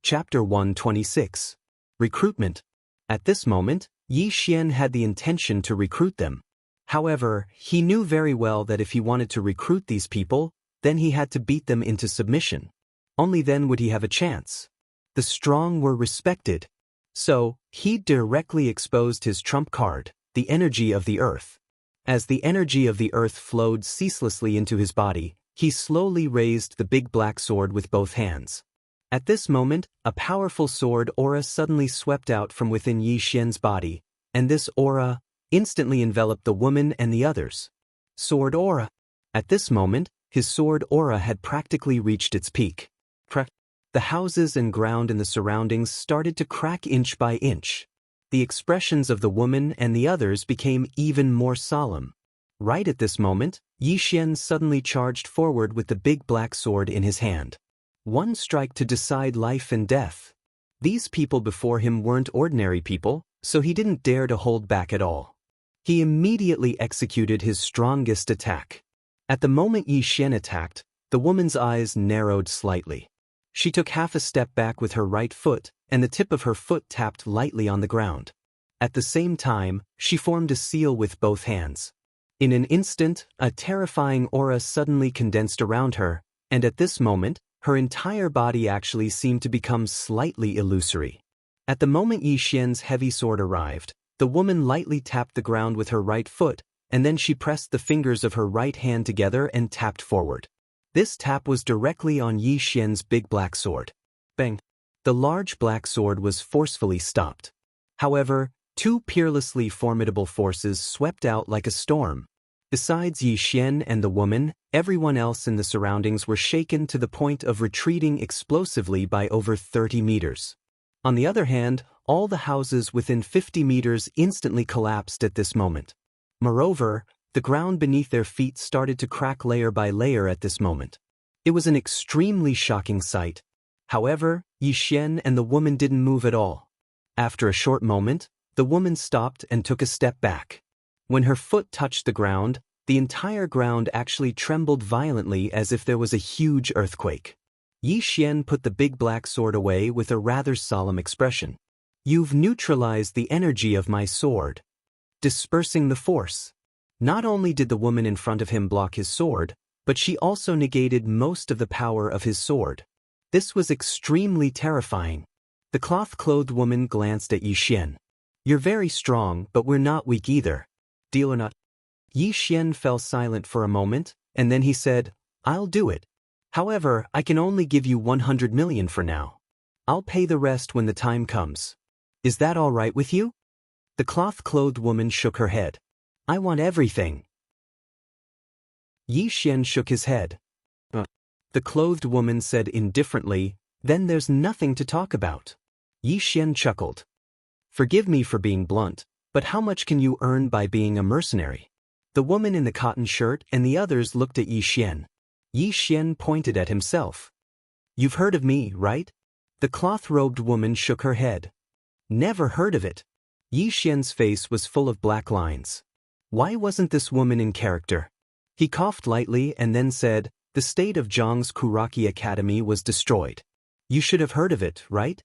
Chapter 126. Recruitment. At this moment, Yi Xian had the intention to recruit them. However, he knew very well that if he wanted to recruit these people, then he had to beat them into submission. Only then would he have a chance. The strong were respected. So, he directly exposed his trump card, the energy of the earth. As the energy of the earth flowed ceaselessly into his body, he slowly raised the big black sword with both hands. At this moment, a powerful sword aura suddenly swept out from within Yi Xian's body, and this aura instantly enveloped the woman and the others. Sword aura. At this moment, his sword aura had practically reached its peak. The houses and ground in the surroundings started to crack inch by inch. The expressions of the woman and the others became even more solemn. Right at this moment, Yi Xian suddenly charged forward with the big black sword in his hand. One strike to decide life and death. These people before him weren't ordinary people, so he didn't dare to hold back at all. He immediately executed his strongest attack. At the moment Yi Xian attacked, the woman's eyes narrowed slightly. She took half a step back with her right foot, and the tip of her foot tapped lightly on the ground. At the same time, she formed a seal with both hands. In an instant, a terrifying aura suddenly condensed around her, and at this moment, her entire body actually seemed to become slightly illusory. At the moment Yi Xian's heavy sword arrived, the woman lightly tapped the ground with her right foot, and then she pressed the fingers of her right hand together and tapped forward. This tap was directly on Yi Xian's big black sword. Bang! The large black sword was forcefully stopped. However, two peerlessly formidable forces swept out like a storm. Besides Yi Xian and the woman, everyone else in the surroundings were shaken to the point of retreating explosively by over 30 meters. On the other hand, all the houses within 50 meters instantly collapsed at this moment. Moreover, the ground beneath their feet started to crack layer by layer at this moment. It was an extremely shocking sight. However, Yi Xian and the woman didn't move at all. After a short moment, the woman stopped and took a step back. When her foot touched the ground, the entire ground actually trembled violently as if there was a huge earthquake. Yi Xian put the big black sword away with a rather solemn expression. "You've neutralized the energy of my sword." Dispersing the force. Not only did the woman in front of him block his sword, but she also negated most of the power of his sword. This was extremely terrifying. The cloth-clothed woman glanced at Yi Xian. "You're very strong, but we're not weak either. Deal or not?" Yi Xian fell silent for a moment, and then he said, "I'll do it. However, I can only give you 100 million for now. I'll pay the rest when the time comes. Is that all right with you?" The cloth-clothed woman shook her head. "I want everything." Yi Xian shook his head. The clothed woman said indifferently, "Then there's nothing to talk about." Yi Xian chuckled. "Forgive me for being blunt, but how much can you earn by being a mercenary?" The woman in the cotton shirt and the others looked at Yi Xian. Yi Xian pointed at himself. "You've heard of me, right?" The cloth-robed woman shook her head. "Never heard of it." Yi Xian's face was full of black lines. Why wasn't this woman in character? He coughed lightly and then said, "The state of Zhang's Kuraki Academy was destroyed. You should have heard of it, right?"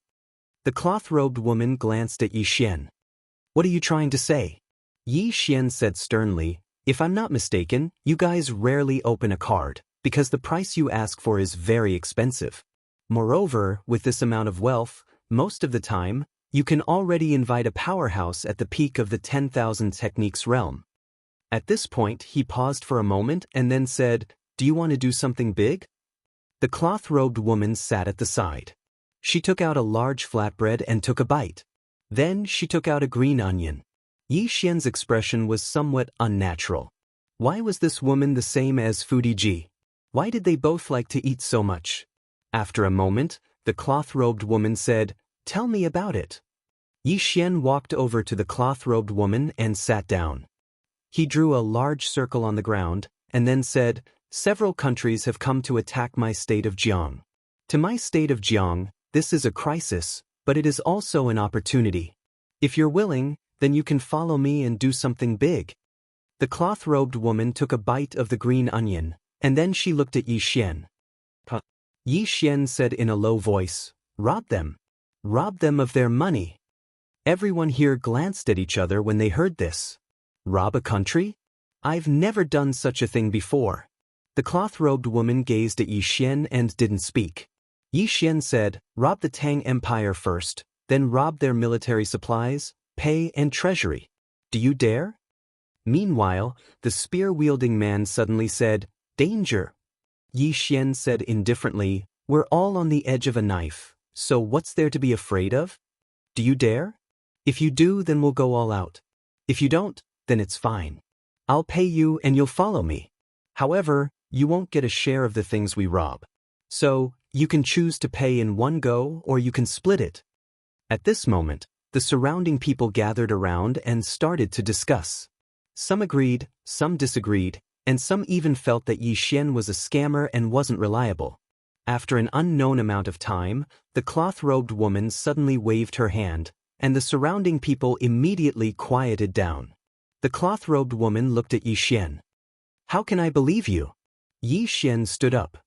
The cloth-robed woman glanced at Yi Xian. "What are you trying to say?" Yi Xian said sternly, "If I'm not mistaken, you guys rarely open a card, because the price you ask for is very expensive. Moreover, with this amount of wealth, most of the time, you can already invite a powerhouse at the peak of the 10,000 techniques realm." At this point, he paused for a moment and then said, "Do you want to do something big?" The cloth-robed woman sat at the side. She took out a large flatbread and took a bite. Then she took out a green onion. Yi Xian's expression was somewhat unnatural. Why was this woman the same as Foodie Ji? Why did they both like to eat so much? After a moment, the cloth-robed woman said, "Tell me about it." Yi Xian walked over to the cloth-robed woman and sat down. He drew a large circle on the ground, and then said, "Several countries have come to attack my state of Jiang. To my state of Jiang, this is a crisis, but it is also an opportunity. If you're willing, then you can follow me and do something big." The cloth-robed woman took a bite of the green onion, and then she looked at Yi Xian. Yi Xian said in a low voice, Rob them. Rob them of their money. Everyone here glanced at each other when they heard this. Rob a country? I've never done such a thing before. The cloth-robed woman gazed at Yi Xian and didn't speak. Yi Xian said, rob the Tang Empire first, then rob their military supplies, pay and treasury. Do you dare? Meanwhile, the spear-wielding man suddenly said, danger. Yi Xian said indifferently, we're all on the edge of a knife, so what's there to be afraid of? Do you dare? If you do, then we'll go all out. If you don't, then it's fine. I'll pay you and you'll follow me. However, you won't get a share of the things we rob. So, you can choose to pay in one go or you can split it. At this moment, the surrounding people gathered around and started to discuss. Some agreed, some disagreed, and some even felt that Yi Xian was a scammer and wasn't reliable. After an unknown amount of time, the cloth-robed woman suddenly waved her hand, and the surrounding people immediately quieted down. The cloth-robed woman looked at Yi Xian. How can I believe you? Yi Xian stood up.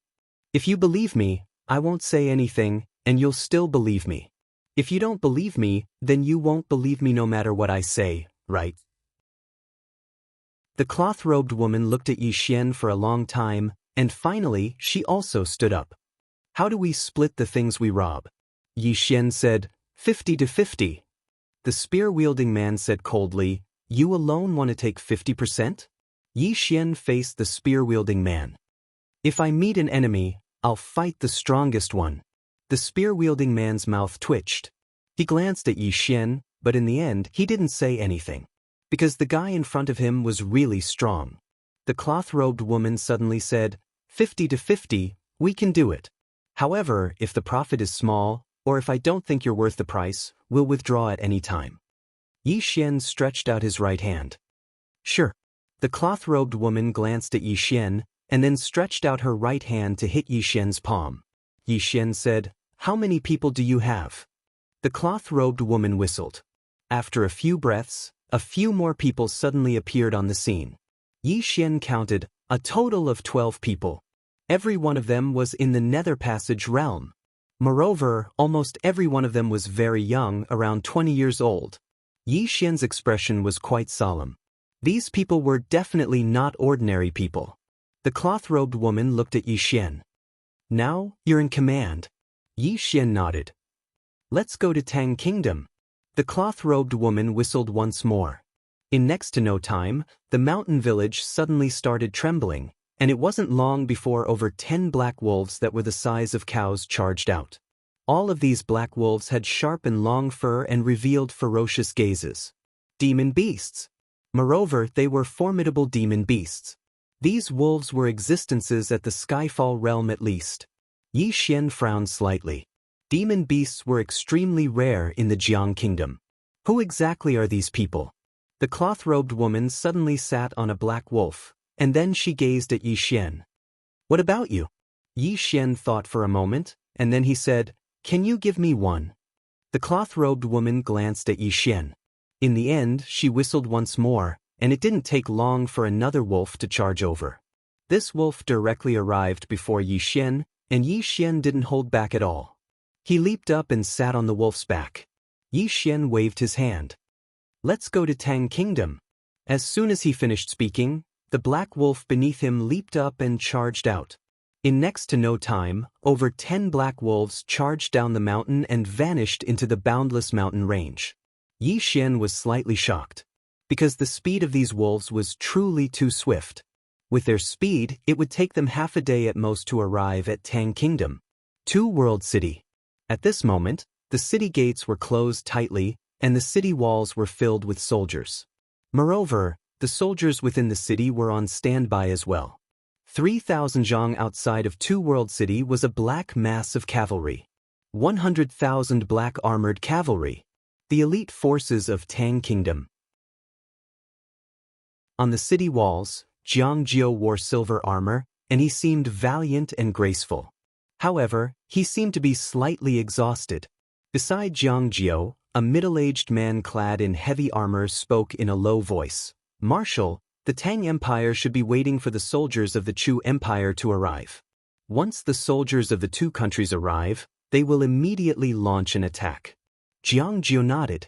If you believe me, I won't say anything, and you'll still believe me. If you don't believe me, then you won't believe me no matter what I say, right? The cloth-robed woman looked at Yi Xian for a long time, and finally she also stood up. How do we split the things we rob? Yi Xian said, 50-50. The spear-wielding man said coldly, you alone want to take 50%? Yi Xian faced the spear-wielding man. If I meet an enemy, I'll fight the strongest one. The spear-wielding man's mouth twitched. He glanced at Yi Xian, but in the end he didn't say anything. Because the guy in front of him was really strong. The cloth-robed woman suddenly said, 50-50, we can do it. However, if the profit is small, or if I don't think you're worth the price, we'll withdraw at any time. Yi Xian stretched out his right hand. Sure. The cloth-robed woman glanced at Yi Xian, and then stretched out her right hand to hit Yi Xian's palm. Yi Xian said, how many people do you have? The cloth-robed woman whistled. After a few breaths, a few more people suddenly appeared on the scene. Yi Xian counted, a total of 12 people. Every one of them was in the Nether Passage realm. Moreover, almost every one of them was very young, around 20 years old. Yi Xian's expression was quite solemn. These people were definitely not ordinary people. The cloth-robed woman looked at Yi Xian. Now, you're in command. Yi Xian nodded. Let's go to Tang Kingdom. The cloth-robed woman whistled once more. In next to no time, the mountain village suddenly started trembling, and it wasn't long before over 10 black wolves that were the size of cows charged out. All of these black wolves had sharp and long fur and revealed ferocious gazes. Demon beasts. Moreover, they were formidable demon beasts. These wolves were existences at the Skyfall realm at least. Yi Xian frowned slightly. Demon beasts were extremely rare in the Jiang Kingdom. Who exactly are these people? The cloth-robed woman suddenly sat on a black wolf, and then she gazed at Yi Xian. What about you? Yi Xian thought for a moment, and then he said, can you give me one? The cloth-robed woman glanced at Yi Xian. In the end, she whistled once more, and it didn't take long for another wolf to charge over. This wolf directly arrived before Yi Xian, and Yi Xian didn't hold back at all. He leaped up and sat on the wolf's back. Yi Xian waved his hand. Let's go to Tang Kingdom. As soon as he finished speaking, the black wolf beneath him leaped up and charged out. In next to no time, over 10 black wolves charged down the mountain and vanished into the boundless mountain range. Yi Xian was slightly shocked. Because the speed of these wolves was truly too swift. With their speed, it would take them half a day at most to arrive at Tang Kingdom. World City. At this moment, the city gates were closed tightly, and the city walls were filled with soldiers. Moreover, the soldiers within the city were on standby as well. 3,000 zhang outside of World City was a black mass of cavalry. 100,000 black armored cavalry. The elite forces of Tang Kingdom. On the city walls, Jiang Jiao wore silver armor, and he seemed valiant and graceful. However, he seemed to be slightly exhausted. Beside Jiang Jiao, a middle-aged man clad in heavy armor spoke in a low voice. Marshal, the Tang Empire should be waiting for the soldiers of the Chu Empire to arrive. Once the soldiers of the two countries arrive, they will immediately launch an attack. Xianxia nodded.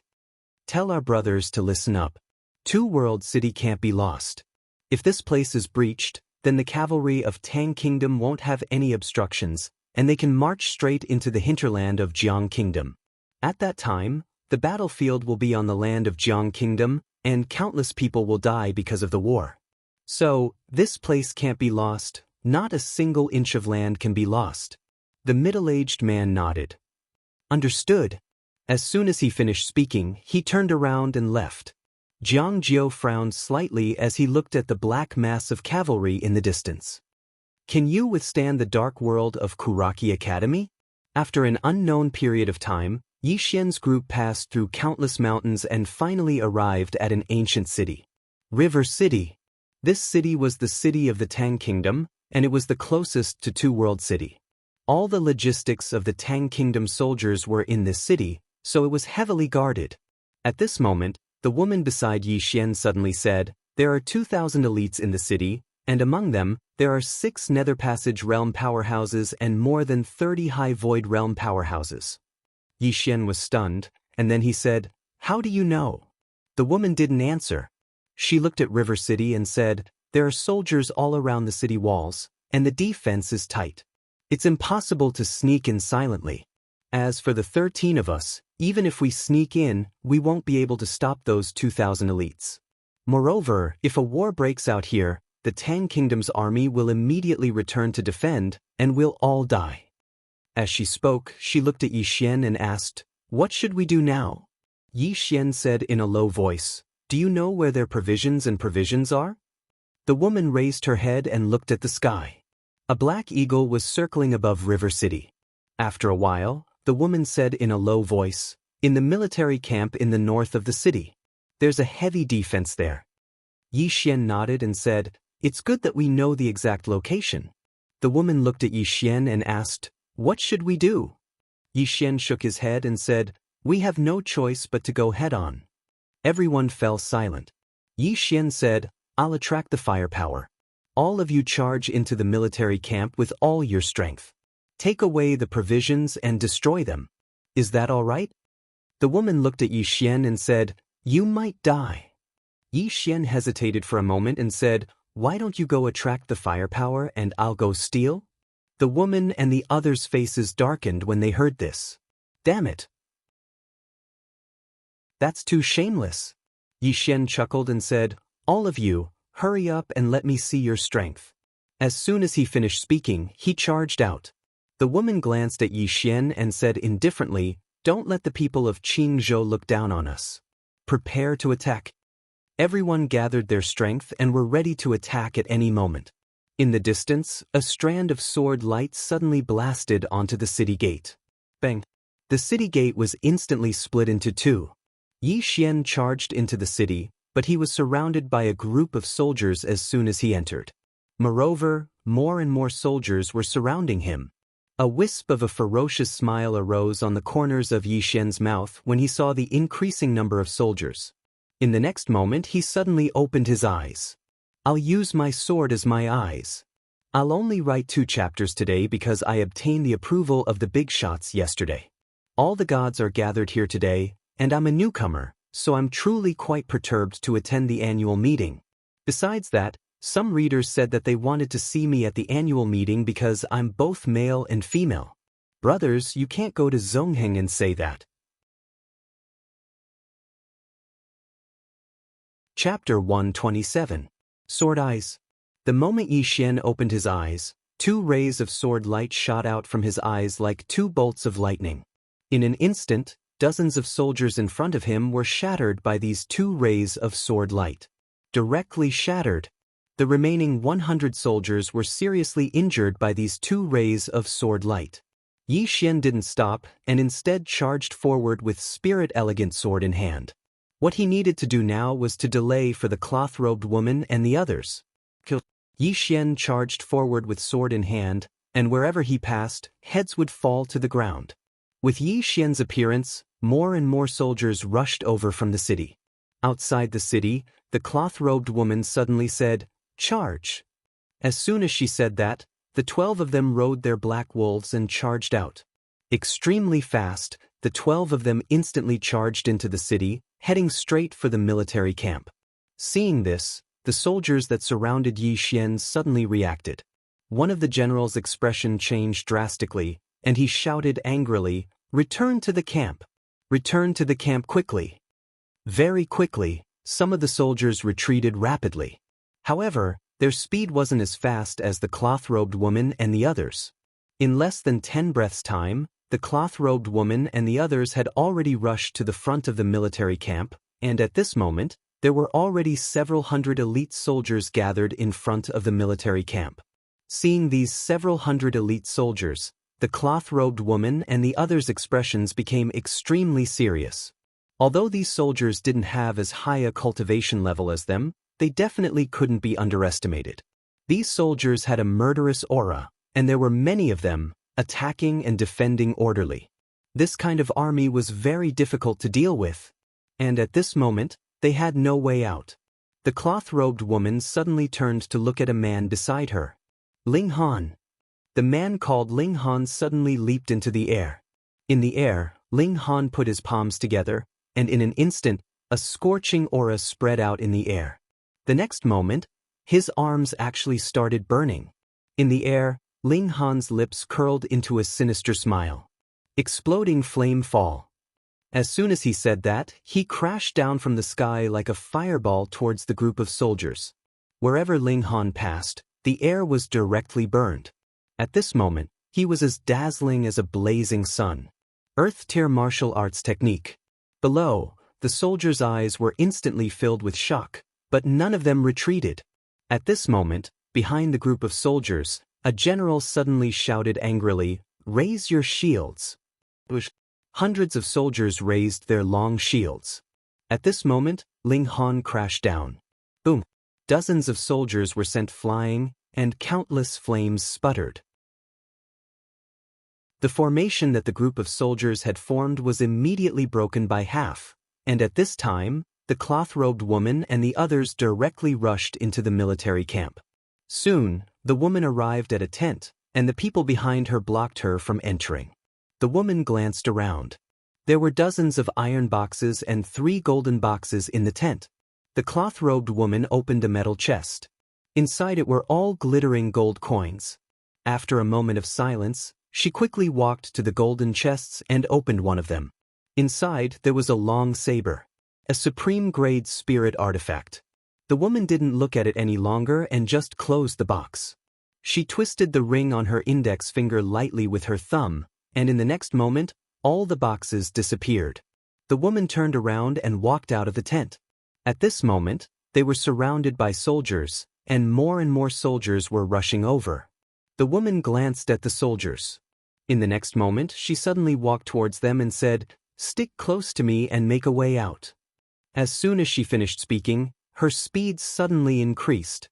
Tell our brothers to listen up. Two-world city can't be lost. If this place is breached, then the cavalry of Tang Kingdom won't have any obstructions, and they can march straight into the hinterland of Jiang Kingdom. At that time, the battlefield will be on the land of Jiang Kingdom, and countless people will die because of the war. So, this place can't be lost, not a single inch of land can be lost. The middle-aged man nodded. Understood. As soon as he finished speaking, he turned around and left. Jiang Jiao frowned slightly as he looked at the black mass of cavalry in the distance. Can you withstand the dark world of Kuraki Academy? After an unknown period of time, Yi Xian's group passed through countless mountains and finally arrived at an ancient city. River City. This city was the city of the Tang Kingdom, and it was the closest to Two-World City. All the logistics of the Tang Kingdom soldiers were in this city, so it was heavily guarded. At this moment, the woman beside Yi Xian suddenly said, there are 2,000 elites in the city, and among them, there are 6 Nether Passage realm powerhouses and more than 30 High Void realm powerhouses. Yi Xian was stunned, and then he said, how do you know? The woman didn't answer. She looked at River City and said, there are soldiers all around the city walls, and the defense is tight. It's impossible to sneak in silently. As for the 13 of us, even if we sneak in, we won't be able to stop those 2,000 elites. Moreover, if a war breaks out here, the Tang Kingdom's army will immediately return to defend, and we'll all die. As she spoke, she looked at Yi Xian and asked, what should we do now? Yi Xian said in a low voice, do you know where their provisions and provisions are? The woman raised her head and looked at the sky. A black eagle was circling above River City. After a while, the woman said in a low voice, in the military camp in the north of the city. There's a heavy defense there. Yi Xian nodded and said, it's good that we know the exact location. The woman looked at Yi Xian and asked, what should we do? Yi Xian shook his head and said, we have no choice but to go head-on. Everyone fell silent. Yi Xian said, I'll attract the firepower. All of you charge into the military camp with all your strength. Take away the provisions and destroy them. Is that all right? The woman looked at Yi Xian and said, you might die. Yi Xian hesitated for a moment and said, why don't you go attract the firepower and I'll go steal? The woman and the others' faces darkened when they heard this. Damn it. That's too shameless. Yi Xian chuckled and said, all of you, hurry up and let me see your strength. As soon as he finished speaking, he charged out. The woman glanced at Yi Xian and said indifferently, don't let the people of Qingzhou look down on us. Prepare to attack. Everyone gathered their strength and were ready to attack at any moment. In the distance, a strand of sword light suddenly blasted onto the city gate. Bang! The city gate was instantly split into two. Yi Xian charged into the city, but he was surrounded by a group of soldiers as soon as he entered. Moreover, more and more soldiers were surrounding him. A wisp of a ferocious smile arose on the corners of Yi Xian's mouth when he saw the increasing number of soldiers. In the next moment, he suddenly opened his eyes. I'll use my sword as my eyes. I'll only write 2 chapters today because I obtained the approval of the big shots yesterday. All the gods are gathered here today, and I'm a newcomer, so I'm truly quite perturbed to attend the annual meeting. Besides that, some readers said that they wanted to see me at the annual meeting because I'm both male and female. Brothers, you can't go to Zongheng and say that. Chapter 127. Sword Eyes. The moment Yi Xian opened his eyes, 2 rays of sword light shot out from his eyes like 2 bolts of lightning. In an instant, dozens of soldiers in front of him were shattered by these 2 rays of sword light. Directly shattered. The remaining 100 soldiers were seriously injured by these 2 rays of sword light. Yi Xian didn't stop and instead charged forward with spirit elegant sword in hand. What he needed to do now was to delay for the cloth-robed woman and the others. Yi Xian charged forward with sword in hand, and wherever he passed, heads would fall to the ground. With Yi Xian's appearance, more and more soldiers rushed over from the city. Outside the city, the cloth-robed woman suddenly said, "Charge!" As soon as she said that, the 12 of them rode their black wolves and charged out. Extremely fast, the 12 of them instantly charged into the city, heading straight for the military camp. Seeing this, the soldiers that surrounded Yi Xian suddenly reacted. One of the general's expression changed drastically, and he shouted angrily, "Return to the camp! Return to the camp quickly!" Very quickly, some of the soldiers retreated rapidly. However, their speed wasn't as fast as the cloth-robed woman and the others. In less than 10 breaths' time, the cloth-robed woman and the others had already rushed to the front of the military camp, and at this moment, there were already several hundred elite soldiers gathered in front of the military camp. Seeing these several hundred elite soldiers, the cloth-robed woman and the others' expressions became extremely serious. Although these soldiers didn't have as high a cultivation level as them, they definitely couldn't be underestimated. These soldiers had a murderous aura, and there were many of them, attacking and defending orderly. This kind of army was very difficult to deal with. And at this moment, they had no way out. The cloth-robed woman suddenly turned to look at a man beside her. Ling Han. The man called Ling Han suddenly leaped into the air. In the air, Ling Han put his palms together, and in an instant, a scorching aura spread out in the air. The next moment, his arms actually started burning. In the air, Ling Han's lips curled into a sinister smile. Exploding flame fall. As soon as he said that, he crashed down from the sky like a fireball towards the group of soldiers. Wherever Ling Han passed, the air was directly burned. At this moment, he was as dazzling as a blazing sun. Earth-tier martial arts technique. Below, the soldiers' eyes were instantly filled with shock, but none of them retreated. At this moment, behind the group of soldiers, a general suddenly shouted angrily, "Raise your shields!" Hundreds of soldiers raised their long shields. At this moment, Ling Han crashed down. Boom! Dozens of soldiers were sent flying, and countless flames sputtered. The formation that the group of soldiers had formed was immediately broken by half, and at this time, the cloth-robed woman and the others directly rushed into the military camp. Soon, the woman arrived at a tent, and the people behind her blocked her from entering. The woman glanced around. There were dozens of iron boxes and 3 golden boxes in the tent. The cloth-robed woman opened a metal chest. Inside it were all glittering gold coins. After a moment of silence, she quickly walked to the golden chests and opened one of them. Inside, there was a long saber, a supreme-grade spirit artifact. The woman didn't look at it any longer and just closed the box. She twisted the ring on her index finger lightly with her thumb, and in the next moment, all the boxes disappeared. The woman turned around and walked out of the tent. At this moment, they were surrounded by soldiers, and more soldiers were rushing over. The woman glanced at the soldiers. In the next moment, she suddenly walked towards them and said, "Stick close to me and make a way out." As soon as she finished speaking, her speed suddenly increased.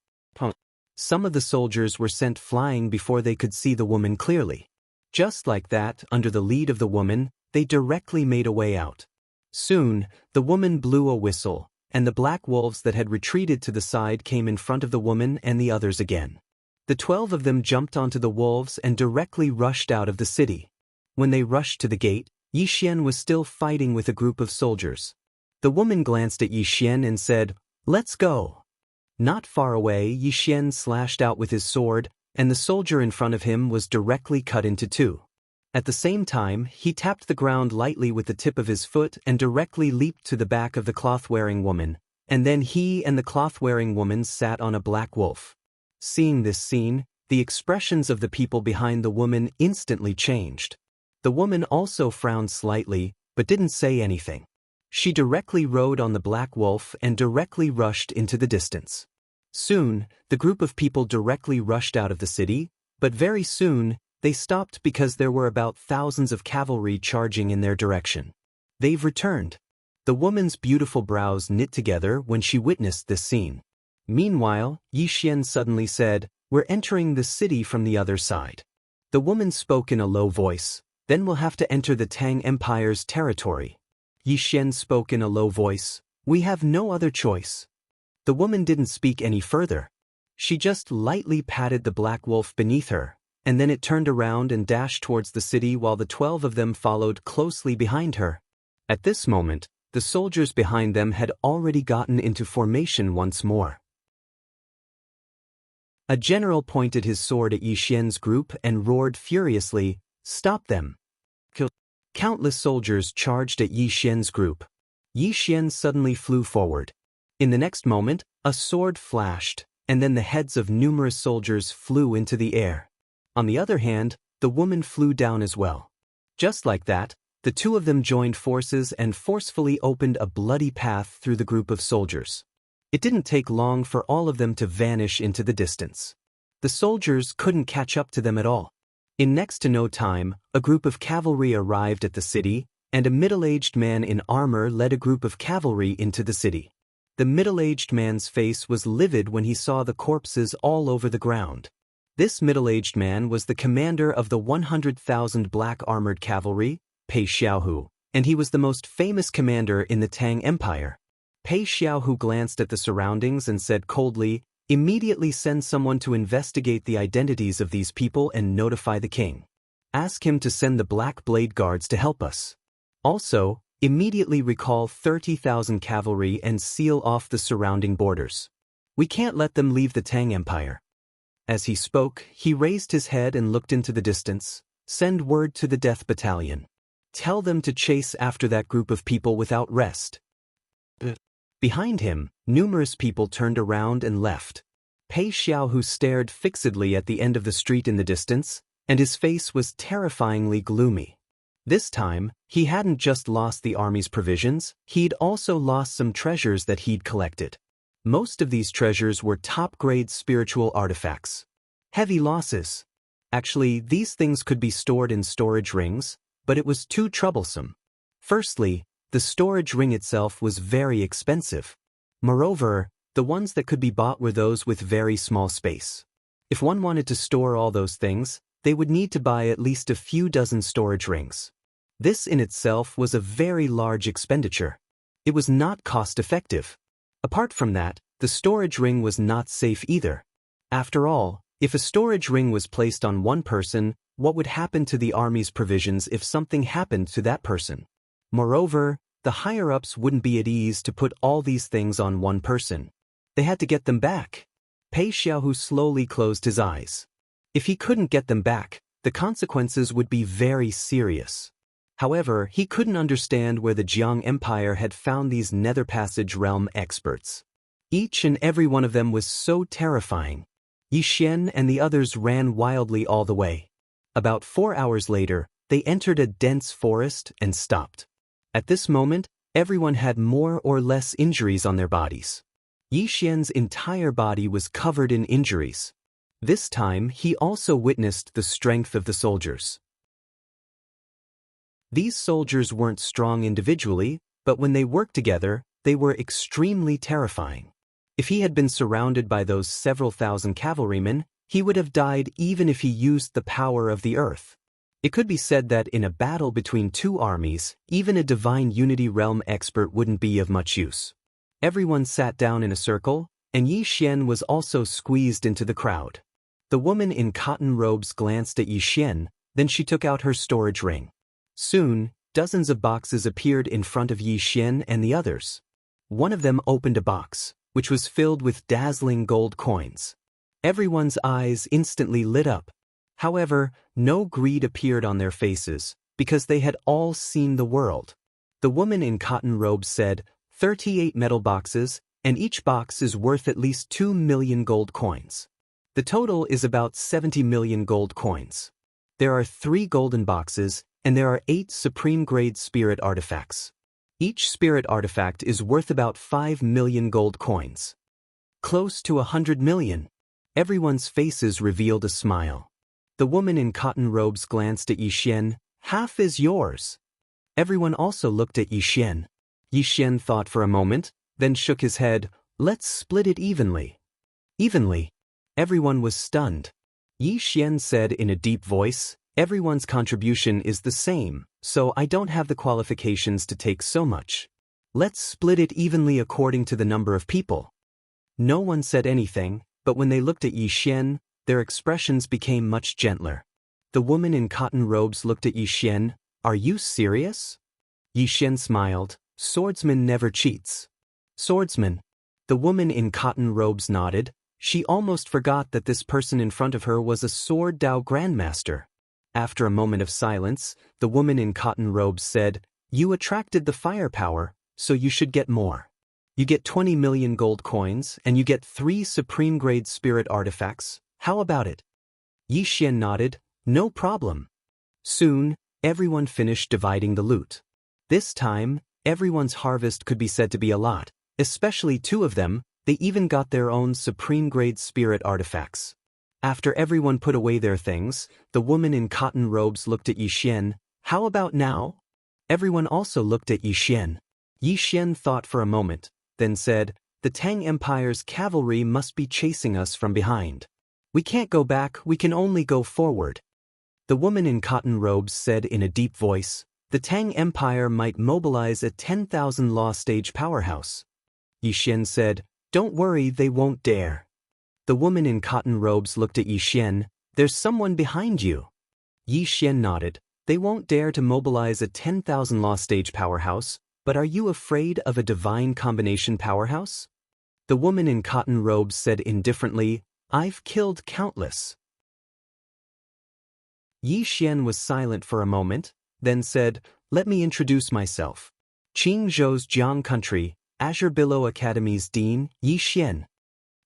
Some of the soldiers were sent flying before they could see the woman clearly. Just like that, under the lead of the woman, they directly made a way out. Soon, the woman blew a whistle, and the black wolves that had retreated to the side came in front of the woman and the others again. The 12 of them jumped onto the wolves and directly rushed out of the city. When they rushed to the gate, Yi Xian was still fighting with a group of soldiers. The woman glanced at Yi Xian and said, "Let's go." Not far away, Yi Xian slashed out with his sword, and the soldier in front of him was directly cut into 2. At the same time, he tapped the ground lightly with the tip of his foot and directly leaped to the back of the cloth-wearing woman, and then he and the cloth-wearing woman sat on a black wolf. Seeing this scene, the expressions of the people behind the woman instantly changed. The woman also frowned slightly, but didn't say anything. She directly rode on the black wolf and directly rushed into the distance. Soon, the group of people directly rushed out of the city, but very soon, they stopped because there were about thousands of cavalry charging in their direction. They've returned. The woman's beautiful brows knit together when she witnessed this scene. Meanwhile, Yi Xian suddenly said, "We're entering the city from the other side." The woman spoke in a low voice, "Then we'll have to enter the Tang Empire's territory." Yi Xian spoke in a low voice, "We have no other choice." The woman didn't speak any further. She just lightly patted the black wolf beneath her, and then it turned around and dashed towards the city while the 12 of them followed closely behind her. At this moment, the soldiers behind them had already gotten into formation once more. A general pointed his sword at Yi Xian's group and roared furiously, "Stop them!" Countless soldiers charged at Yi Xian's group. Yi Xian suddenly flew forward. In the next moment, a sword flashed, and then the heads of numerous soldiers flew into the air. On the other hand, the woman flew down as well. Just like that, the two of them joined forces and forcefully opened a bloody path through the group of soldiers. It didn't take long for all of them to vanish into the distance. The soldiers couldn't catch up to them at all. In next to no time, a group of cavalry arrived at the city, and a middle-aged man in armor led a group of cavalry into the city. The middle-aged man's face was livid when he saw the corpses all over the ground. This middle-aged man was the commander of the 100,000 black-armored cavalry, Pei Xiaohu, and he was the most famous commander in the Tang Empire. Pei Xiaohu glanced at the surroundings and said coldly, "Immediately send someone to investigate the identities of these people and notify the king. Ask him to send the Black Blade Guards to help us. Also, immediately recall 30,000 cavalry and seal off the surrounding borders. We can't let them leave the Tang Empire." As he spoke, he raised his head and looked into the distance. "Send word to the Death Battalion. Tell them to chase after that group of people without rest." Behind him, numerous people turned around and left. Pei Xiaohu stared fixedly at the end of the street in the distance, and his face was terrifyingly gloomy. This time, he hadn't just lost the army's provisions, he'd also lost some treasures that he'd collected. Most of these treasures were top-grade spiritual artifacts. Heavy losses. Actually, these things could be stored in storage rings, but it was too troublesome. Firstly, the storage ring itself was very expensive. Moreover, the ones that could be bought were those with very small space. If one wanted to store all those things, they would need to buy at least a few dozen storage rings. This in itself was a very large expenditure. It was not cost-effective. Apart from that, the storage ring was not safe either. After all, if a storage ring was placed on one person, what would happen to the army's provisions if something happened to that person? Moreover, the higher-ups wouldn't be at ease to put all these things on one person. They had to get them back. Pei Xiaohu slowly closed his eyes. If he couldn't get them back, the consequences would be very serious. However, he couldn't understand where the Jiang Empire had found these Nether Passage realm experts. Each and every one of them was so terrifying. Yi Xian and the others ran wildly all the way. About 4 hours later, they entered a dense forest and stopped. At this moment, everyone had more or less injuries on their bodies. Yi Xian's entire body was covered in injuries. This time, he also witnessed the strength of the soldiers. These soldiers weren't strong individually, but when they worked together, they were extremely terrifying. If he had been surrounded by those several thousand cavalrymen, he would have died even if he used the power of the earth. It could be said that in a battle between two armies, even a Divine Unity Realm expert wouldn't be of much use. Everyone sat down in a circle, and Yi Xian was also squeezed into the crowd. The woman in cotton robes glanced at Yi Xian, then she took out her storage ring. Soon, dozens of boxes appeared in front of Yi Xian and the others. One of them opened a box, which was filled with dazzling gold coins. Everyone's eyes instantly lit up. However, no greed appeared on their faces, because they had all seen the world. The woman in cotton robes said, 38 metal boxes, and each box is worth at least 2 million gold coins. The total is about 70 million gold coins. There are 3 golden boxes, and there are 8 supreme-grade spirit artifacts. Each spirit artifact is worth about 5 million gold coins. Close to 100 million. Everyone's faces revealed a smile. The woman in cotton robes glanced at Yi Xian. Half is yours. Everyone also looked at Yi Xian. Yi Xian thought for a moment, then shook his head. Let's split it evenly. Evenly? Everyone was stunned. Yi Xian said in a deep voice, everyone's contribution is the same, so I don't have the qualifications to take so much. Let's split it evenly according to the number of people. No one said anything, but when they looked at Yi Xian, their expressions became much gentler. The woman in cotton robes looked at Yi Xian. Are you serious? Yi Xian smiled. Swordsman never cheats. Swordsman. The woman in cotton robes nodded. She almost forgot that this person in front of her was a sword Dao grandmaster. After a moment of silence, the woman in cotton robes said, You attracted the firepower, so you should get more. You get 20 million gold coins, and you get 3 supreme-grade spirit artifacts. How about it? Yi Xian nodded. No problem. Soon, everyone finished dividing the loot. This time, everyone's harvest could be said to be a lot, especially 2 of them. They even got their own supreme-grade spirit artifacts. After everyone put away their things, the woman in cotton robes looked at Yi Xian. How about now? Everyone also looked at Yi Xian. Yi Xian thought for a moment, then said, The Tang Empire's cavalry must be chasing us from behind. We can't go back, we can only go forward. The woman in cotton robes said in a deep voice, The Tang Empire might mobilize a 10,000 law stage powerhouse. Yi Xian said, Don't worry, they won't dare. The woman in cotton robes looked at Yi Xian. There's someone behind you. Yi Xian nodded. They won't dare to mobilize a 10,000 law stage powerhouse, but are you afraid of a divine combination powerhouse? The woman in cotton robes said indifferently, I've killed countless. Yi Xian was silent for a moment, then said, Let me introduce myself. Qingzhou's Jiang Country, Azure Billow Academy's Dean, Yi Xian.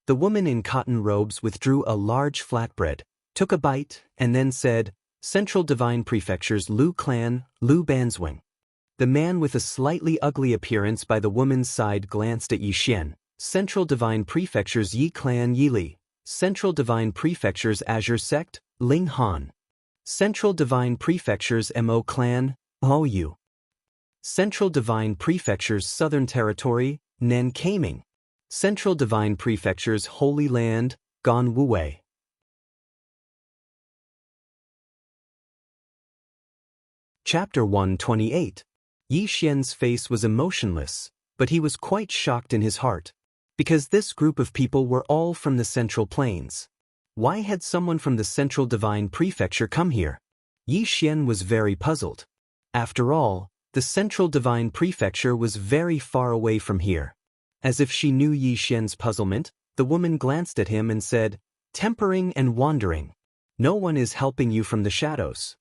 The woman in cotton robes withdrew a large flatbread, took a bite, and then said, Central Divine Prefecture's Lu Clan, Lu Banzwing. The man with a slightly ugly appearance by the woman's side glanced at Yi Xian. Central Divine Prefecture's Yi Clan Yi Li. Central Divine Prefecture's Azure Sect, Ling Han. Central Divine Prefecture's Mo Clan, Hou Yu. Central Divine Prefecture's Southern Territory, Nen Kaming. Central Divine Prefecture's Holy Land, Gan Wuwei. Chapter 128. Yi Xian's face was emotionless, but he was quite shocked in his heart, because this group of people were all from the Central Plains. Why had someone from the Central Divine Prefecture come here? Yi Xian was very puzzled. After all, the Central Divine Prefecture was very far away from here. As if she knew Yi Xian's puzzlement, the woman glanced at him and said, Tempering and wandering. No one is helping you from the shadows.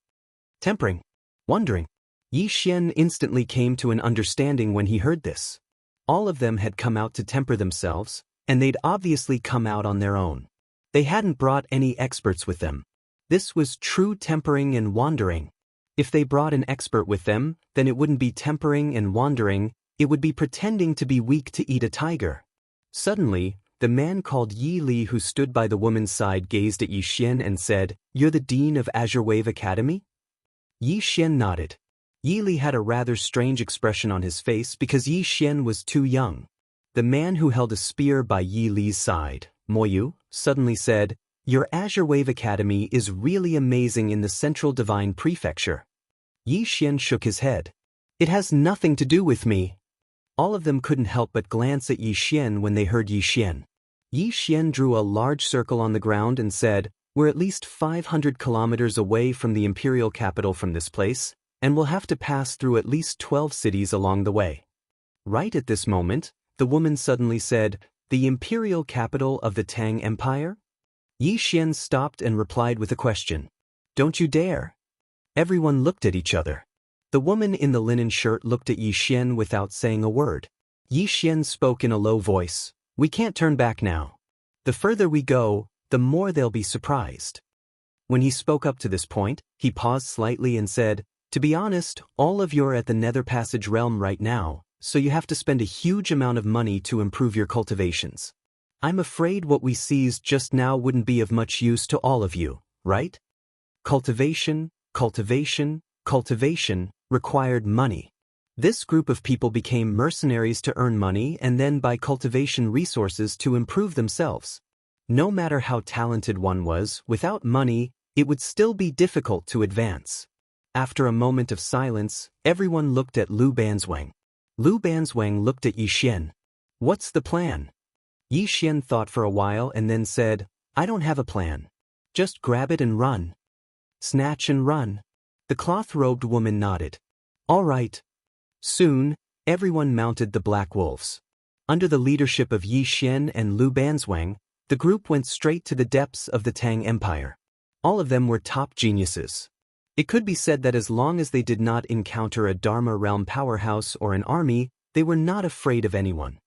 Tempering. Wandering. Yi Xian instantly came to an understanding when he heard this. All of them had come out to temper themselves, and they'd obviously come out on their own. They hadn't brought any experts with them. This was true tempering and wandering. If they brought an expert with them, then it wouldn't be tempering and wandering, it would be pretending to be weak to eat a tiger. Suddenly, the man called Yi Li who stood by the woman's side gazed at Yi Xian and said, You're the dean of Azure Wave Academy? Yi Xian nodded. Yi Li had a rather strange expression on his face because Yi Xian was too young. The man who held a spear by Yi Li's side, Moyu, suddenly said, Your Azure Wave Academy is really amazing in the Central Divine Prefecture. Yi Xian shook his head. It has nothing to do with me. All of them couldn't help but glance at Yi Xian when they heard Yi Xian. Yi Xian drew a large circle on the ground and said, We're at least 500 kilometers away from the imperial capital from this place, and we'll have to pass through at least 12 cities along the way. Right at this moment, the woman suddenly said, The imperial capital of the Tang Empire? Yi Xian stopped and replied with a question. Don't you dare. Everyone looked at each other. The woman in the linen shirt looked at Yi Xian without saying a word. Yi Xian spoke in a low voice. We can't turn back now. The further we go, the more they'll be surprised. When he spoke up to this point, he paused slightly and said, To be honest, all of you are at the Nether Passage realm right now, so you have to spend a huge amount of money to improve your cultivations. I'm afraid what we seized just now wouldn't be of much use to all of you, right? Cultivation, cultivation, cultivation required money. This group of people became mercenaries to earn money and then buy cultivation resources to improve themselves. No matter how talented one was, without money, it would still be difficult to advance. After a moment of silence, everyone looked at Lu Banzwang. Lu Banzwang looked at Yi Xian. What's the plan? Yi Xian thought for a while and then said, I don't have a plan. Just grab it and run. Snatch and run. The cloth-robed woman nodded. All right. Soon, everyone mounted the black wolves. Under the leadership of Yi Xian and Lu Banzwang, the group went straight to the depths of the Tang Empire. All of them were top geniuses. It could be said that as long as they did not encounter a Dharma realm powerhouse or an army, they were not afraid of anyone.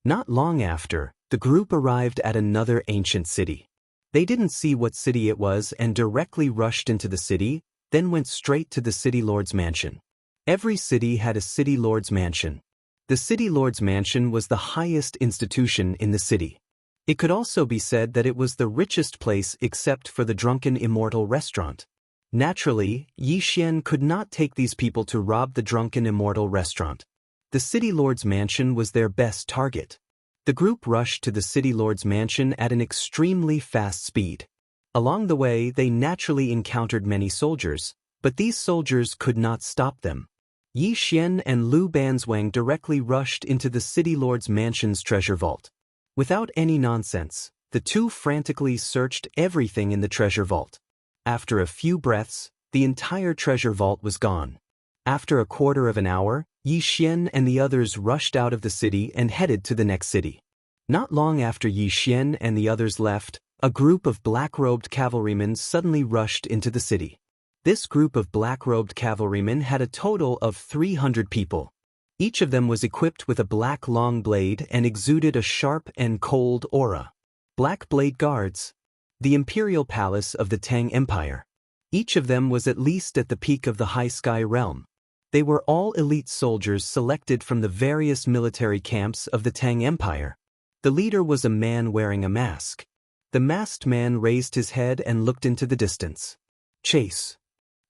Not long after, the group arrived at another ancient city. They didn't see what city it was and directly rushed into the city, then went straight to the city lord's mansion. Every city had a city lord's mansion. The city lord's mansion was the highest institution in the city. It could also be said that it was the richest place except for the drunken Immortal restaurant. Naturally, Yi Xian could not take these people to rob the drunken Immortal restaurant. The city lord's mansion was their best target. The group rushed to the city lord's mansion at an extremely fast speed. Along the way, they naturally encountered many soldiers, but these soldiers could not stop them. Yi Xian and Lu Banzwang directly rushed into the city lord's mansion's treasure vault. Without any nonsense, the two frantically searched everything in the treasure vault. After a few breaths, the entire treasure vault was gone. After a quarter of an hour, Yi Xian and the others rushed out of the city and headed to the next city. Not long after Yi Xian and the others left, a group of black-robed cavalrymen suddenly rushed into the city. This group of black-robed cavalrymen had a total of 300 people. Each of them was equipped with a black long blade and exuded a sharp and cold aura. Black Blade Guards. The imperial palace of the Tang Empire. Each of them was at least at the peak of the High Sky realm. They were all elite soldiers selected from the various military camps of the Tang Empire. The leader was a man wearing a mask. The masked man raised his head and looked into the distance. Chase.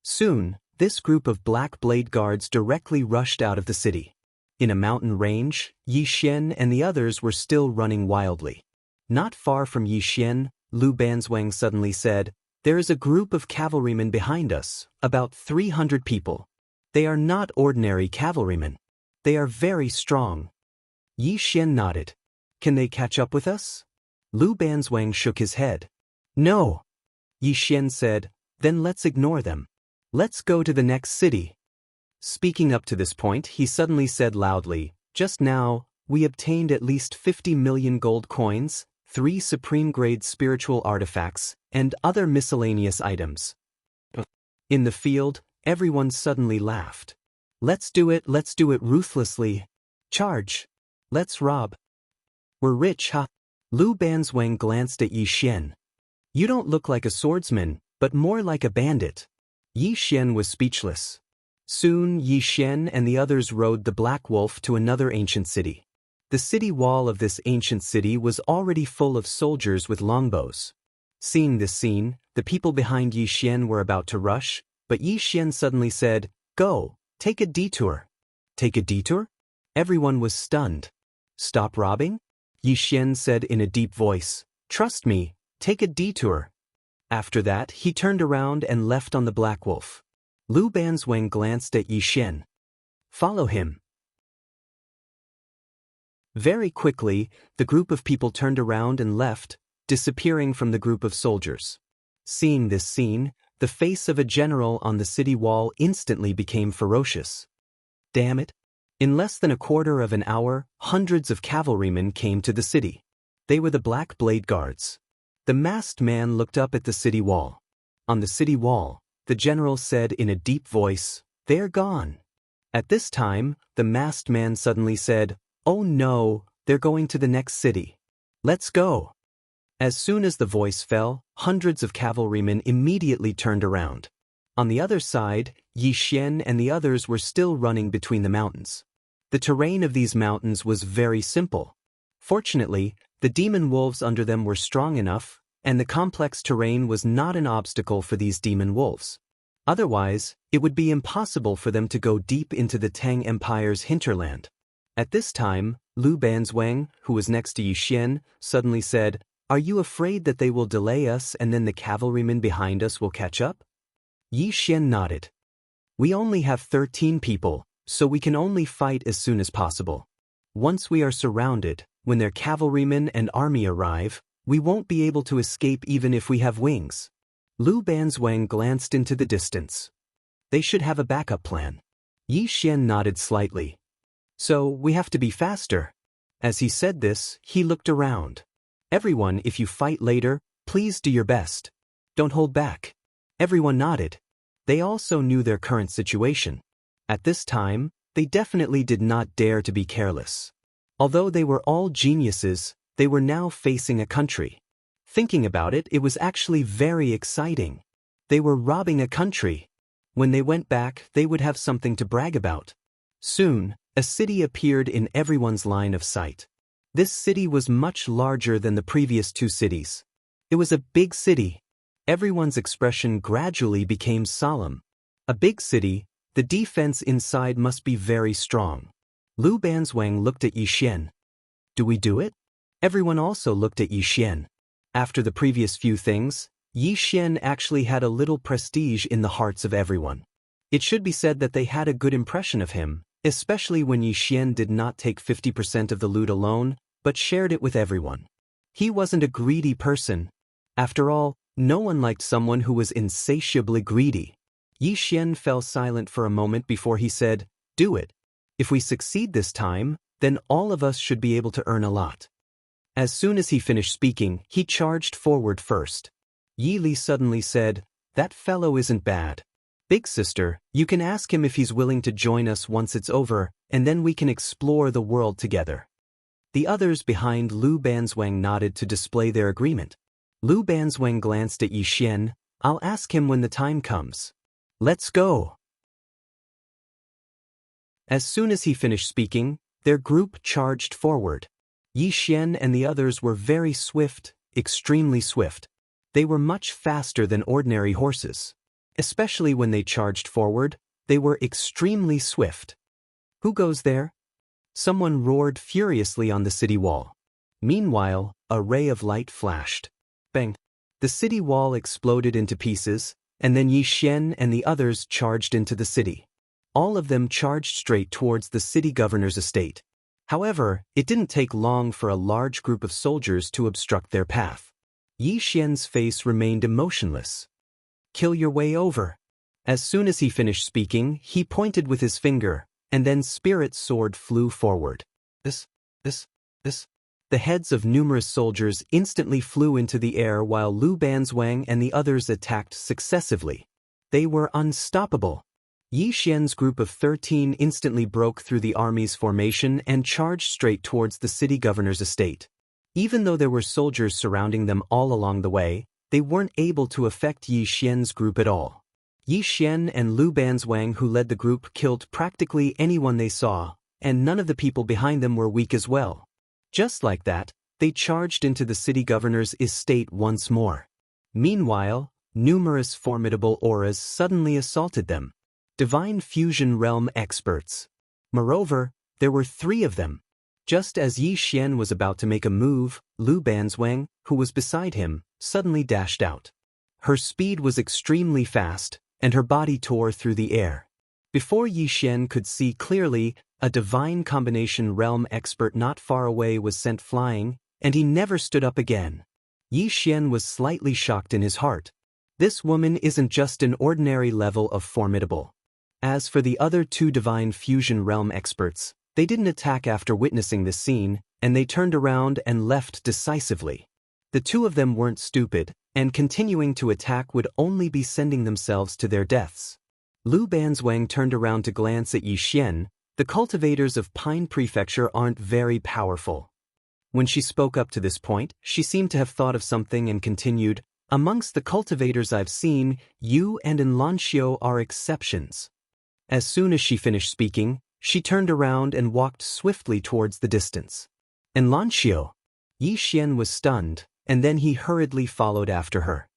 Soon, this group of Black Blade Guards directly rushed out of the city. In a mountain range, Yi Xian and the others were still running wildly. Not far from Yi Xian, Lu Banzwang suddenly said, "There is a group of cavalrymen behind us, about 300 people. They are not ordinary cavalrymen. They are very strong." Yi Xian nodded. "Can they catch up with us?" Lu Banzwang shook his head. "No." Yi Xian said, "Then let's ignore them. Let's go to the next city." Speaking up to this point, he suddenly said loudly, "Just now, we obtained at least 50 million gold coins, 3 supreme-grade spiritual artifacts, and other miscellaneous items." In the field, everyone suddenly laughed. Let's do it ruthlessly. Charge. Let's rob. We're rich, huh?" Lu Banzwang glanced at Yi Xian. "You don't look like a swordsman, but more like a bandit." Yi Xian was speechless. Soon Yi Xian and the others rode the Black Wolf to another ancient city. The city wall of this ancient city was already full of soldiers with longbows. Seeing this scene, the people behind Yi Xian were about to rush, but Yi Xian suddenly said, "Go, take a detour." "Take a detour?" Everyone was stunned. "Stop robbing?" Yi Xian said in a deep voice, "Trust me, take a detour." After that, he turned around and left on the Black Wolf. Lu Banzwang glanced at Yi Xian. "Follow him." Very quickly, the group of people turned around and left, disappearing from the group of soldiers. Seeing this scene, the face of a general on the city wall instantly became ferocious. Damn it! In less than a quarter of an hour, hundreds of cavalrymen came to the city. They were the Black Blade Guards. The masked man looked up at the city wall. On the city wall, the general said in a deep voice, "They're gone." At this time, the masked man suddenly said, "Oh no, they're going to the next city. Let's go." As soon as the voice fell, hundreds of cavalrymen immediately turned around. On the other side, Yi Xian and the others were still running between the mountains. The terrain of these mountains was very simple. Fortunately, the demon wolves under them were strong enough, and the complex terrain was not an obstacle for these demon wolves. Otherwise, it would be impossible for them to go deep into the Tang Empire's hinterland. At this time, Lu Banzwang, who was next to Yi Xian, suddenly said, "Are you afraid that they will delay us and then the cavalrymen behind us will catch up?" Yi Xian nodded. "We only have 13 people, so we can only fight as soon as possible. Once we are surrounded, when their cavalrymen and army arrive, We won't be able to escape even if we have wings. Lu Banzwang glanced into the distance. They should have a backup plan. Yi Xian nodded slightly. So, we have to be faster. As he said this, he looked around. Everyone, if you fight later, please do your best. Don't hold back. Everyone nodded. They also knew their current situation. At this time, they definitely did not dare to be careless. Although they were all geniuses, they were now facing a country. Thinking about it, it was actually very exciting. They were robbing a country. When they went back, they would have something to brag about. Soon, a city appeared in everyone's line of sight. This city was much larger than the previous two cities. It was a big city. Everyone's expression gradually became solemn. A big city, the defense inside must be very strong. Lu Banzwang looked at Yi Xian. Do we do it? Everyone also looked at Yi Xian. After the previous few things, Yi Xian actually had a little prestige in the hearts of everyone. It should be said that they had a good impression of him, especially when Yi Xian did not take 50% of the loot alone, but shared it with everyone. He wasn't a greedy person. After all, no one liked someone who was insatiably greedy. Yi Xian fell silent for a moment before he said, "Do it. If we succeed this time, then all of us should be able to earn a lot." As soon as he finished speaking, he charged forward first. Yi Li suddenly said, "That fellow isn't bad. Big sister, you can ask him if he's willing to join us once it's over, and then we can explore the world together." The others behind Lu Banzwang nodded to display their agreement. Lu Banzwang glanced at Yi Xian. "I'll ask him when the time comes. Let's go." As soon as he finished speaking, their group charged forward. Yi Xian and the others were very swift, extremely swift. They were much faster than ordinary horses. Especially when they charged forward, they were extremely swift. "Who goes there?" Someone roared furiously on the city wall. Meanwhile, a ray of light flashed. Bang! The city wall exploded into pieces, and then Yi Xian and the others charged into the city. All of them charged straight towards the city governor's estate. However, it didn't take long for a large group of soldiers to obstruct their path. Yi Xian's face remained emotionless. "Kill your way over." As soon as he finished speaking, he pointed with his finger, and then Spirit's sword flew forward. This. The heads of numerous soldiers instantly flew into the air while Lu Banzwang and the others attacked successively. They were unstoppable. Yi Xian's group of 13 instantly broke through the army's formation and charged straight towards the city governor's estate. Even though there were soldiers surrounding them all along the way, they weren't able to affect Yi Xian's group at all. Yi Xian and Lu Banzwang, who led the group, killed practically anyone they saw, and none of the people behind them were weak as well. Just like that, they charged into the city governor's estate once more. Meanwhile, numerous formidable auras suddenly assaulted them. Divine Fusion Realm experts. Moreover, there were 3 of them. Just as Yi Xian was about to make a move, Lu Banzwang, who was beside him, suddenly dashed out. Her speed was extremely fast, and her body tore through the air. Before Yi Xian could see clearly, a divine combination realm expert not far away was sent flying, and he never stood up again. Yi Xian was slightly shocked in his heart. This woman isn't just an ordinary level of formidable. As for the other 2 divine fusion realm experts, they didn't attack after witnessing this scene, and they turned around and left decisively. The 2 of them weren't stupid, and continuing to attack would only be sending themselves to their deaths. Lu Banzwang turned around to glance at Yi Xian. The cultivators of Pine Prefecture aren't very powerful. When she spoke up to this point, she seemed to have thought of something and continued, "Amongst the cultivators I've seen, you and Xianxia are exceptions." As soon as she finished speaking, she turned around and walked swiftly towards the distance. Xianxia! Yi Xian was stunned, and then he hurriedly followed after her.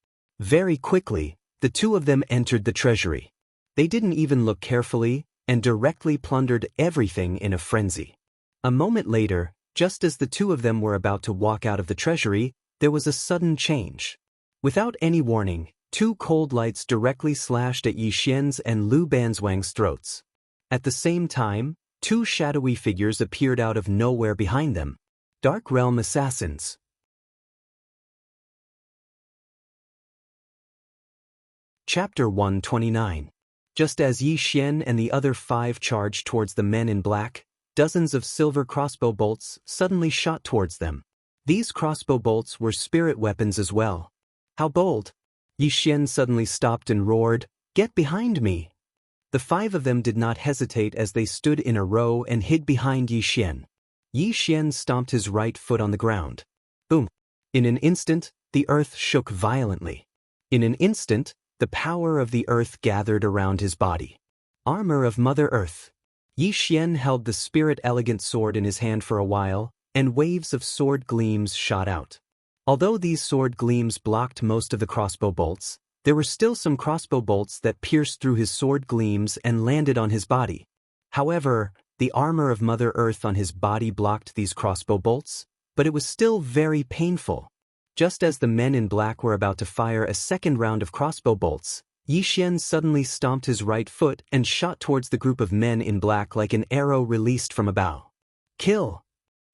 Very quickly, the 2 of them entered the treasury. They didn't even look carefully, and directly plundered everything in a frenzy. A moment later, just as the 2 of them were about to walk out of the treasury, there was a sudden change. Without any warning, 2 cold lights directly slashed at Yi Xian's and Lu Banzwang's throats. At the same time, 2 shadowy figures appeared out of nowhere behind them. Dark Realm Assassins. Chapter 129. Just as Yi Xian and the other 5 charged towards the men in black, dozens of silver crossbow bolts suddenly shot towards them. These crossbow bolts were spirit weapons as well. How bold! Yi Xian suddenly stopped and roared, "Get behind me!" The 5 of them did not hesitate as they stood in a row and hid behind Yi Xian. Yi Xian stomped his right foot on the ground. Boom! In an instant, the earth shook violently. In an instant, the power of the earth gathered around his body. Armor of Mother Earth. Yi Xian held the spirit elegant sword in his hand for a while, and waves of sword gleams shot out. Although these sword gleams blocked most of the crossbow bolts, there were still some crossbow bolts that pierced through his sword gleams and landed on his body. However, the armor of Mother Earth on his body blocked these crossbow bolts, but it was still very painful. Just as the men in black were about to fire a second round of crossbow bolts, Yi Xian suddenly stomped his right foot and shot towards the group of men in black like an arrow released from a bow. Kill!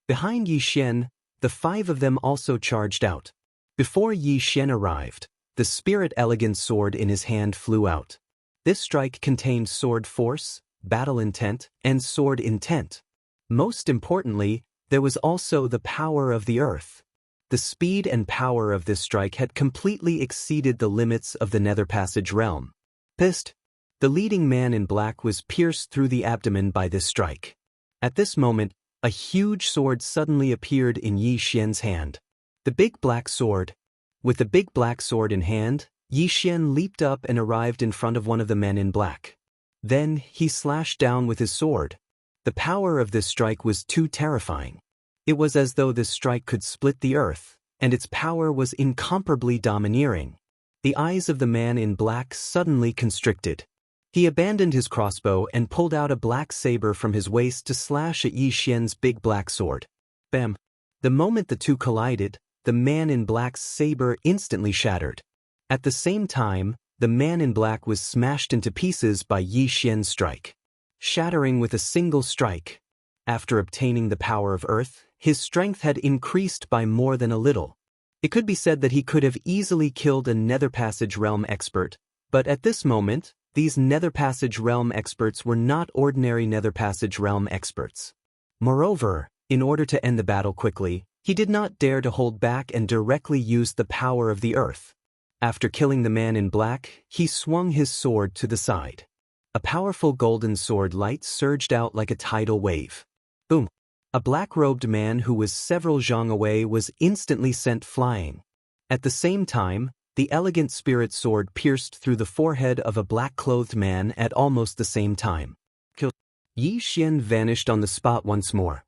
Behind Yi Xian, the 5 of them also charged out. Before Yi Xian arrived, the spirit elegant sword in his hand flew out. This strike contained sword force, battle intent, and sword intent. Most importantly, there was also the power of the earth. The speed and power of this strike had completely exceeded the limits of the Nether Passage realm. Pissed, the leading man in black was pierced through the abdomen by this strike. At this moment, a huge sword suddenly appeared in Yi Xian's hand. The big black sword. With the big black sword in hand, Yi Xian leaped up and arrived in front of one of the men in black. Then, he slashed down with his sword. The power of this strike was too terrifying. It was as though this strike could split the earth, and its power was incomparably domineering. The eyes of the man in black suddenly constricted. He abandoned his crossbow and pulled out a black saber from his waist to slash at Yi Xian's big black sword. Bam! The moment the two collided, the man in black's saber instantly shattered. At the same time, the man in black was smashed into pieces by Yi Xian's strike. Shattering with a single strike. After obtaining the power of earth, his strength had increased by more than a little. It could be said that he could have easily killed a Nether Passage realm expert, but at this moment, these Nether Passage realm experts were not ordinary Nether Passage realm experts. Moreover, in order to end the battle quickly, he did not dare to hold back and directly used the power of the earth. After killing the man in black, he swung his sword to the side. A powerful golden sword light surged out like a tidal wave. Boom! A black-robed man who was several zhang away was instantly sent flying. At the same time, the elegant spirit sword pierced through the forehead of a black-clothed man at almost the same time. Yi Xian vanished on the spot once more.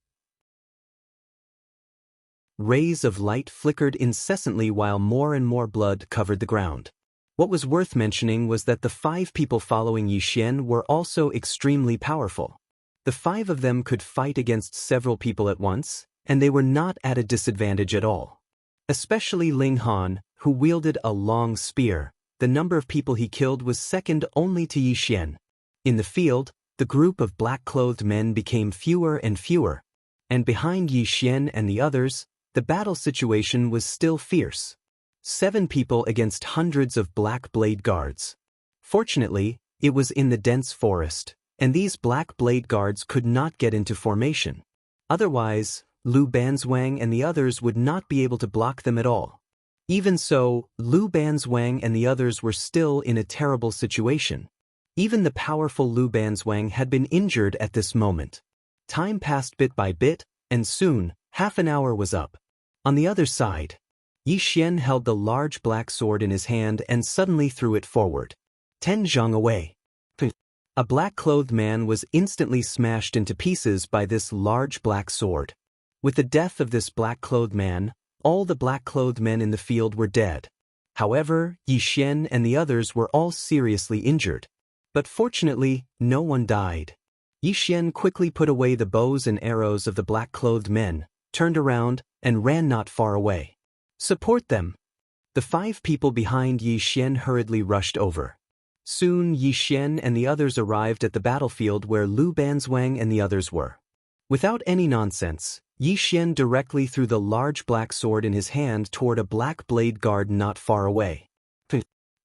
Rays of light flickered incessantly while more and more blood covered the ground. What was worth mentioning was that the 5 people following Yi Xian were also extremely powerful. The 5 of them could fight against several people at once, and they were not at a disadvantage at all. Especially Ling Han, who wielded a long spear. The number of people he killed was second only to Yi Xian. In the field, the group of black-clothed men became fewer and fewer, and behind Yi Xian and the others, the battle situation was still fierce. 7 people against hundreds of black blade guards. Fortunately, it was in the dense forest, and these black blade guards could not get into formation. Otherwise, Lu Banzwang and the others would not be able to block them at all. Even so, Lu Banzwang and the others were still in a terrible situation. Even the powerful Lu Banzwang had been injured at this moment. Time passed bit by bit, and soon, half an hour was up. On the other side, Yi Xian held the large black sword in his hand and suddenly threw it forward. 10 zhang away. A black-clothed man was instantly smashed into pieces by this large black sword. With the death of this black-clothed man, all the black-clothed men in the field were dead. However, Yi Xian and the others were all seriously injured. But fortunately, no one died. Yi Xian quickly put away the bows and arrows of the black-clothed men, turned around, and ran not far away. Support them! The 5 people behind Yi Xian hurriedly rushed over. Soon Yi Xian and the others arrived at the battlefield where Lu Banzwang and the others were. Without any nonsense, Yi Xian directly threw the large black sword in his hand toward a black blade guard not far away.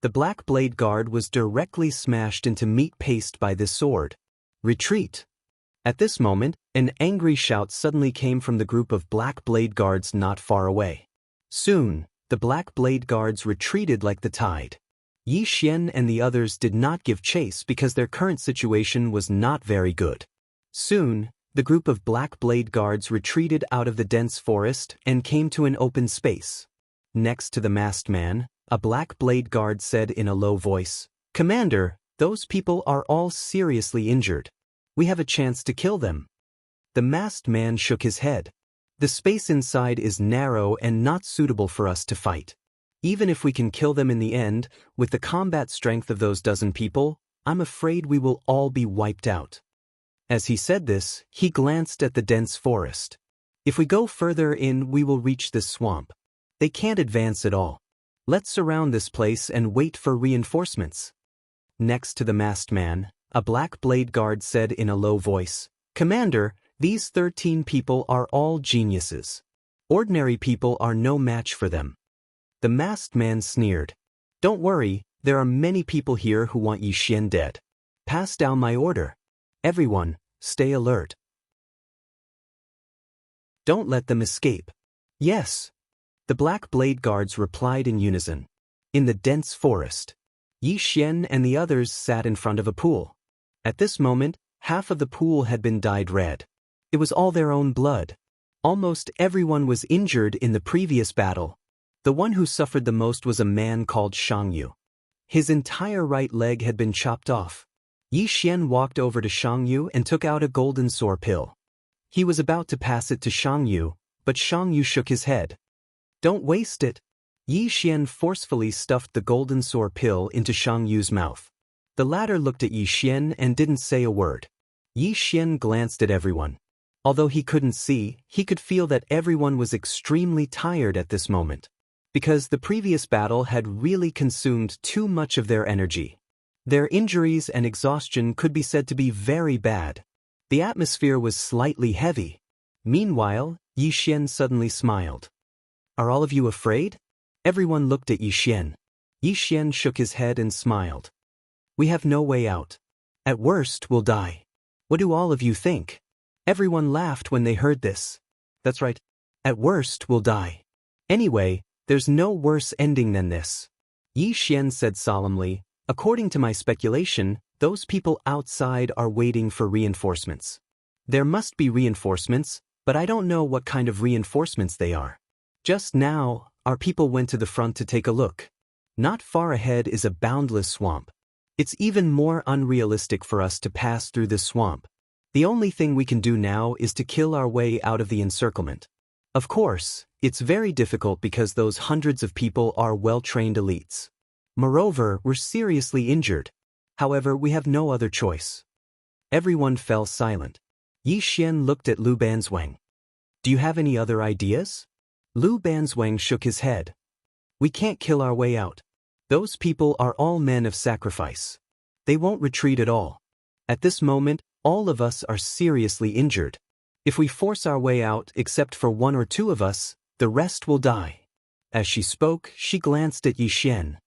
The black blade guard was directly smashed into meat paste by this sword. Retreat! At this moment, an angry shout suddenly came from the group of black blade guards not far away. Soon, the black blade guards retreated like the tide. Yi Xian and the others did not give chase because their current situation was not very good. Soon, the group of black blade guards retreated out of the dense forest and came to an open space. Next to the masked man, a black blade guard said in a low voice, "Commander, those people are all seriously injured. We have a chance to kill them." The masked man shook his head. "The space inside is narrow and not suitable for us to fight. Even if we can kill them in the end, with the combat strength of those dozen people, I'm afraid we will all be wiped out." As he said this, he glanced at the dense forest. "If we go further in, we will reach this swamp. They can't advance at all. Let's surround this place and wait for reinforcements." Next to the masked man, a black blade guard said in a low voice, "Commander, these 13 people are all geniuses. Ordinary people are no match for them." The masked man sneered. "Don't worry, there are many people here who want Yi Xian dead. Pass down my order. Everyone, stay alert. Don't let them escape." "Yes." The black blade guards replied in unison. In the dense forest, Yi Xian and the others sat in front of a pool. At this moment, half of the pool had been dyed red. It was all their own blood. Almost everyone was injured in the previous battle. The one who suffered the most was a man called Xianxia. His entire right leg had been chopped off. Yi Xian walked over to Xianxia and took out a golden sore pill. He was about to pass it to Xianxia, but Xianxia shook his head. "Don't waste it." Yi Xian forcefully stuffed the golden sore pill into Xiangyu's mouth. The latter looked at Yi Xian and didn't say a word. Yi Xian glanced at everyone. Although he couldn't see, he could feel that everyone was extremely tired at this moment. Because the previous battle had really consumed too much of their energy. Their injuries and exhaustion could be said to be very bad. The atmosphere was slightly heavy. Meanwhile, Yi Xian suddenly smiled. "Are all of you afraid?" Everyone looked at Yi Xian. Yi Xian shook his head and smiled. "We have no way out. At worst, we'll die. What do all of you think?" Everyone laughed when they heard this. "That's right. At worst, we'll die. Anyway, there's no worse ending than this." Yi Xian said solemnly, "According to my speculation, those people outside are waiting for reinforcements. There must be reinforcements, but I don't know what kind of reinforcements they are. Just now, our people went to the front to take a look. Not far ahead is a boundless swamp. It's even more unrealistic for us to pass through this swamp. The only thing we can do now is to kill our way out of the encirclement. Of course, it's very difficult because those hundreds of people are well-trained elites. Moreover, we're seriously injured. However, we have no other choice." Everyone fell silent. Yi Xian looked at Lu Banzwang. "Do you have any other ideas?" Lu Banzwang shook his head. "We can't kill our way out. Those people are all men of sacrifice. They won't retreat at all. At this moment, all of us are seriously injured. If we force our way out except for one or two of us, the rest will die." As she spoke, she glanced at Yi Xian.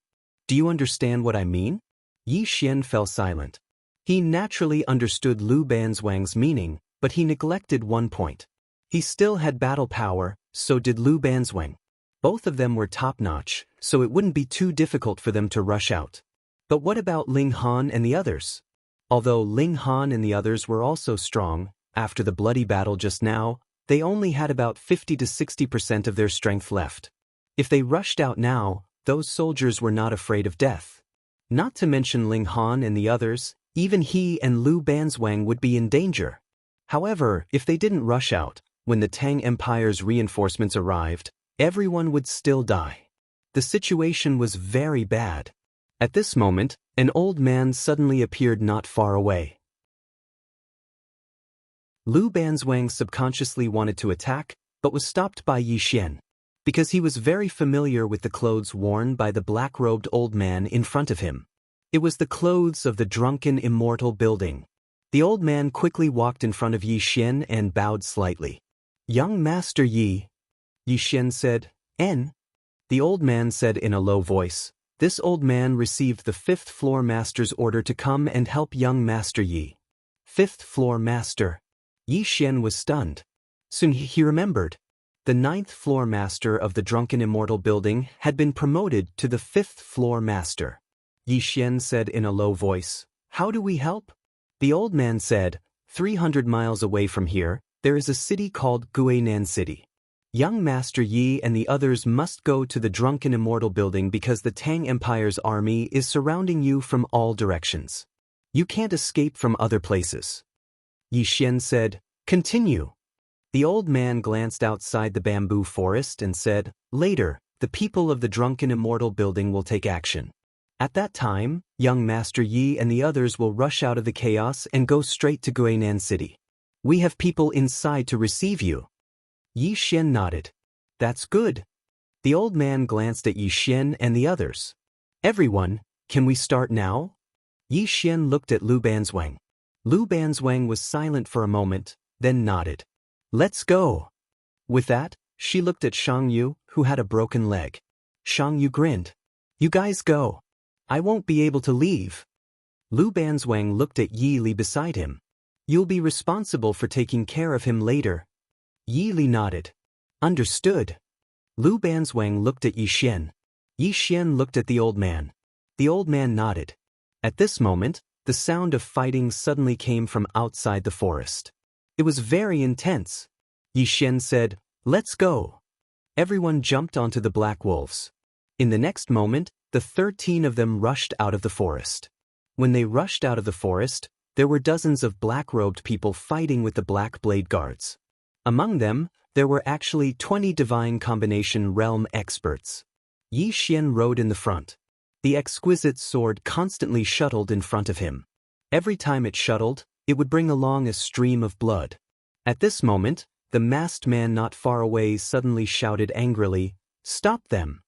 "Do you understand what I mean?" Yi Xian fell silent. He naturally understood Lu Banzwang's meaning, but he neglected one point. He still had battle power, so did Lu Banzwang. Both of them were top-notch, so it wouldn't be too difficult for them to rush out. But what about Ling Han and the others? Although Ling Han and the others were also strong, after the bloody battle just now, they only had about 50 to 60% of their strength left. If they rushed out now, those soldiers were not afraid of death. Not to mention Ling Han and the others, even he and Lu Banzwang would be in danger. However, if they didn't rush out, when the Tang Empire's reinforcements arrived, everyone would still die. The situation was very bad. At this moment, an old man suddenly appeared not far away. Lu Banzwang subconsciously wanted to attack, but was stopped by Yi Xian. Because he was very familiar with the clothes worn by the black-robed old man in front of him. It was the clothes of the drunken Immortal building. The old man quickly walked in front of Yi Xian and bowed slightly. "Young Master Yi," Yi Xian said. "En?" The old man said in a low voice, This old man received the fifth-floor master's order to come and help young Master Yi. Fifth-floor master. Yi Xian was stunned. Soon he remembered. The ninth-floor master of the drunken immortal building had been promoted to the fifth-floor master. Yi Xian said in a low voice, "How do we help?" The old man said, 300 miles away from here, there is a city called Guinan City. Young Master Yi and the others must go to the drunken immortal building because the Tang Empire's army is surrounding you from all directions. You can't escape from other places. Yi Xian said, "Continue." The old man glanced outside the bamboo forest and said, "Later, the people of the drunken immortal building will take action. At that time, young Master Yi and the others will rush out of the chaos and go straight to Guinan City. We have people inside to receive you." Yi Xian nodded. "That's good." The old man glanced at Yi Xian and the others. "Everyone, can we start now?" Yi Xian looked at Lu Banzwang. Lu Banzwang was silent for a moment, then nodded. "Let's go." With that, she looked at Shang Yu, who had a broken leg. Shang Yu grinned. "You guys go. I won't be able to leave." Lu Banzwang looked at Yi Li beside him. "You'll be responsible for taking care of him later." Yi Li nodded. "Understood." Lu Banzwang looked at Yi Xian. Yi Xian looked at the old man. The old man nodded. At this moment, the sound of fighting suddenly came from outside the forest. It was very intense. Yi Xian said, "Let's go." Everyone jumped onto the black wolves. In the next moment, the 13 of them rushed out of the forest. When they rushed out of the forest, there were dozens of black-robed people fighting with the Black Blade Guards. Among them, there were actually 20 divine combination realm experts. Yi Xian rode in the front. The exquisite sword constantly shuttled in front of him. Every time it shuttled, it would bring along a stream of blood. At this moment, the masked man not far away suddenly shouted angrily, "Stop them!"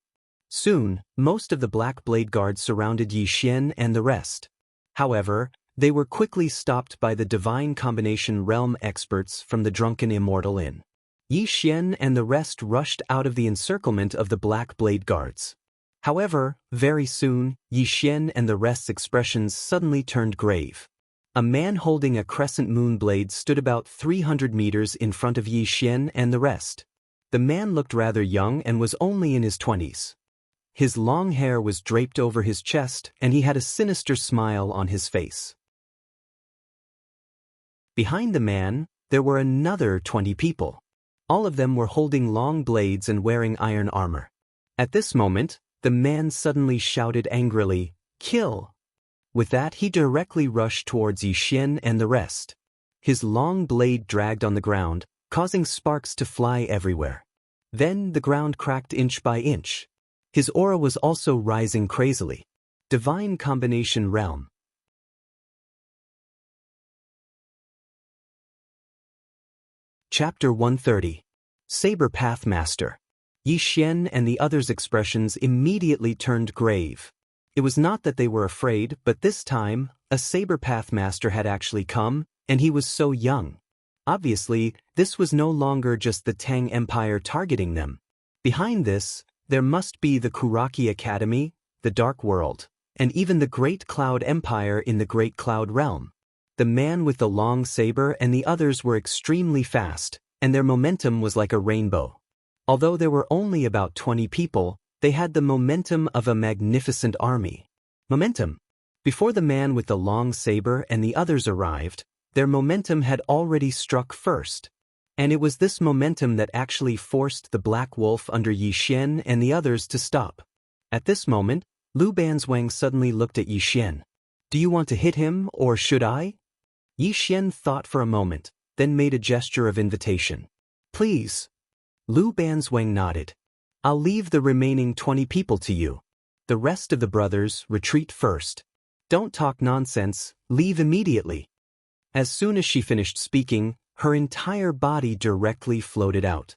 Soon, most of the Black Blade Guards surrounded Yi Xian and the rest. However, they were quickly stopped by the divine combination realm experts from the drunken immortal inn. Yi Xian and the rest rushed out of the encirclement of the Black Blade Guards. However, very soon, Yi Xian and the rest's expressions suddenly turned grave. A man holding a crescent moon blade stood about 300 meters in front of Yi Xian and the rest. The man looked rather young and was only in his 20s. His long hair was draped over his chest and he had a sinister smile on his face. Behind the man, there were another 20 people. All of them were holding long blades and wearing iron armor. At this moment, the man suddenly shouted angrily, "Kill!" With that, he directly rushed towards Yi Xian and the rest. His long blade dragged on the ground, causing sparks to fly everywhere. Then the ground cracked inch by inch. His aura was also rising crazily. Divine Combination Realm. Chapter 130. Saber Path Master. Yi Xian and the others' expressions immediately turned grave. It was not that they were afraid, but this time, a Saber Path Master had actually come, and he was so young. Obviously, this was no longer just the Tang Empire targeting them. Behind this, there must be the Kuraki Academy, the Dark World, and even the Great Cloud Empire in the Great Cloud Realm. The man with the long saber and the others were extremely fast, and their momentum was like a rainbow. Although there were only about 20 people, they had the momentum of a magnificent army. Momentum. Before the man with the long saber and the others arrived, their momentum had already struck first. And it was this momentum that actually forced the Black Wolf under Yi Xian and the others to stop. At this moment, Lu Banzwang suddenly looked at Yi Xian. "Do you want to hit him, or should I?" Yi Xian thought for a moment, then made a gesture of invitation. "Please." Lu Banzwang nodded. "I'll leave the remaining 20 people to you. The rest of the brothers, retreat first. Don't talk nonsense, leave immediately." As soon as she finished speaking, her entire body directly floated out.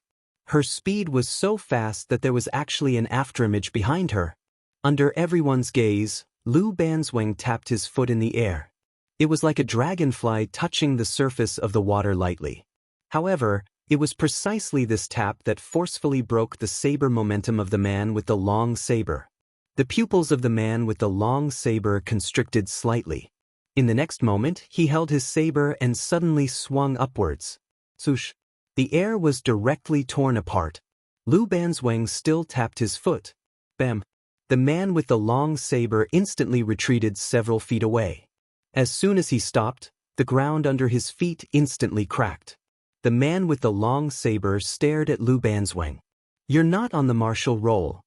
Her speed was so fast that there was actually an afterimage behind her. Under everyone's gaze, Lu Banzwang tapped his foot in the air. It was like a dragonfly touching the surface of the water lightly. However, it was precisely this tap that forcefully broke the saber momentum of the man with the long saber. The pupils of the man with the long saber constricted slightly. In the next moment, he held his saber and suddenly swung upwards. Swoosh! The air was directly torn apart. Lu Banzwang still tapped his foot. Bam! The man with the long saber instantly retreated several feet away. As soon as he stopped, the ground under his feet instantly cracked. The man with the long saber stared at Lu Banzwang. "You're not on the martial roll."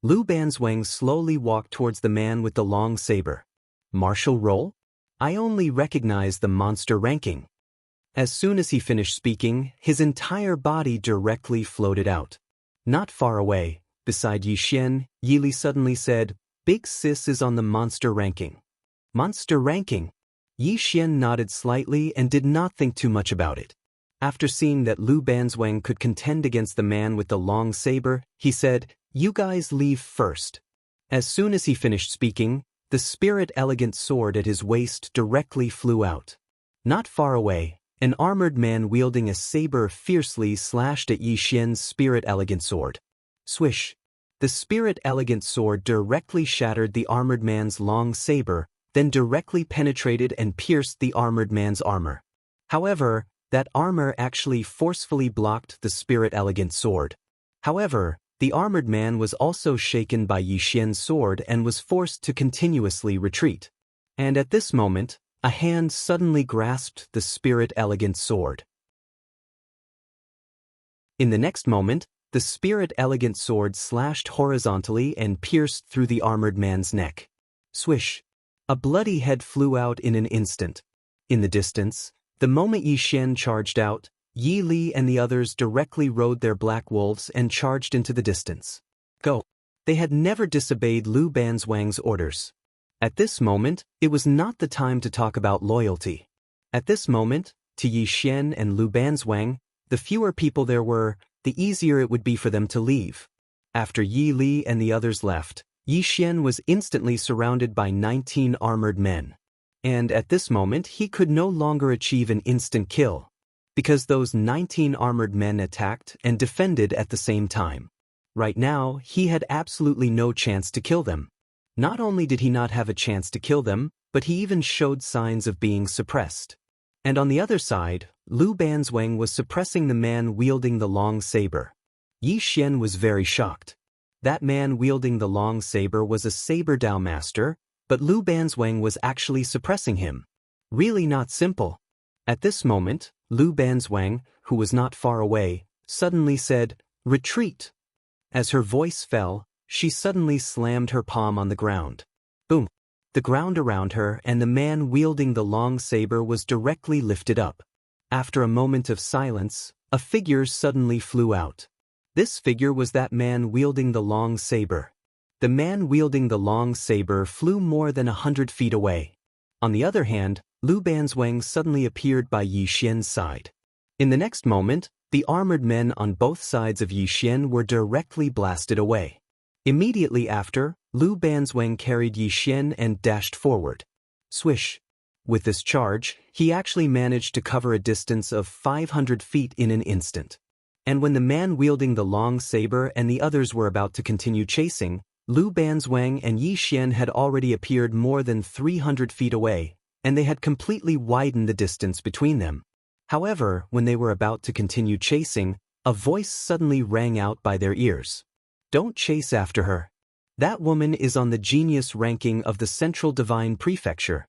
Lu Banzwang slowly walked towards the man with the long saber. "Martial roll? I only recognize the monster ranking." As soon as he finished speaking, his entire body directly floated out. Not far away, beside Yixian, Yili suddenly said, "Big Sis is on the monster ranking." Monster ranking? Yixian nodded slightly and did not think too much about it. After seeing that Lu Banzwang could contend against the man with the long saber, he said, "You guys leave first." As soon as he finished speaking, the spirit elegant sword at his waist directly flew out. Not far away, an armored man wielding a saber fiercely slashed at Yixian's spirit elegant sword. Swish! The spirit elegant sword directly shattered the armored man's long saber, then directly penetrated and pierced the armored man's armor. However, that armor actually forcefully blocked the spirit elegant sword. However, the armored man was also shaken by Yixian's sword and was forced to continuously retreat. And at this moment, a hand suddenly grasped the spirit elegant sword. In the next moment, the spirit elegant sword slashed horizontally and pierced through the armored man's neck. Swish! A bloody head flew out in an instant. In the distance, the moment Yixian charged out, Yi Li and the others directly rode their black wolves and charged into the distance. Go! They had never disobeyed Lu Banzwang's orders. At this moment, it was not the time to talk about loyalty. At this moment, to Yixian and Lu Banzwang, the fewer people there were, the easier it would be for them to leave. After Yi Li and the others left, Yixian was instantly surrounded by 19 armored men. And at this moment he could no longer achieve an instant kill, because those 19 armored men attacked and defended at the same time. Right now, he had absolutely no chance to kill them. Not only did he not have a chance to kill them, but he even showed signs of being suppressed. And on the other side, Lu Banzwang was suppressing the man wielding the long saber. Yixian was very shocked. That man wielding the long saber was a saber Dao master, but Lu Banzwang was actually suppressing him. Really not simple. At this moment, Lu Banzwang, who was not far away, suddenly said, "Retreat." As her voice fell, she suddenly slammed her palm on the ground. Boom! The ground around her and the man wielding the long saber was directly lifted up. After a moment of silence, a figure suddenly flew out. This figure was that man wielding the long saber. The man wielding the long saber flew more than 100 feet away. On the other hand, Lu Banzwang suddenly appeared by Yixian's side. In the next moment, the armored men on both sides of Yixian were directly blasted away. Immediately after, Lu Banzwang carried Yixian and dashed forward. Swish! With this charge, he actually managed to cover a distance of 500 feet in an instant. And when the man wielding the long saber and the others were about to continue chasing, Lu Banzwang and Yixian had already appeared more than 300 feet away, and they had completely widened the distance between them. However, when they were about to continue chasing, a voice suddenly rang out by their ears. "Don't chase after her. That woman is on the genius ranking of the Central Divine Prefecture."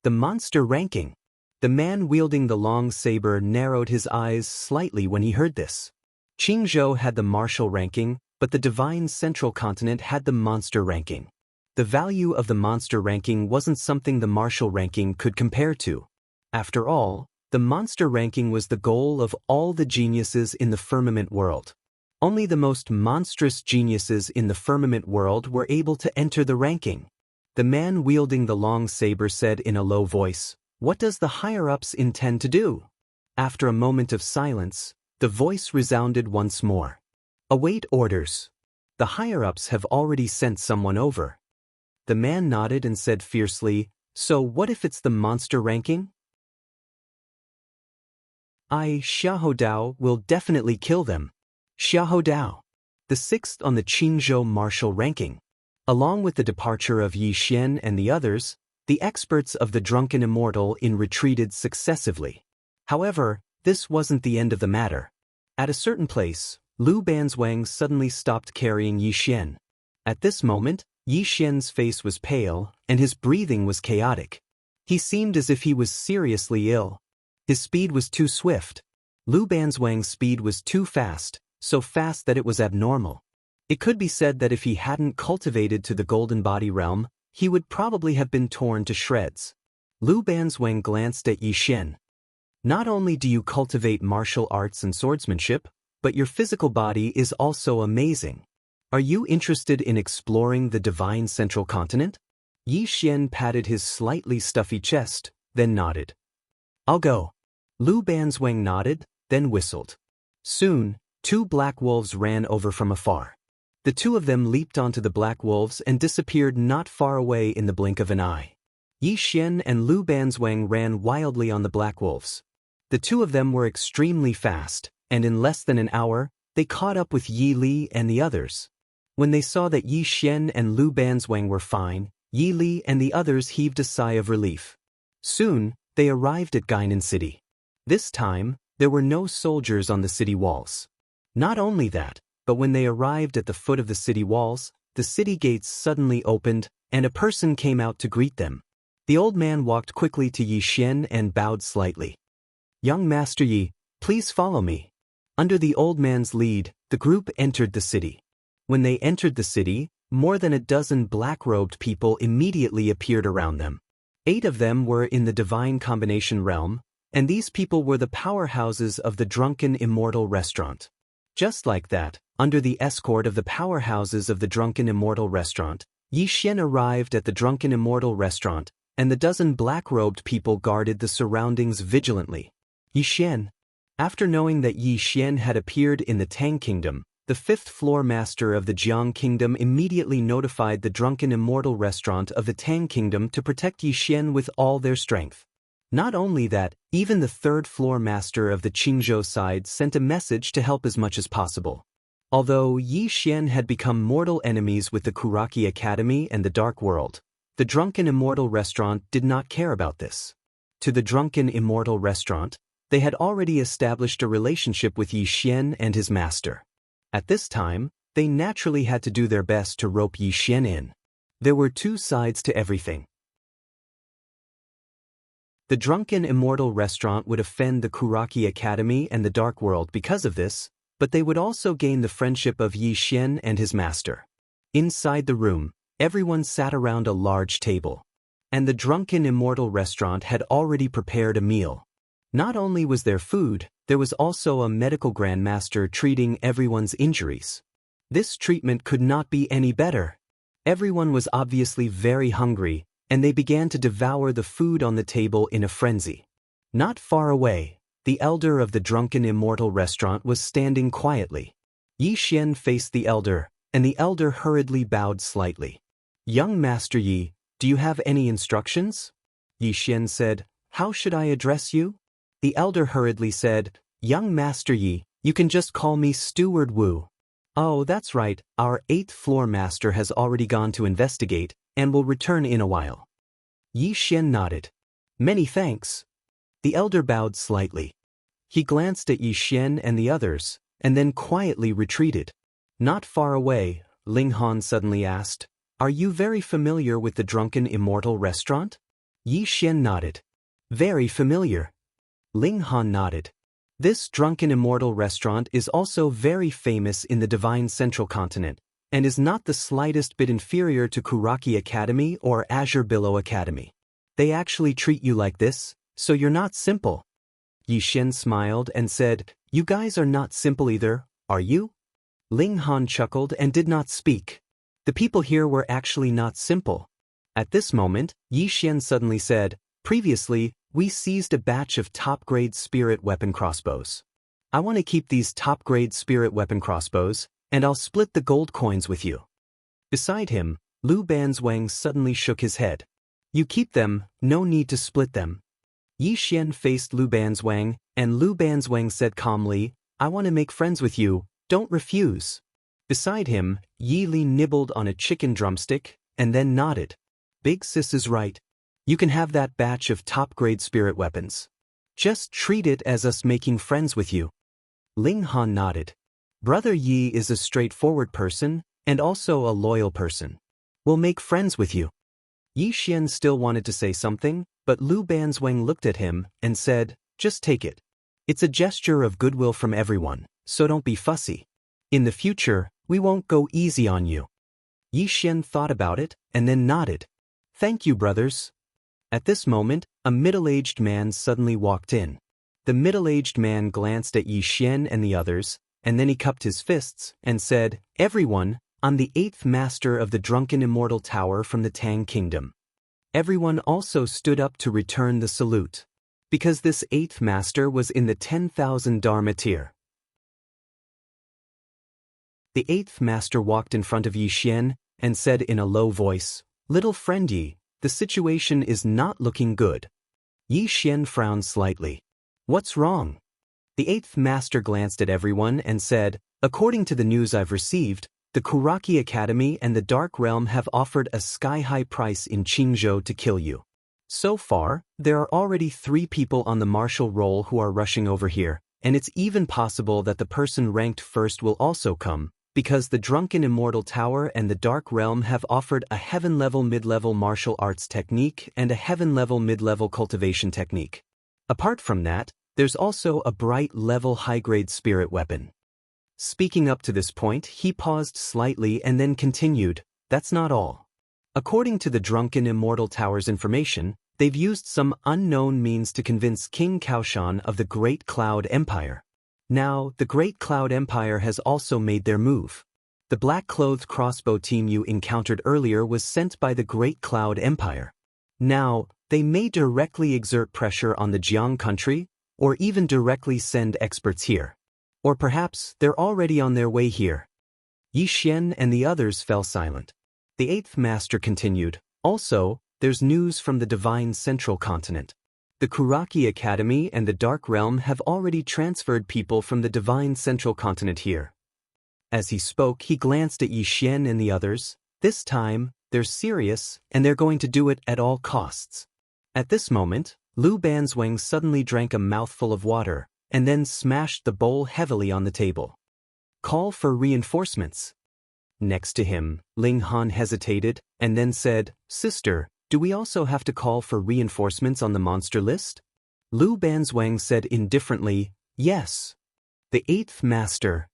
The monster ranking. The man wielding the long saber narrowed his eyes slightly when he heard this. Qingzhou had the martial ranking, but the Divine Central Continent had the monster ranking. The value of the monster ranking wasn't something the martial ranking could compare to. After all, the monster ranking was the goal of all the geniuses in the firmament world. Only the most monstrous geniuses in the firmament world were able to enter the ranking. The man wielding the long saber said in a low voice, "What does the higher-ups intend to do?" After a moment of silence, the voice resounded once more. "Await orders. The higher-ups have already sent someone over." The man nodded and said fiercely, "So what if it's the monster ranking?" Xiahou Dao will definitely kill them. Xiahou Dao, the 6th on the Qingzhou martial ranking. Along with the departure of Yi Xian and the others, the experts of the drunken immortal retreated successively. However, this wasn't the end of the matter. At a certain place, Lu Banzwang suddenly stopped carrying Yi Xian. At this moment, Yi Xian's face was pale, and his breathing was chaotic. He seemed as if he was seriously ill. His speed was too swift. Lu Banzwang's speed was too fast, so fast that it was abnormal. It could be said that if he hadn't cultivated to the golden body realm, he would probably have been torn to shreds. Lu Banzwang glanced at Yi Xian. Not only do you cultivate martial arts and swordsmanship, but your physical body is also amazing. Are you interested in exploring the divine central continent? Yi Xian patted his slightly stuffy chest, then nodded. I'll go. Lu Banzwang nodded, then whistled. Soon, 2 black wolves ran over from afar. The 2 of them leaped onto the black wolves and disappeared not far away in the blink of an eye. Yi Xian and Lu Banzwang ran wildly on the black wolves. The 2 of them were extremely fast, and in less than an hour, they caught up with Yi Li and the others. When they saw that Yi Xian and Lu Banzwang were fine, Yi Li and the others heaved a sigh of relief. Soon, they arrived at Guinan City. This time, there were no soldiers on the city walls. Not only that, but when they arrived at the foot of the city walls, the city gates suddenly opened, and a person came out to greet them. The old man walked quickly to Yi Xian and bowed slightly. Young Master Yi, please follow me. Under the old man's lead, the group entered the city. When they entered the city, more than a dozen black-robed people immediately appeared around them. 8 of them were in the divine combination realm, and these people were the powerhouses of the drunken immortal restaurant. Just like that, under the escort of the powerhouses of the drunken immortal restaurant, Yi Xian arrived at the drunken immortal restaurant, and the dozen black-robed people guarded the surroundings vigilantly. Yi Xian. After knowing that Yi Xian had appeared in the Tang Kingdom, the 5th floor master of the Jiang Kingdom immediately notified the drunken immortal restaurant of the Tang Kingdom to protect Yi Xian with all their strength. Not only that, even the 3rd floor master of the Qingzhou side sent a message to help as much as possible. Although Yi Xian had become mortal enemies with the Kuraki Academy and the Dark World, the drunken immortal restaurant did not care about this. To the drunken immortal restaurant, they had already established a relationship with Yi Xian and his master. At this time, they naturally had to do their best to rope Yi Xian in. There were 2 sides to everything. The drunken immortal restaurant would offend the Kuraki Academy and the Dark World because of this, but they would also gain the friendship of Yi Xian and his master. Inside the room, everyone sat around a large table. And the drunken immortal restaurant had already prepared a meal. Not only was there food, there was also a medical grandmaster treating everyone's injuries. This treatment could not be any better. Everyone was obviously very hungry, and they began to devour the food on the table in a frenzy. Not far away, the elder of the drunken immortal restaurant was standing quietly. Yi Xian faced the elder, and the elder hurriedly bowed slightly. Young Master Yi, do you have any instructions? Yi Xian said, How should I address you? The elder hurriedly said, Young Master Yi, you can just call me Steward Wu. Oh, that's right, our 8th floor master has already gone to investigate, and will return in a while. Yi Xian nodded. Many thanks. The elder bowed slightly. He glanced at Yi Xian and the others, and then quietly retreated. Not far away, Ling Han suddenly asked, Are you very familiar with the drunken immortal restaurant? Yi Xian nodded. Very familiar. Ling Han nodded. This drunken immortal restaurant is also very famous in the divine central continent, and is not the slightest bit inferior to Kuraki Academy or Azure Billow Academy. They actually treat you like this, so you're not simple. Yi Xian smiled and said, You guys are not simple either, are you? Ling Han chuckled and did not speak. The people here were actually not simple. At this moment, Yi Xian suddenly said, Previously, we seized a batch of top-grade spirit weapon crossbows. I want to keep these top-grade spirit weapon crossbows, and I'll split the gold coins with you. Beside him, Lu Banzwang suddenly shook his head. You keep them, no need to split them. Yi Xian faced Lu Banzwang, and Lu Banzwang said calmly, I want to make friends with you, don't refuse. Beside him, Yi Lin nibbled on a chicken drumstick, and then nodded. Big sis is right. You can have that batch of top-grade spirit weapons. Just treat it as us making friends with you. Ling Han nodded. Brother Yi is a straightforward person, and also a loyal person. We'll make friends with you. Yi Xian still wanted to say something, but Lu Banzwang looked at him and said, just take it. It's a gesture of goodwill from everyone, so don't be fussy. In the future, we won't go easy on you. Yi Xian thought about it, and then nodded. Thank you, brothers. At this moment, a middle-aged man suddenly walked in. The middle-aged man glanced at Yi Xian and the others, and then he cupped his fists and said, Everyone, I'm the 8th master of the drunken immortal tower from the Tang kingdom. Everyone also stood up to return the salute. Because this 8th master was in the 10,000 Dharma tier. The 8th master walked in front of Yi Xian and said in a low voice, Little friend Yi, the situation is not looking good. Yi Xian frowned slightly. What's wrong? The 8th master glanced at everyone and said, According to the news I've received, the Kuraki Academy and the Dark Realm have offered a sky-high price in Qingzhou to kill you. So far, there are already 3 people on the martial roll who are rushing over here, and it's even possible that the person ranked first will also come, because the Drunken Immortal Tower and the Dark Realm have offered a heaven-level mid-level martial arts technique and a heaven-level mid-level cultivation technique. Apart from that, there's also a bright-level high-grade spirit weapon. Speaking up to this point, he paused slightly and then continued, That's not all. According to the Drunken Immortal Tower's information, they've used some unknown means to convince King Kaoshan of the Great Cloud Empire. Now, the Great Cloud Empire has also made their move. The black-clothed crossbow team you encountered earlier was sent by the Great Cloud Empire. Now, they may directly exert pressure on the Jiang country, or even directly send experts here. Or perhaps they're already on their way here. Yi Xian and the others fell silent. The 8th master continued, Also, there's news from the Divine Central Continent. The Kuraki Academy and the Dark Realm have already transferred people from the Divine Central Continent here. As he spoke, he glanced at Yi Xian and the others. This time, they're serious, and they're going to do it at all costs. At this moment, Lu Banzwang suddenly drank a mouthful of water, and then smashed the bowl heavily on the table. Call for reinforcements. Next to him, Ling Han hesitated, and then said, Sister, do we also have to call for reinforcements on the monster list? Lu Banzwang said indifferently, Yes. The 8th master.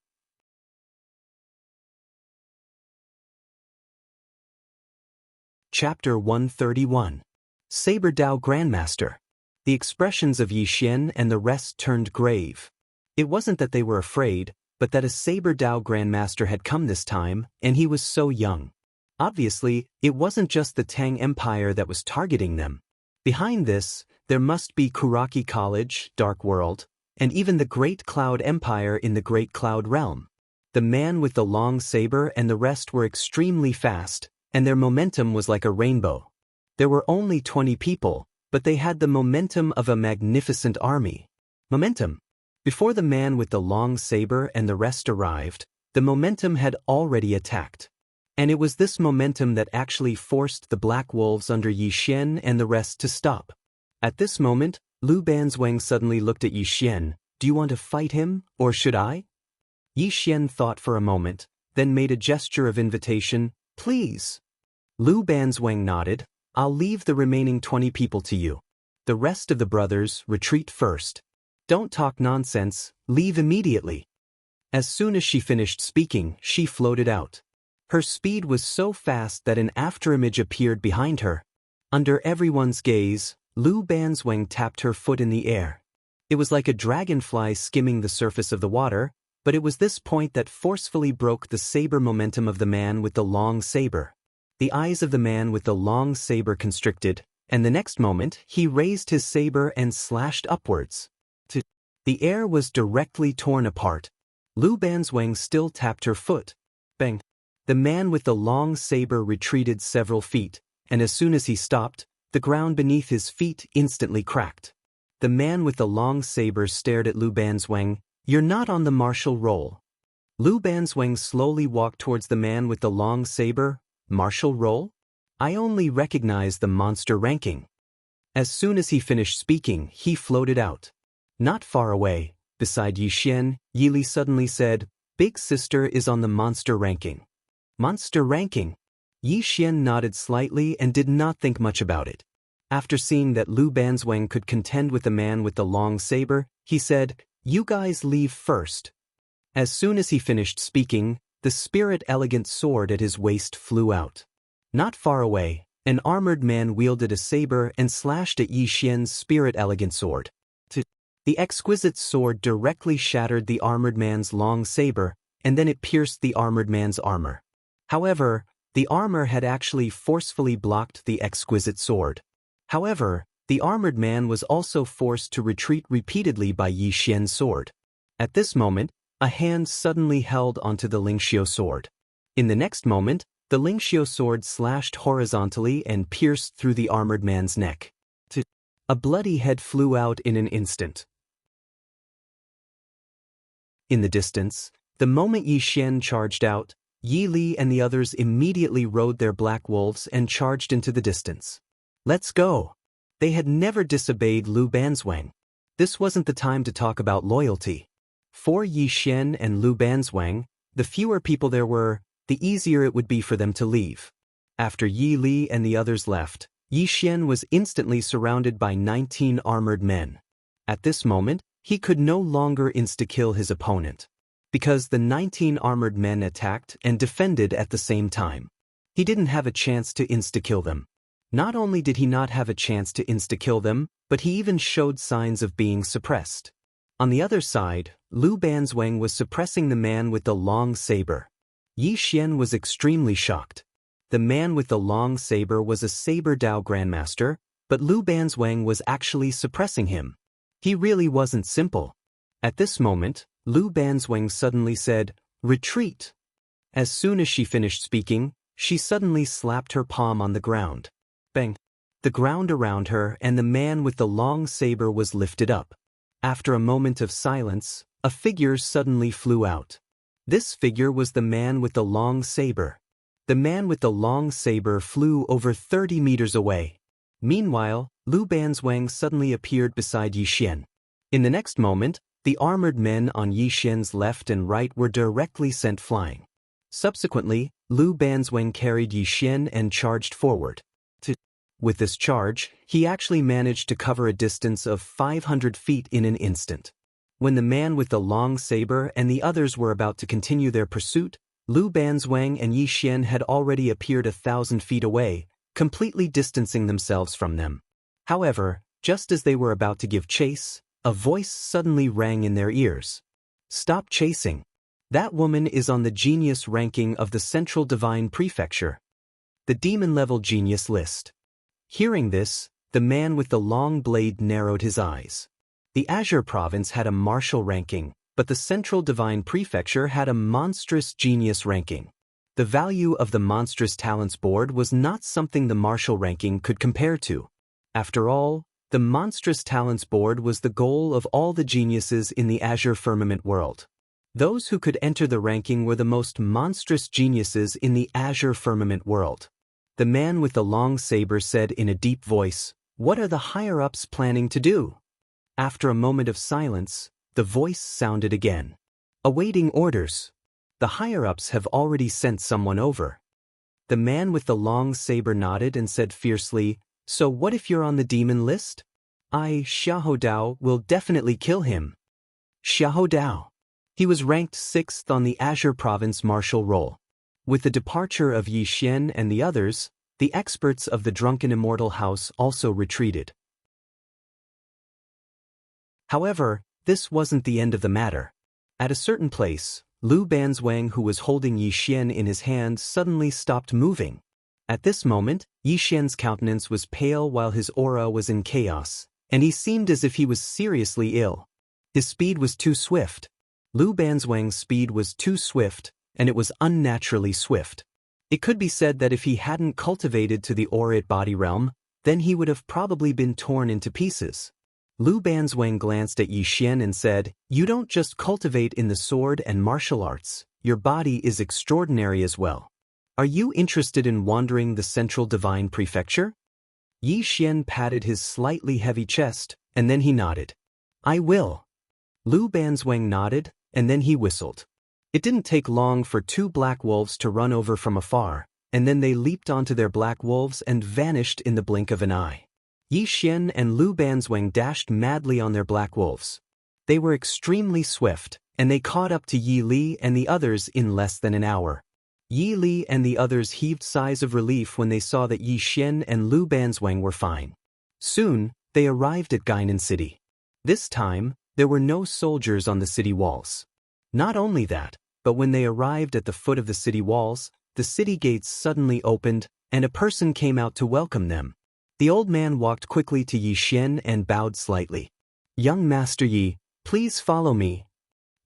Chapter 131. Saber Dao Grandmaster. The expressions of Yi Xian and the rest turned grave. It wasn't that they were afraid, but that a Saber Dao Grandmaster had come this time, and he was so young. Obviously, it wasn't just the Tang Empire that was targeting them. Behind this, there must be Kuraki College, Dark World, and even the Great Cloud Empire in the Great Cloud Realm. The man with the long saber and the rest were extremely fast, and their momentum was like a rainbow. There were only 20 people, but they had the momentum of a magnificent army. Momentum. Before the man with the long saber and the rest arrived, the momentum had already attacked. And it was this momentum that actually forced the Black Wolves under Yi Xian and the rest to stop. At this moment, Lu Banzwang suddenly looked at Yi Xian. Do you want to fight him, or should I? Yi Xian thought for a moment, then made a gesture of invitation, Please. Lu Banzwang nodded. I'll leave the remaining 20 people to you. The rest of the brothers retreat first. Don't talk nonsense, leave immediately. As soon as she finished speaking, she floated out. Her speed was so fast that an afterimage appeared behind her. Under everyone's gaze, Lu Banzwang tapped her foot in the air. It was like a dragonfly skimming the surface of the water, but it was this point that forcefully broke the saber momentum of the man with the long saber. The eyes of the man with the long saber constricted, and the next moment he raised his saber and slashed upwards. The air was directly torn apart. Lu Banzwang still tapped her foot. Bang! The man with the long saber retreated several feet, and as soon as he stopped, the ground beneath his feet instantly cracked. The man with the long saber stared at Lu Banzwang. You're not on the martial roll. Lu Banzwang slowly walked towards the man with the long saber. Martial role? I only recognize the monster ranking. As soon as he finished speaking, he floated out. Not far away, beside Yixian, Yili suddenly said, "Big sister is on the monster ranking." Monster ranking? Yixian nodded slightly and did not think much about it. After seeing that Lu Banzwang could contend with the man with the long saber, he said, "You guys leave first." As soon as he finished speaking, the spirit elegant sword at his waist flew out. Not far away, an armored man wielded a saber and slashed at Yixian's spirit elegant sword. The exquisite sword directly shattered the armored man's long saber, and then it pierced the armored man's armor. However, the armor had actually forcefully blocked the exquisite sword. However, the armored man was also forced to retreat repeatedly by Yixian's sword. At this moment, a hand suddenly held onto the Lingxiu sword. In the next moment, the Lingxiu sword slashed horizontally and pierced through the armored man's neck. A bloody head flew out in an instant. In the distance, the moment Yixian charged out, Yi Li and the others immediately rode their black wolves and charged into the distance. Let's go! They had never disobeyed Lu Banzwang. This wasn't the time to talk about loyalty. For Yixian and Lu Banzwang, the fewer people there were, the easier it would be for them to leave. After Yi Li and the others left, Yixian was instantly surrounded by 19 armored men. At this moment, he could no longer insta-kill his opponent, because the 19 armored men attacked and defended at the same time. He didn't have a chance to insta-kill them. Not only did he not have a chance to insta-kill them, but he even showed signs of being suppressed. On the other side, Lu Banzwang was suppressing the man with the long saber. Yixian was extremely shocked. The man with the long saber was a Saber Dao Grandmaster, but Lu Banzwang was actually suppressing him. He really wasn't simple. At this moment, Lu Banzwang suddenly said, "Retreat." As soon as she finished speaking, she suddenly slapped her palm on the ground. Bang! The ground around her and the man with the long saber was lifted up. After a moment of silence, a figure suddenly flew out. This figure was the man with the long saber. The man with the long saber flew over 30 meters away. Meanwhile, Lu Banzwang suddenly appeared beside Yixian. In the next moment, the armored men on Yixian's left and right were directly sent flying. Subsequently, Lu Banzwang carried Yixian and charged forward. With this charge, he actually managed to cover a distance of 500 feet in an instant. When the man with the long saber and the others were about to continue their pursuit, Lu Banzwang and Yixian had already appeared 1,000 feet away, completely distancing themselves from them. However, just as they were about to give chase, a voice suddenly rang in their ears. "Stop chasing. That woman is on the genius ranking of the Central Divine Prefecture. The demon-level genius list." Hearing this, the man with the long blade narrowed his eyes. The Azure Province had a martial ranking, but the Central Divine Prefecture had a monstrous genius ranking. The value of the Monstrous Talents Board was not something the martial ranking could compare to. After all, the Monstrous Talents Board was the goal of all the geniuses in the Azure Firmament world. Those who could enter the ranking were the most monstrous geniuses in the Azure Firmament world. The man with the long saber said in a deep voice, "What are the higher-ups planning to do?" After a moment of silence, the voice sounded again. "Awaiting orders. The higher-ups have already sent someone over." The man with the long saber nodded and said fiercely, "So what if you're on the demon list? I, Xiahou Dao, will definitely kill him." Xiahou Dao. He was ranked 6th on the Azure Province martial roll. With the departure of Yixian and the others, the experts of the Drunken Immortal House also retreated. However, this wasn't the end of the matter. At a certain place, Lu Banzwang, who was holding Yixian in his hand, suddenly stopped moving. At this moment, Yixian's countenance was pale while his aura was in chaos, and he seemed as if he was seriously ill. His speed was too swift. Lu Banzwang's speed was too swift, and it was unnaturally swift. It could be said that if he hadn't cultivated to the aurate body realm, then he would have probably been torn into pieces. Lu Banzwang glanced at Yi Xian and said, "You don't just cultivate in the sword and martial arts, your body is extraordinary as well. Are you interested in wandering the central divine prefecture?" Yi Xian patted his slightly heavy chest, and then he nodded. "I will." Lu Banzwang nodded, and then he whistled. It didn't take long for two black wolves to run over from afar, and then they leaped onto their black wolves and vanished in the blink of an eye. Yi Xian and Lu Banzwang dashed madly on their black wolves. They were extremely swift, and they caught up to Yi Li and the others in less than an hour. Yi Li and the others heaved sighs of relief when they saw that Yi Xian and Lu Banzwang were fine. Soon, they arrived at Guinan City. This time, there were no soldiers on the city walls. Not only that, but when they arrived at the foot of the city walls, the city gates suddenly opened, and a person came out to welcome them. The old man walked quickly to Yi Xian and bowed slightly. "Young Master Yi, please follow me."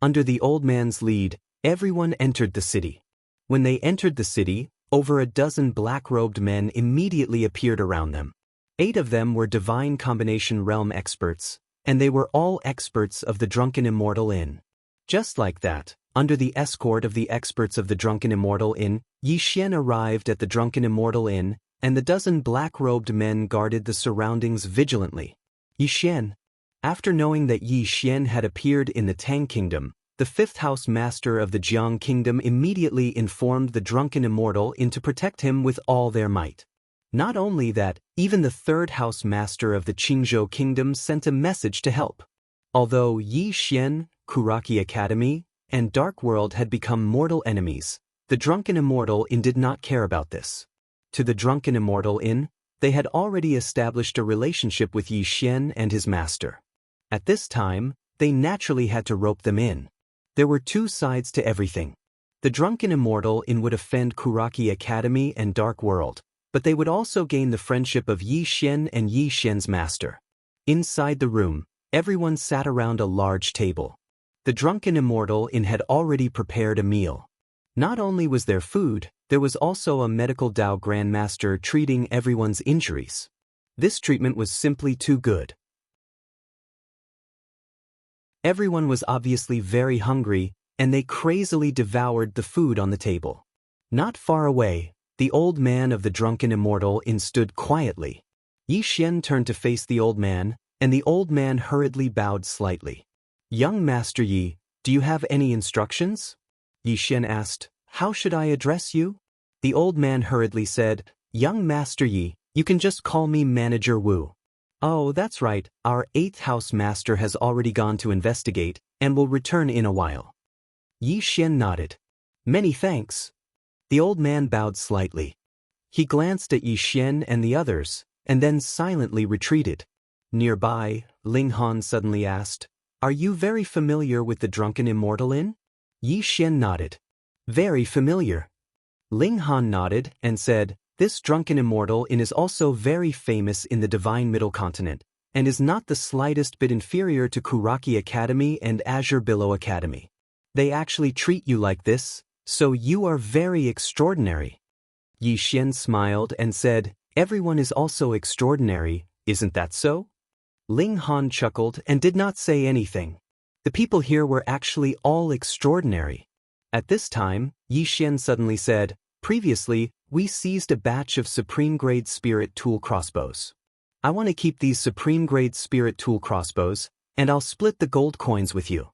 Under the old man's lead, everyone entered the city. When they entered the city, over a dozen black-robed men immediately appeared around them. 8 of them were divine combination realm experts, and they were all experts of the Drunken Immortal Inn. Just like that, under the escort of the experts of the Drunken Immortal Inn, Yi Xian arrived at the Drunken Immortal Inn, and the dozen black-robed men guarded the surroundings vigilantly. Yi Xian. After knowing that Yi Xian had appeared in the Tang Kingdom, the 5th House Master of the Jiang Kingdom immediately informed the Drunken Immortal Inn to protect him with all their might. Not only that, even the 3rd House Master of the Qingzhou Kingdom sent a message to help. Although Yi Xian, Kuraki Academy, and Dark World had become mortal enemies, the Drunken Immortal Inn did not care about this. To the Drunken Immortal Inn, they had already established a relationship with Yi Xian and his master. At this time, they naturally had to rope them in. There were 2 sides to everything. The Drunken Immortal Inn would offend Kuraki Academy and Dark World, but they would also gain the friendship of Yi Xian and Yi Xian's master. Inside the room, everyone sat around a large table. The Drunken Immortal Inn had already prepared a meal. Not only was there food, there was also a medical Dao Grandmaster treating everyone's injuries. This treatment was simply too good. Everyone was obviously very hungry, and they crazily devoured the food on the table. Not far away, the old man of the Drunken Immortal Inn stood quietly. Yi Xian turned to face the old man, and the old man hurriedly bowed slightly. "Young Master Yi, do you have any instructions?" Yi Xian asked. "How should I address you?" The old man hurriedly said, "Young Master Yi, you can just call me Manager Wu." "Oh, that's right, our 8th House Master has already gone to investigate, and will return in a while." Yi Xian nodded. "Many thanks." The old man bowed slightly. He glanced at Yi Xian and the others, and then silently retreated. Nearby, Ling Han suddenly asked, "Are you very familiar with the Drunken Immortal Inn?" Yi Xian nodded. "Very familiar." Ling Han nodded and said, "This Drunken Immortal Inn is also very famous in the Divine Middle Continent, and is not the slightest bit inferior to Kuraki Academy and Azure Billow Academy. They actually treat you like this, so you are very extraordinary." Yi Xian smiled and said, "Everyone is also extraordinary, isn't that so?" Ling Han chuckled and did not say anything. The people here were actually all extraordinary. At this time, Yi Xian suddenly said, "Previously, we seized a batch of Supreme-Grade Spirit Tool Crossbows. I want to keep these Supreme-Grade Spirit Tool Crossbows, and I'll split the gold coins with you."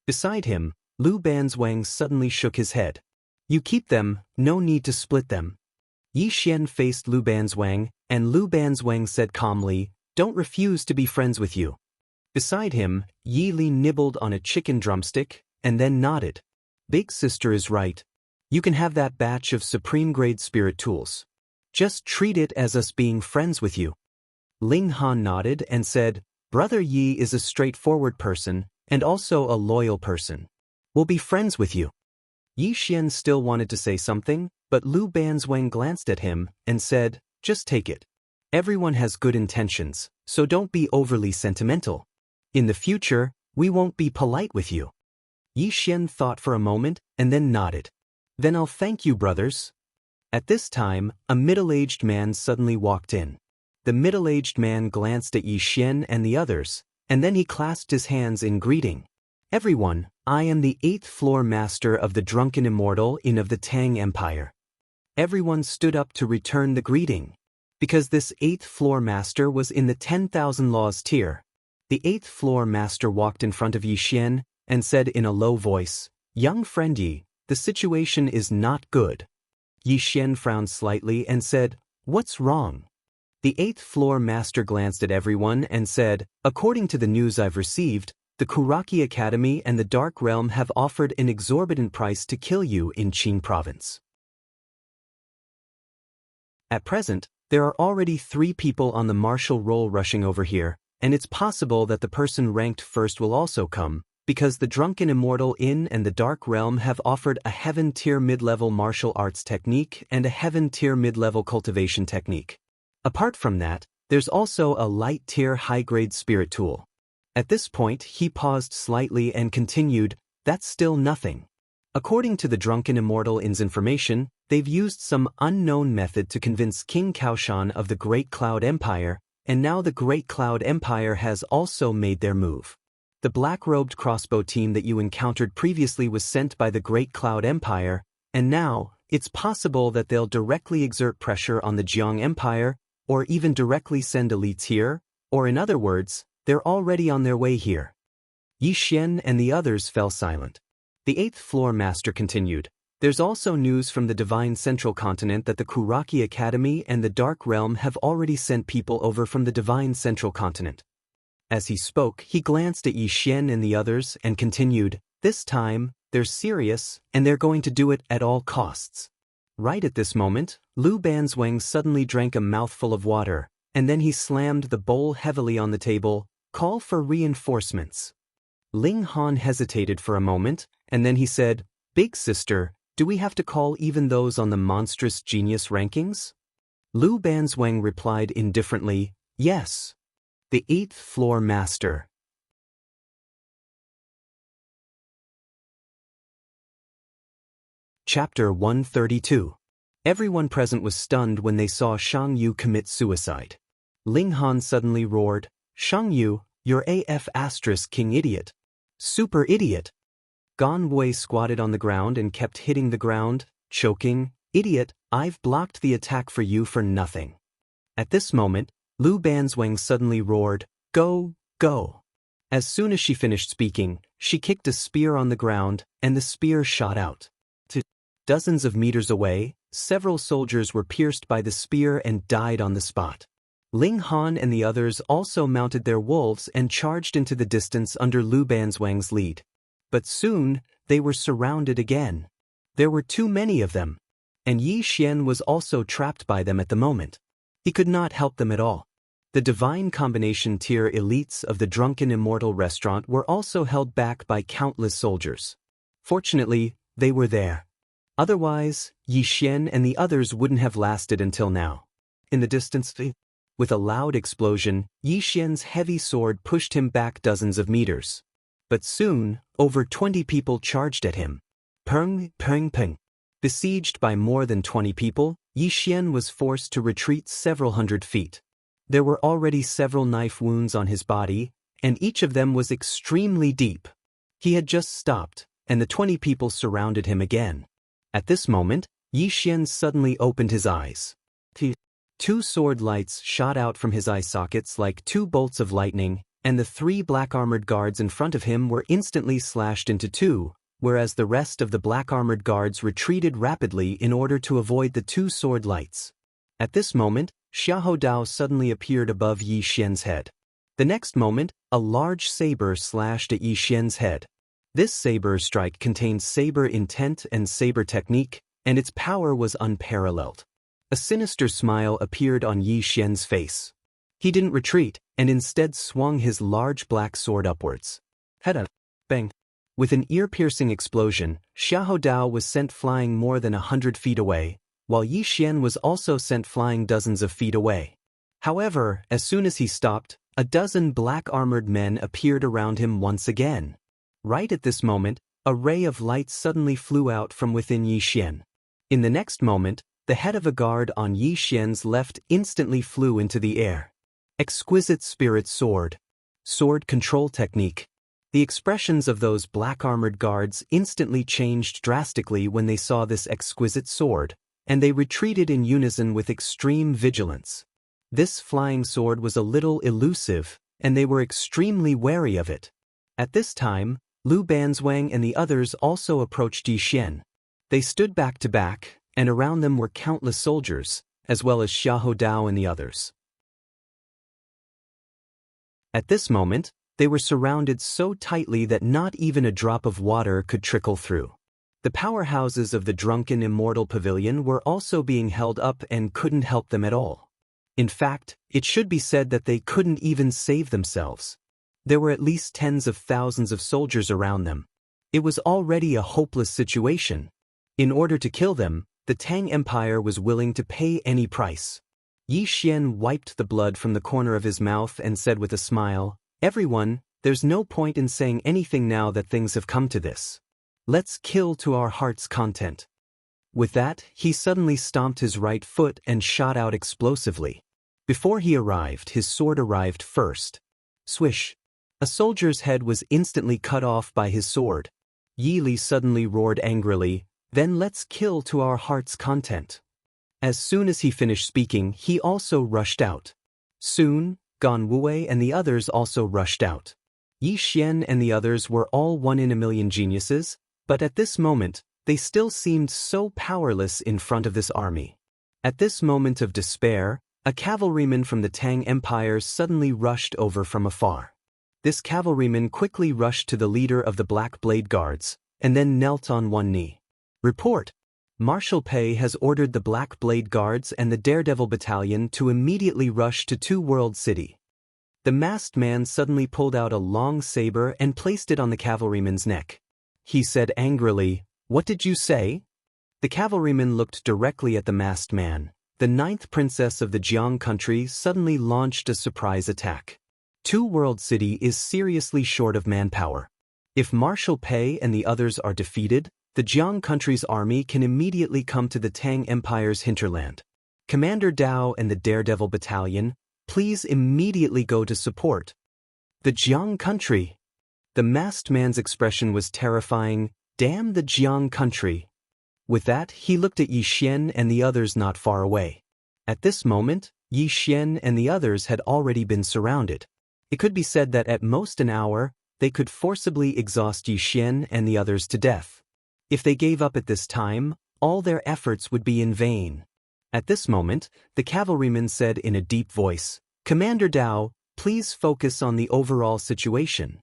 Beside him, Lu Banzwang suddenly shook his head. "You keep them, no need to split them." Yi Xian faced Lu Banzwang, and Lu Banzwang said calmly, "Don't refuse to be friends with you." Beside him, Yi Li nibbled on a chicken drumstick, and then nodded. "Big sister is right. You can have that batch of Supreme-Grade Spirit Tools. Just treat it as us being friends with you." Ling Han nodded and said, "Brother Yi is a straightforward person, and also a loyal person. We'll be friends with you." Yi Xian still wanted to say something, but Lu Banzwang glanced at him and said, "Just take it. Everyone has good intentions, so don't be overly sentimental. In the future, we won't be polite with you." Yi Xian thought for a moment and then nodded. "Then I'll thank you, brothers." At this time, a middle-aged man suddenly walked in. The middle-aged man glanced at Yi Xian and the others, and then he clasped his hands in greeting. Everyone, I am the 8th floor master of the drunken immortal in of the Tang Empire. Everyone stood up to return the greeting. Because this 8th floor master was in the 10,000 laws tier. The 8th floor master walked in front of Yi Xian and said in a low voice, Young friend Yi, the situation is not good. Yi Xian frowned slightly and said, What's wrong? The 8th floor master glanced at everyone and said, According to the news I've received, the Kuraki Academy and the Dark Realm have offered an exorbitant price to kill you in Qing province. At present, there are already 3 people on the martial roll rushing over here, and it's possible that the person ranked first will also come, because the drunken immortal in and the Dark Realm have offered a heaven-tier mid-level martial arts technique and a heaven-tier mid-level cultivation technique. Apart from that, there's also a light-tier high-grade spirit tool. At this point, he paused slightly and continued, That's still nothing. According to the drunken immortal in's information, they've used some unknown method to convince King Kaoshan of the Great Cloud Empire, and now the Great Cloud Empire has also made their move. The black-robed crossbow team that you encountered previously was sent by the Great Cloud Empire, and now, it's possible that they'll directly exert pressure on the Jiang Empire, or even directly send elites here, or in other words, they're already on their way here. Yi Xian and the others fell silent. The 8th floor master continued, There's also news from the Divine Central Continent that the Kuraki Academy and the Dark Realm have already sent people over from the Divine Central Continent. As he spoke, he glanced at Yi Xian and the others and continued, This time, they're serious, and they're going to do it at all costs. Right at this moment, Lu Banzwang suddenly drank a mouthful of water, and then he slammed the bowl heavily on the table, Call for reinforcements. Ling Han hesitated for a moment, and then he said, Big sister, do we have to call even those on the monstrous genius rankings? Lu Banzwang replied indifferently, Yes. The 8th floor master. Chapter 132. Everyone present was stunned when they saw Shang Yu commit suicide. Ling Han suddenly roared, Shang Yu, you're AF * king idiot. Super idiot. Gan Wei squatted on the ground and kept hitting the ground, choking, Idiot, I've blocked the attack for you for nothing. At this moment, Lu Banzwang suddenly roared, Go, go. As soon as she finished speaking, she kicked a spear on the ground, and the spear shot out. Dozens of meters away, several soldiers were pierced by the spear and died on the spot. Ling Han and the others also mounted their wolves and charged into the distance under Lu Banzwang's lead. But soon, they were surrounded again. There were too many of them. And Yi Xian was also trapped by them at the moment. He could not help them at all. The divine combination tier elites of the drunken immortal restaurant were also held back by countless soldiers. Fortunately, they were there. Otherwise, Yi Xian and the others wouldn't have lasted until now. In the distance, with a loud explosion, Yi Xian's heavy sword pushed him back dozens of meters. But soon, over 20 people charged at him. Peng, peng, peng. Besieged by more than 20 people, Yi Xian was forced to retreat several hundred feet. There were already several knife wounds on his body, and each of them was extremely deep. He had just stopped, and the 20 people surrounded him again. At this moment, Yi Xian suddenly opened his eyes. Two sword lights shot out from his eye sockets like 2 bolts of lightning, and the 3 black-armored guards in front of him were instantly slashed into 2, whereas the rest of the black-armored guards retreated rapidly in order to avoid the 2 sword lights. At this moment, Xiahou Dao suddenly appeared above Yi Xian's head. The next moment, a large saber slashed at Yi Xian's head. This saber strike contained saber intent and saber technique, and its power was unparalleled. A sinister smile appeared on Yi Xian's face. He didn't retreat, and instead swung his large black sword upwards. Heda! Bang! With an ear-piercing explosion, Xiahou Dao was sent flying more than 100 feet away, while Yi Xian was also sent flying dozens of feet away. However, as soon as he stopped, a dozen black-armored men appeared around him once again. Right at this moment, a ray of light suddenly flew out from within Yi Xian. In the next moment, the head of a guard on Yi Xian's left instantly flew into the air. Exquisite Spirit Sword. sword control technique. The expressions of those black-armored guards instantly changed drastically when they saw this exquisite sword, and they retreated in unison with extreme vigilance. This flying sword was a little elusive, and they were extremely wary of it. At this time, Lu Banzwang and the others also approached Yi Xian. They stood back to back, and around them were countless soldiers, as well as Xiahou Dao and the others. At this moment, they were surrounded so tightly that not even a drop of water could trickle through. The powerhouses of the drunken Immortal Pavilion were also being held up and couldn't help them at all. In fact, it should be said that they couldn't even save themselves. There were at least tens of thousands of soldiers around them. It was already a hopeless situation. In order to kill them, the Tang Empire was willing to pay any price. Yi Xian wiped the blood from the corner of his mouth and said with a smile, "Everyone, there's no point in saying anything now that things have come to this. Let's kill to our heart's content." With that, he suddenly stomped his right foot and shot out explosively. Before he arrived, his sword arrived first. Swish! A soldier's head was instantly cut off by his sword. Yi Li suddenly roared angrily, "Then let's kill to our heart's content." As soon as he finished speaking, he also rushed out. Soon, Gan Wei and the others also rushed out. Yi Xian and the others were all 1 in a million geniuses, but at this moment, they still seemed so powerless in front of this army. At this moment of despair, a cavalryman from the Tang Empire suddenly rushed over from afar. This cavalryman quickly rushed to the leader of the Black Blade Guards, and then knelt on one knee. "Report! Marshal Pei has ordered the Black Blade Guards and the Daredevil Battalion to immediately rush to Two World City." The masked man suddenly pulled out a long saber and placed it on the cavalryman's neck. He said angrily, "What did you say?" The cavalryman looked directly at the masked man. The 9th princess of the Jiang country suddenly launched a surprise attack. Two World City is seriously short of manpower. If Marshal Pei and the others are defeated, the Jiang country's army can immediately come to the Tang Empire's hinterland. Commander Dao and the Daredevil Battalion, please immediately go to support. The Jiang country. The masked man's expression was terrifying. Damn the Jiang country. With that, he looked at Yi Xian and the others not far away. At this moment, Yi Xian and the others had already been surrounded. It could be said that at most an hour, they could forcibly exhaust Yi Xian and the others to death. If they gave up at this time, all their efforts would be in vain. At this moment, the cavalryman said in a deep voice, "Commander Dao, please focus on the overall situation."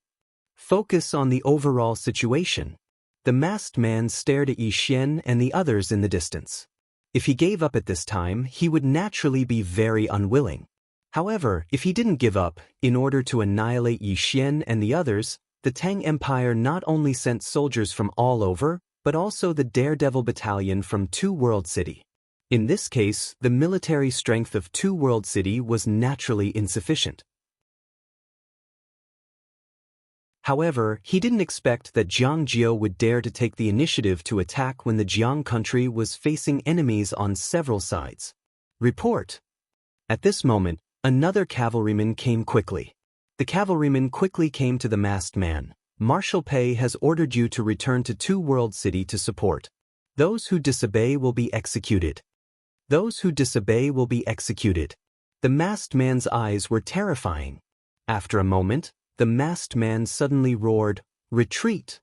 Focus on the overall situation. The masked man stared at Yi Xian and the others in the distance. If he gave up at this time, he would naturally be very unwilling. However, if he didn't give up, in order to annihilate Yi Xian and the others, the Tang Empire not only sent soldiers from all over, but also the Daredevil Battalion from Two World City. In this case, the military strength of Two World City was naturally insufficient. However, he didn't expect that Jiang Jiao would dare to take the initiative to attack when the Jiang country was facing enemies on several sides. Report! At this moment, another cavalryman came quickly. The cavalryman quickly came to the masked man. "Marshal Pei has ordered you to return to Two World City to support. Those who disobey will be executed. Those who disobey will be executed." The masked man's eyes were terrifying. After a moment, the masked man suddenly roared, "Retreat!"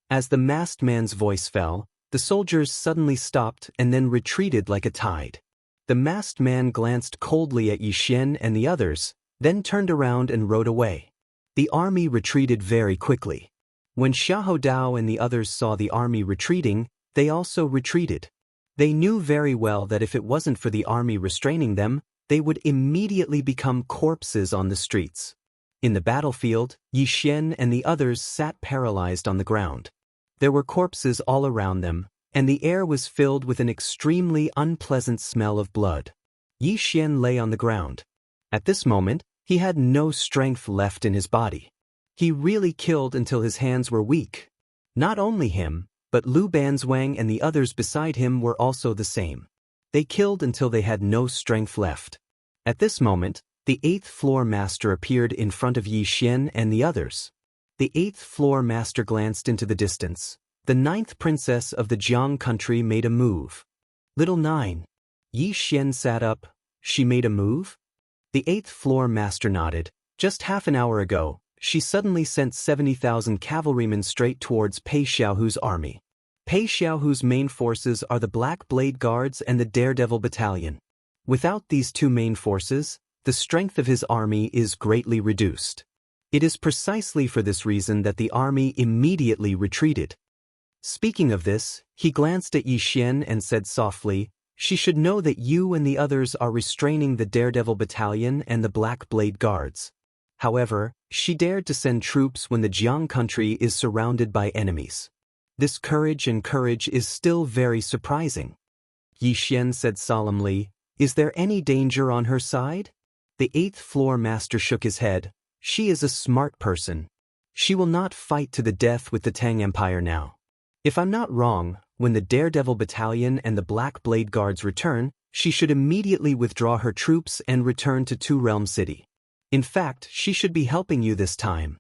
As the masked man's voice fell, the soldiers suddenly stopped and then retreated like a tide. The masked man glanced coldly at Yi Xian and the others, then turned around and rode away. The army retreated very quickly. When Xiahou Dao and the others saw the army retreating, they also retreated. They knew very well that if it wasn't for the army restraining them, they would immediately become corpses on the streets. In the battlefield, Yi Xian and the others sat paralyzed on the ground. There were corpses all around them, and the air was filled with an extremely unpleasant smell of blood. Yi Xian lay on the ground. At this moment, he had no strength left in his body. He really killed until his hands were weak. Not only him, but Lu Banzwang and the others beside him were also the same. They killed until they had no strength left. At this moment, The 8th floor master appeared in front of Yi Xian and the others. The 8th floor master glanced into the distance. The 9th princess of the Jiang country made a move. Little 9. Yi Xian sat up. She made a move? The 8th floor master nodded. Just half an hour ago, she suddenly sent 70,000 cavalrymen straight towards Pei Xiaohu's army. Pei Xiaohu's main forces are the Black Blade Guards and the Daredevil Battalion. Without these two main forces, the strength of his army is greatly reduced. It is precisely for this reason that the army immediately retreated. Speaking of this, he glanced at Yi Xian and said softly, "She should know that you and the others are restraining the Daredevil Battalion and the Black Blade Guards." However, she dared to send troops when the Jiang country is surrounded by enemies. This courage is still very surprising. Yi Xian said solemnly, "Is there any danger on her side?" The 8th floor master shook his head. "She is a smart person. She will not fight to the death with the Tang Empire now. If I'm not wrong, when the Daredevil Battalion and the Black Blade Guards return, she should immediately withdraw her troops and return to Two Realm City. In fact, she should be helping you this time."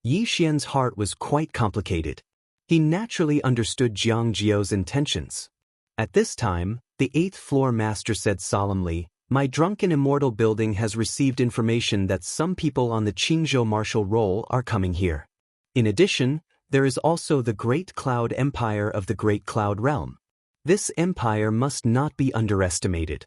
Yi Xian's heart was quite complicated. He naturally understood Jiang Jiao's intentions. At this time, the 8th floor master said solemnly, "My drunken immortal building has received information that some people on the Qingzhou martial roll are coming here. In addition, there is also the Great Cloud Empire of the Great Cloud Realm. This empire must not be underestimated.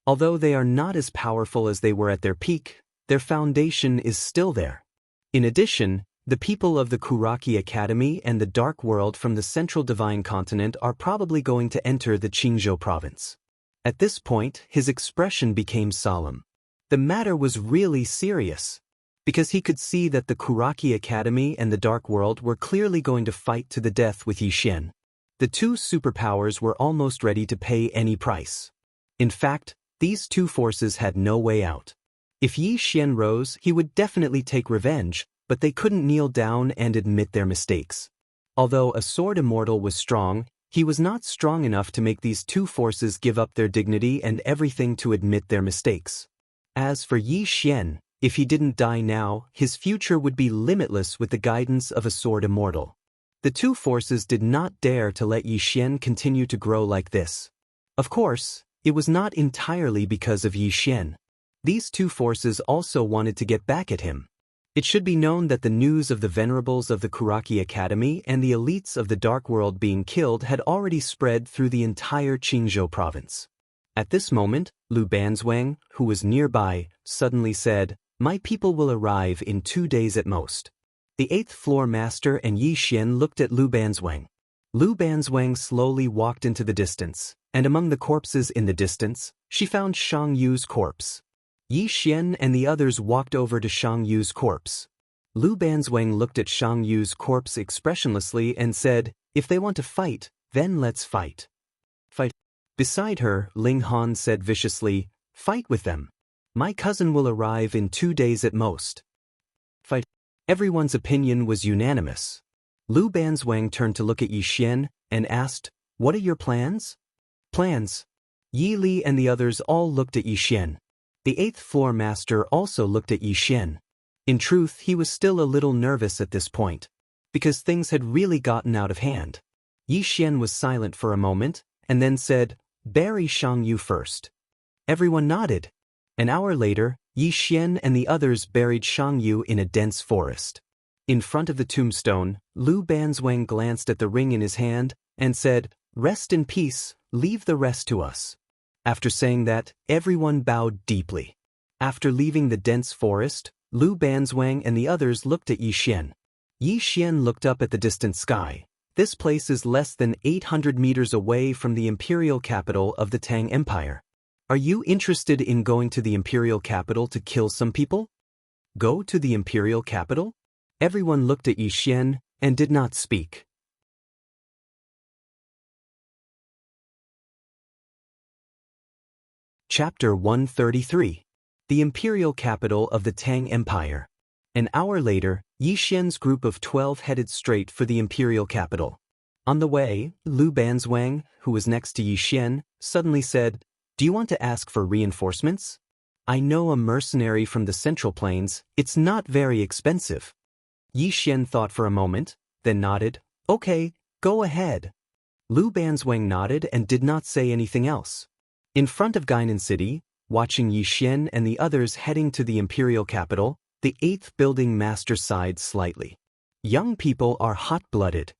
Although they are not as powerful as they were at their peak, their foundation is still there. In addition, the people of the Kuraki Academy and the Dark World from the Central Divine Continent are probably going to enter the Qingzhou province." At this point, his expression became solemn. The matter was really serious, because he could see that the Kuraki Academy and the Dark World were clearly going to fight to the death with Yi Xian. The two superpowers were almost ready to pay any price. In fact, these two forces had no way out. If Yi Xian rose, he would definitely take revenge, but they couldn't kneel down and admit their mistakes. Although a sword immortal was strong, he was not strong enough to make these two forces give up their dignity and everything to admit their mistakes. As for Yi Xian, if he didn't die now, his future would be limitless with the guidance of a sword immortal. The two forces did not dare to let Yi Xian continue to grow like this. Of course, it was not entirely because of Yi Xian. These two forces also wanted to get back at him. It should be known that the news of the venerables of the Kuraki Academy and the elites of the Dark World being killed had already spread through the entire Qingzhou province. At this moment, Lu Banzwang, who was nearby, suddenly said, "My people will arrive in 2 days at most." The 8th floor master and Yi Xian looked at Lu Banzwang. Lu Banzwang slowly walked into the distance, and among the corpses in the distance, she found Shang Yu's corpse. Yi Xian and the others walked over to Shang Yu's corpse. Lu Banzwang looked at Shang Yu's corpse expressionlessly and said, "If they want to fight, then let's fight." "Fight." Beside her, Ling Han said viciously, "Fight with them. My cousin will arrive in 2 days at most." "Fight." Everyone's opinion was unanimous. Lu Banzwang turned to look at Yi Xian and asked, "What are your plans?" "Plans?" Yi Li and the others all looked at Yi Xian. The 8th floor master also looked at Yi Xian. In truth, he was still a little nervous at this point, because things had really gotten out of hand. Yi Xian was silent for a moment, and then said, "Bury Shang Yu first." Everyone nodded. An hour later, Yi Xian and the others buried Shang Yu in a dense forest. In front of the tombstone, Lu Banzwang glanced at the ring in his hand and said, "Rest in peace, leave the rest to us." After saying that, everyone bowed deeply. After leaving the dense forest, Lu Banzwang and the others looked at Yi Xian. Yi Xian looked up at the distant sky. This place is less than 800 meters away from the imperial capital of the Tang Empire. Are you interested in going to the imperial capital to kill some people? Go to the imperial capital? Everyone looked at Yi Xian and did not speak. Chapter 133. The Imperial Capital of the Tang Empire. An hour later, Yi Xian's group of 12 headed straight for the imperial capital. On the way, Lu Banzwang, who was next to Yi Xian, suddenly said, Do you want to ask for reinforcements? I know a mercenary from the Central Plains. It's not very expensive. Yi Xian thought for a moment, then nodded. Okay, go ahead. Lu Banzwang nodded and did not say anything else. In front of Guinan City, watching Yi Xian and the others heading to the imperial capital, the 8th building master sighed slightly. Young people are hot-blooded.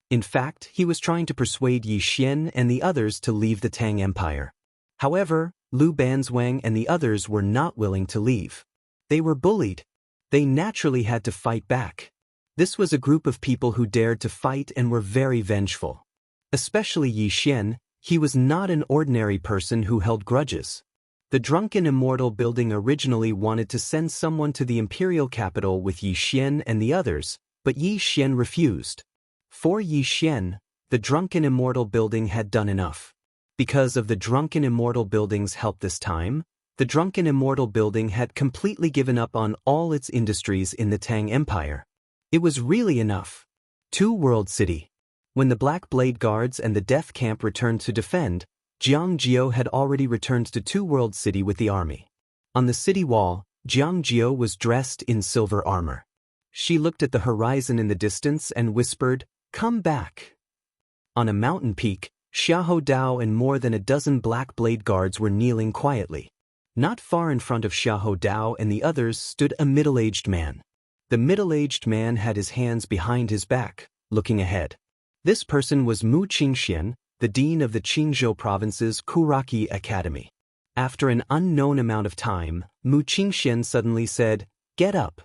In fact, he was trying to persuade Yi Xian and the others to leave the Tang Empire. However, Lu Banzwang and the others were not willing to leave. They were bullied. They naturally had to fight back. This was a group of people who dared to fight and were very vengeful. Especially Yi Xian, he was not an ordinary person who held grudges. The drunken Immortal building originally wanted to send someone to the imperial capital with Yi Xian and the others, but Yi Xian refused. For Yi Xian, the drunken Immortal building had done enough. Because of the drunken Immortal building's help this time, the drunken Immortal building had completely given up on all its industries in the Tang Empire. It was really enough. 2 World City. When the Black Blade Guards and the Death Camp returned to defend, Jiang Jiao had already returned to 2 World City with the army. On the city wall, Jiang Jiao was dressed in silver armor. She looked at the horizon in the distance and whispered, "Come back." On a mountain peak, Xiahou Dao and more than a dozen Black Blade Guards were kneeling quietly. Not far in front of Xiahou Dao and the others stood a middle-aged man. The middle-aged man had his hands behind his back, looking ahead. This person was Mu Qingxian, the dean of the Qingzhou province's Kuraki Academy. After an unknown amount of time, Mu Qingxian suddenly said, "Get up."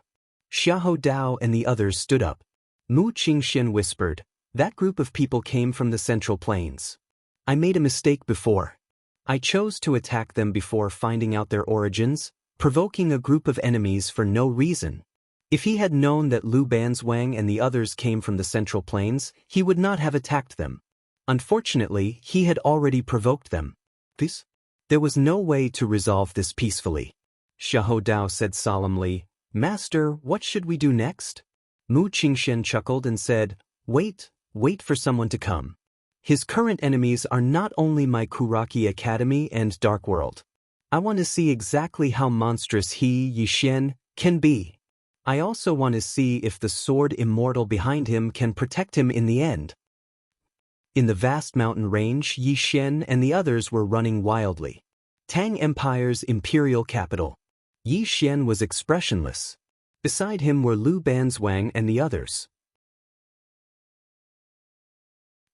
Xiahou Dao and the others stood up. Mu Qingxian whispered, "That group of people came from the Central Plains. I made a mistake before. I chose to attack them before finding out their origins, provoking a group of enemies for no reason. If he had known that Lu Banzwang and the others came from the Central Plains, he would not have attacked them. Unfortunately, he had already provoked them. There was no way to resolve this peacefully." Xiahou Dao said solemnly, "Master, what should we do next?" Mu Qingxian chuckled and said, wait for someone to come. His current enemies are not only my Kuraki Academy and Dark World. I want to see exactly how monstrous he, Yi Xian, can be. I also want to see if the sword Immortal behind him can protect him in the end." In the vast mountain range, Yi Xian and the others were running wildly. Tang Empire's imperial capital. Yi Xian was expressionless. Beside him were Lu Banzwang and the others.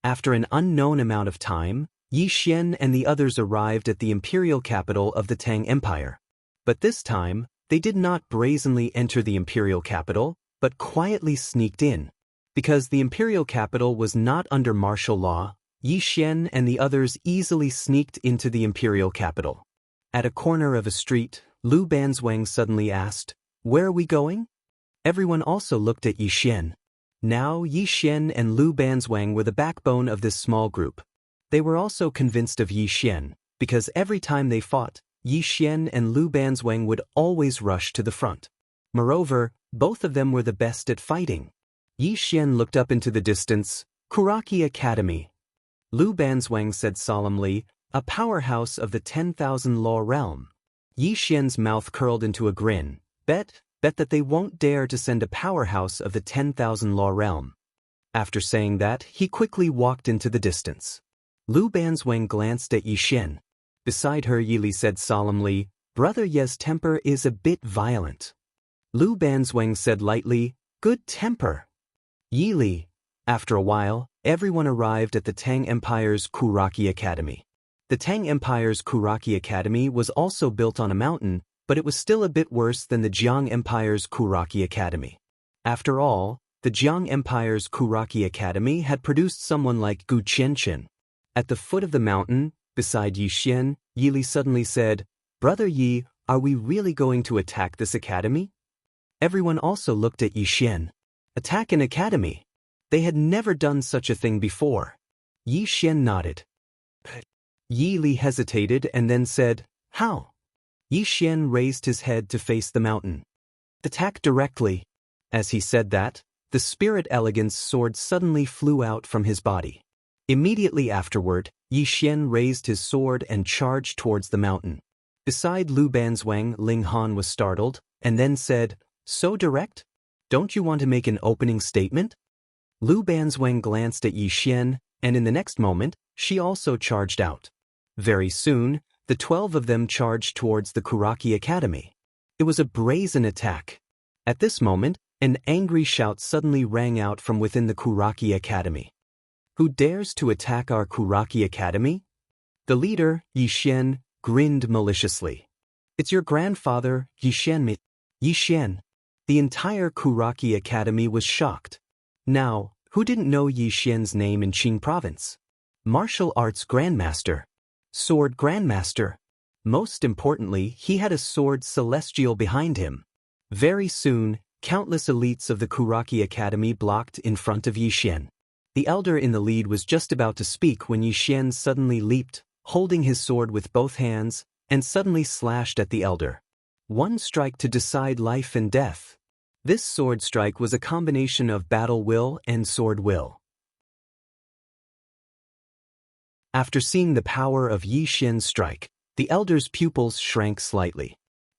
After an unknown amount of time, Yi Xian and the others arrived at the imperial capital of the Tang Empire. But this time, they did not brazenly enter the imperial capital, but quietly sneaked in. Because the imperial capital was not under martial law, Yi Xian and the others easily sneaked into the imperial capital. At a corner of a street, Lu Banzwang suddenly asked, "Where are we going?" Everyone also looked at Yi Xian. Now Yi Xian and Lu Banzwang were the backbone of this small group. They were also convinced of Yi Xian, because every time they fought, Yi Xian and Lu Banzwang would always rush to the front. Moreover, both of them were the best at fighting. Yi Xian looked up into the distance. "Kuraki Academy." Lu Banzwang said solemnly, "A powerhouse of the 10,000 law realm." Yi Xian's mouth curled into a grin. Bet that they won't dare to send a powerhouse of the 10,000 law realm." After saying that, he quickly walked into the distance. Lu Banzwang glanced at Yi Xian. Beside her, Yili said solemnly, "Brother Ye's temper is a bit violent." Lu Banzwang said lightly, "Good temper." Yili. After a while, everyone arrived at the Tang Empire's Kuraki Academy. The Tang Empire's Kuraki Academy was also built on a mountain, but it was still a bit worse than the Jiang Empire's Kuraki Academy. After all, the Jiang Empire's Kuraki Academy had produced someone like Gu Qianqian. At the foot of the mountain, beside Yi Xian, Yili suddenly said, "Brother Yi, are we really going to attack this academy?" Everyone also looked at Yi Xian. Attack an academy? They had never done such a thing before. Yi Xian nodded. Yili hesitated and then said, "How?" Yi Xian raised his head to face the mountain. "Attack directly." As he said that, the Spirit Elegance sword suddenly flew out from his body. Immediately afterward, Yi Xian raised his sword and charged towards the mountain. Beside Lu Ban's Wang Ling Han was startled, and then said, "So direct? Don't you want to make an opening statement?" Lu Ban's Wang glanced at Yi Xian, and in the next moment, she also charged out. Very soon, the 12 of them charged towards the Kuraki Academy. It was a brazen attack. At this moment, an angry shout suddenly rang out from within the Kuraki Academy. "Who dares to attack our Kuraki Academy?" The leader, Yi Xian, grinned maliciously. "It's your grandfather, Yi Xian." Yi Xian. The entire Kuraki Academy was shocked. Now, who didn't know Yi Xian's name in Qing Province? Martial Arts Grandmaster. Sword Grandmaster. Most importantly, he had a sword celestial behind him. Very soon, countless elites of the Kuraki Academy blocked in front of Yi Xian. The elder in the lead was just about to speak when Yi Xian suddenly leaped, holding his sword with both hands, and suddenly slashed at the elder. One strike to decide life and death. This sword strike was a combination of battle will and sword will. After seeing the power of Yi Xian's strike, the elder's pupils shrank slightly.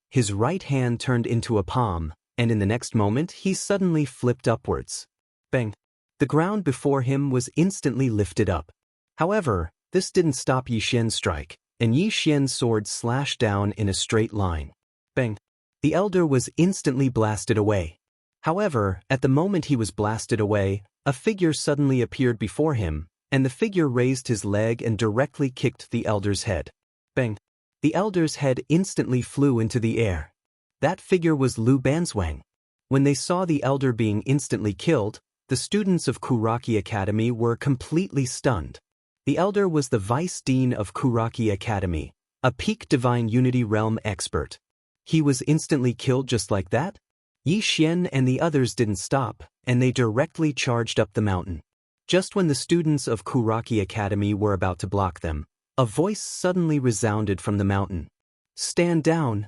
His right hand turned into a palm, and in the next moment he suddenly flipped upwards. Bang! The ground before him was instantly lifted up. However, this didn't stop Yi Xian's strike, and Yi Xian's sword slashed down in a straight line. Bang! The elder was instantly blasted away. However, at the moment he was blasted away, a figure suddenly appeared before him, and the figure raised his leg and directly kicked the elder's head. Bang! The elder's head instantly flew into the air. That figure was Lu Banzwang. When they saw the elder being instantly killed, the students of Kuraki Academy were completely stunned. The elder was the Vice Dean of Kuraki Academy, a peak Divine Unity Realm expert. He was instantly killed just like that? Yi Xian and the others didn't stop, and they directly charged up the mountain. Just when the students of Kuraki Academy were about to block them, a voice suddenly resounded from the mountain. "Stand down!"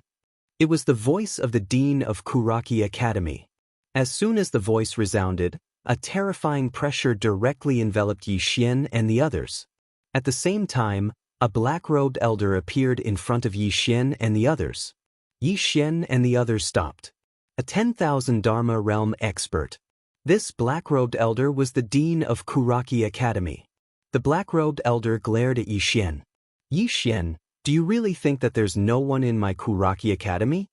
It was the voice of the Dean of Kuraki Academy. As soon as the voice resounded, a terrifying pressure directly enveloped Yi Xian and the others. At the same time, a black-robed elder appeared in front of Yi Xian and the others. Yi Xian and the others stopped. A 10,000 Dharma realm expert. This black-robed elder was the Dean of Kuraki Academy. The black-robed elder glared at Yi Xian. "Yi Xian, do you really think that there's no one in my Kuraki Academy?"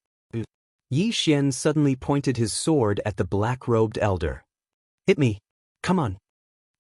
Yi Xian suddenly pointed his sword at the black-robed elder. "Hit me. Come on."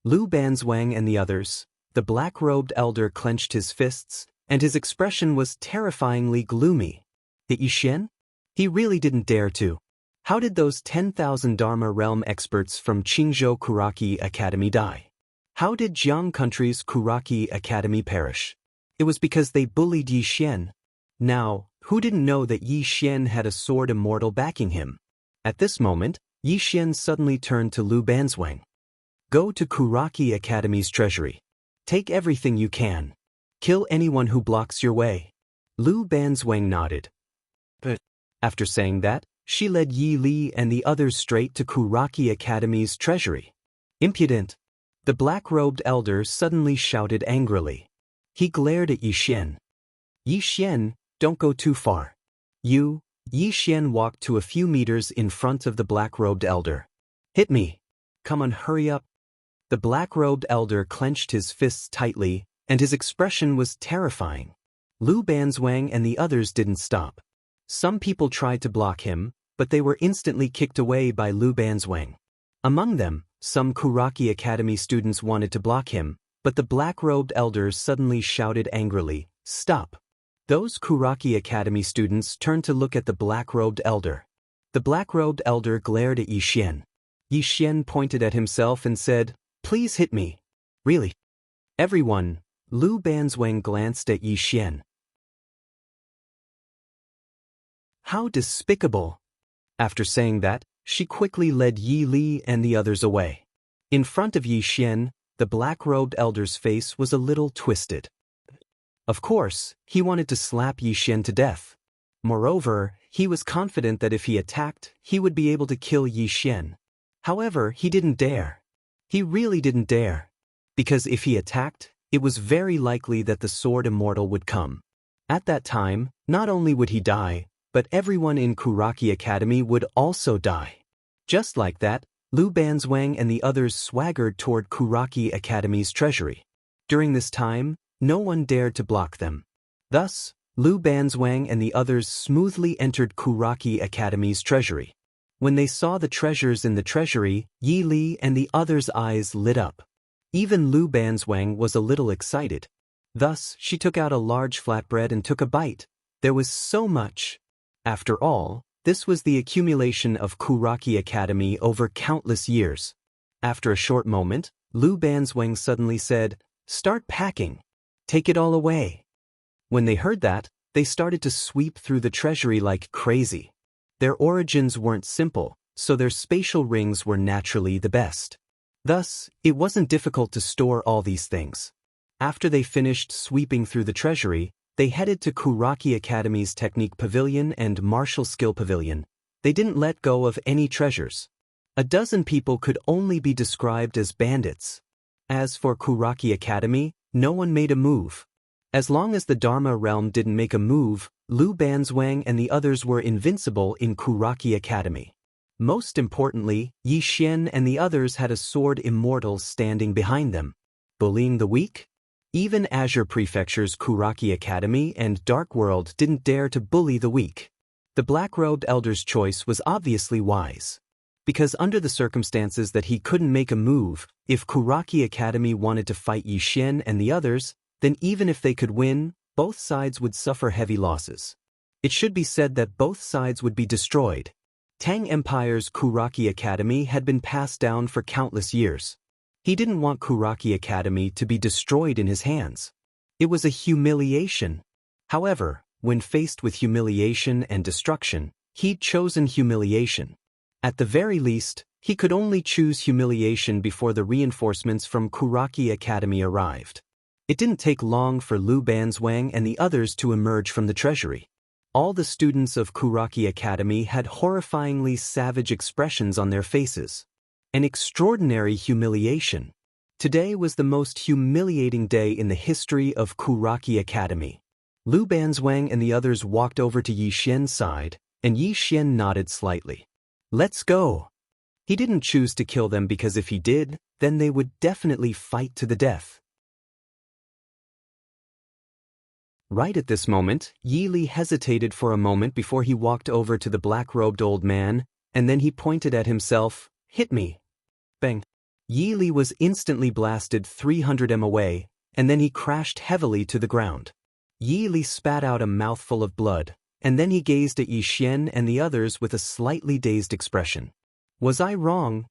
Lu Banzwang and the others. The black-robed elder clenched his fists, and his expression was terrifyingly gloomy. Hit Yi Xian? He really didn't dare to. How did those 10,000 Dharma realm experts from Qingzhou Kuraki Academy die? How did Jiang Country's Kuraki Academy perish? It was because they bullied Yi Xian. Now, who didn't know that Yi Xian had a sword immortal backing him? At this moment, Yi Xian suddenly turned to Lu Banzwang. "Go to Kuraki Academy's treasury. Take everything you can. Kill anyone who blocks your way." Lu Banzwang nodded. But after saying that, she led Yi Li and the others straight to Kuraki Academy's treasury. "Impudent!" The black-robed elder suddenly shouted angrily. He glared at Yi Xian. "Yi Xian, don't go too far." Yi Xian walked to a few meters in front of the black-robed elder. "Hit me. Come on, hurry up." The black-robed elder clenched his fists tightly, and his expression was terrifying. Lu Banzwang and the others didn't stop. Some people tried to block him, but they were instantly kicked away by Lu Banzwang. Among them, some Kuraki Academy students wanted to block him, but the black-robed elder suddenly shouted angrily, "Stop!" Those Kuraki Academy students turned to look at the black-robed elder. The black-robed elder glared at Yi Xian. Yi Xian pointed at himself and said, "Please hit me." "Really?" "Everyone." Lu Banzwang glanced at Yi Xian. "How despicable!" After saying that, she quickly led Yi Li and the others away. In front of Yi Xian, the black-robed elder's face was a little twisted. Of course, he wanted to slap Yi Xian to death. Moreover, he was confident that if he attacked, he would be able to kill Yi Xian. However, he didn't dare. He really didn't dare. Because if he attacked, it was very likely that the sword immortal would come. At that time, not only would he die, but everyone in Kuraki Academy would also die. Just like that, Lu Banzwang and the others swaggered toward Kuraki Academy's treasury. During this time, no one dared to block them. Thus, Lu Banzwang and the others smoothly entered Kuraki Academy's treasury. When they saw the treasures in the treasury, Yi Li and the others' eyes lit up. Even Lu Banzwang was a little excited. Thus, she took out a large flatbread and took a bite. There was so much. After all, this was the accumulation of Kuraki Academy over countless years. After a short moment, Lu Banzwang suddenly said, "Start packing. Take it all away." When they heard that, they started to sweep through the treasury like crazy. Their origins weren't simple, so their spatial rings were naturally the best. Thus, it wasn't difficult to store all these things. After they finished sweeping through the treasury, they headed to Kuraki Academy's Technique Pavilion and Martial Skill Pavilion. They didn't let go of any treasures. A dozen people could only be described as bandits. As for Kuraki Academy, no one made a move. As long as the Dharma realm didn't make a move, Lu Banzwang and the others were invincible in Kuraki Academy. Most importantly, Yi Xian and the others had a sword immortal standing behind them. Bullying the weak? Even Azure Prefecture's Kuraki Academy and Dark World didn't dare to bully the weak. The black-robed elder's choice was obviously wise. Because under the circumstances that he couldn't make a move, if Kuraki Academy wanted to fight Yi Xian and the others, then even if they could win, both sides would suffer heavy losses. It should be said that both sides would be destroyed. Tang Empire's Kuraki Academy had been passed down for countless years. He didn't want Kuraki Academy to be destroyed in his hands. It was a humiliation. However, when faced with humiliation and destruction, he'd chosen humiliation. At the very least, he could only choose humiliation before the reinforcements from Kuraki Academy arrived. It didn't take long for Lu Banzwang and the others to emerge from the treasury. All the students of Kuraki Academy had horrifyingly savage expressions on their faces. An extraordinary humiliation. Today was the most humiliating day in the history of Kuraki Academy. Lu Banzwang and the others walked over to Yi Xian's side, and Yi Xian nodded slightly. "Let's go." He didn't choose to kill them because if he did, then they would definitely fight to the death. Right at this moment, Yi Li hesitated for a moment before he walked over to the black-robed old man, and then he pointed at himself, "Hit me." Bang. Yi Li was instantly blasted 300 m away, and then he crashed heavily to the ground. Yi Li spat out a mouthful of blood, and then he gazed at Yi Xian and the others with a slightly dazed expression. Was I wrong?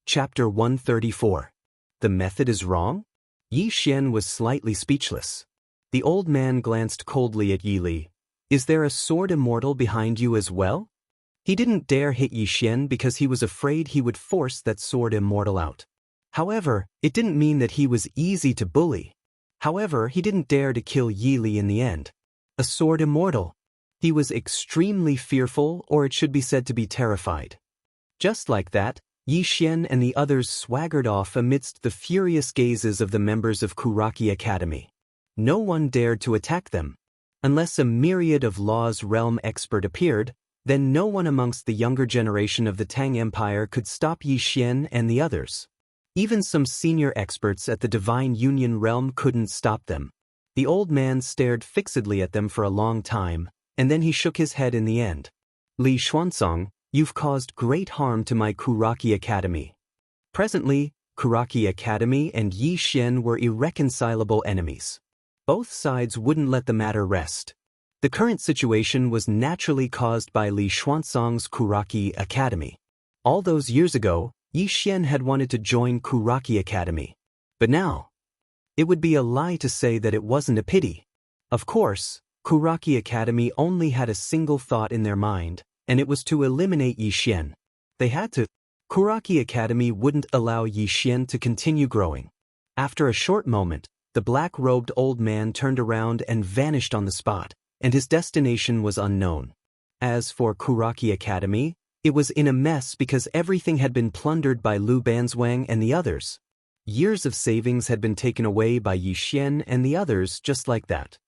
Chapter 134. The method is wrong? Yi Xian was slightly speechless. The old man glanced coldly at Yi Li. "Is there a sword immortal behind you as well?" He didn't dare hit Yi Xian because he was afraid he would force that sword immortal out. However, it didn't mean that he was easy to bully. However, he didn't dare to kill Yi Li in the end. A sword immortal. He was extremely fearful, or it should be said to be terrified. Just like that, Yi Xian and the others swaggered off amidst the furious gazes of the members of Kuraki Academy. No one dared to attack them. Unless a myriad of Law's Realm expert appeared, then no one amongst the younger generation of the Tang Empire could stop Yi Xian and the others. Even some senior experts at the Divine Union realm couldn't stop them. The old man stared fixedly at them for a long time, and then he shook his head in the end. "Li Xuanzong, you've caused great harm to my Kuraki Academy." Presently, Kuraki Academy and Yi Xian were irreconcilable enemies. Both sides wouldn't let the matter rest. The current situation was naturally caused by Li Xuanzong's Kuraki Academy. All those years ago, Yi Xian had wanted to join Kuraki Academy. But now, it would be a lie to say that it wasn't a pity. Of course, Kuraki Academy only had a single thought in their mind, and it was to eliminate Yi Xian. They had to. Kuraki Academy wouldn't allow Yi Xian to continue growing. After a short moment, the black-robed old man turned around and vanished on the spot, and his destination was unknown. As for Kuraki Academy, It was in a mess because everything had been plundered by Lu Banzwang and the others. Years of savings had been taken away by Yi Xian and the others just like that.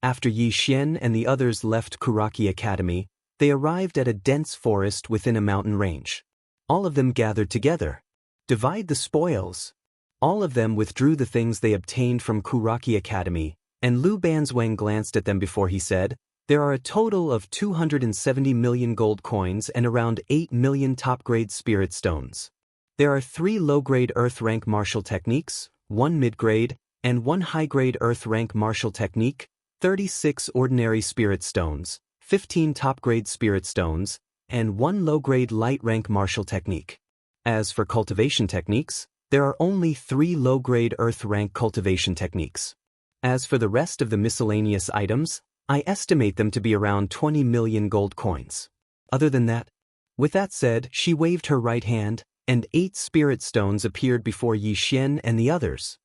After Yi Xian and the others left Kuraki Academy, they arrived at a dense forest within a mountain range. All of them gathered together. Divide the spoils. All of them withdrew the things they obtained from Kuraki Academy, and Lu Banzwang glanced at them before he said, "There are a total of 270 million gold coins and around 8 million top-grade spirit stones. There are 3 low-grade Earth rank martial techniques, 1 mid-grade, and 1 high-grade Earth rank martial technique, 36 ordinary spirit stones, 15 top-grade spirit stones, and 1 low-grade light-rank martial technique. As for cultivation techniques, there are only 3 low-grade Earth-rank cultivation techniques. As for the rest of the miscellaneous items, I estimate them to be around 20 million gold coins. Other than that..." With that said, she waved her right hand, and 8 spirit stones appeared before Yi Xian and the others.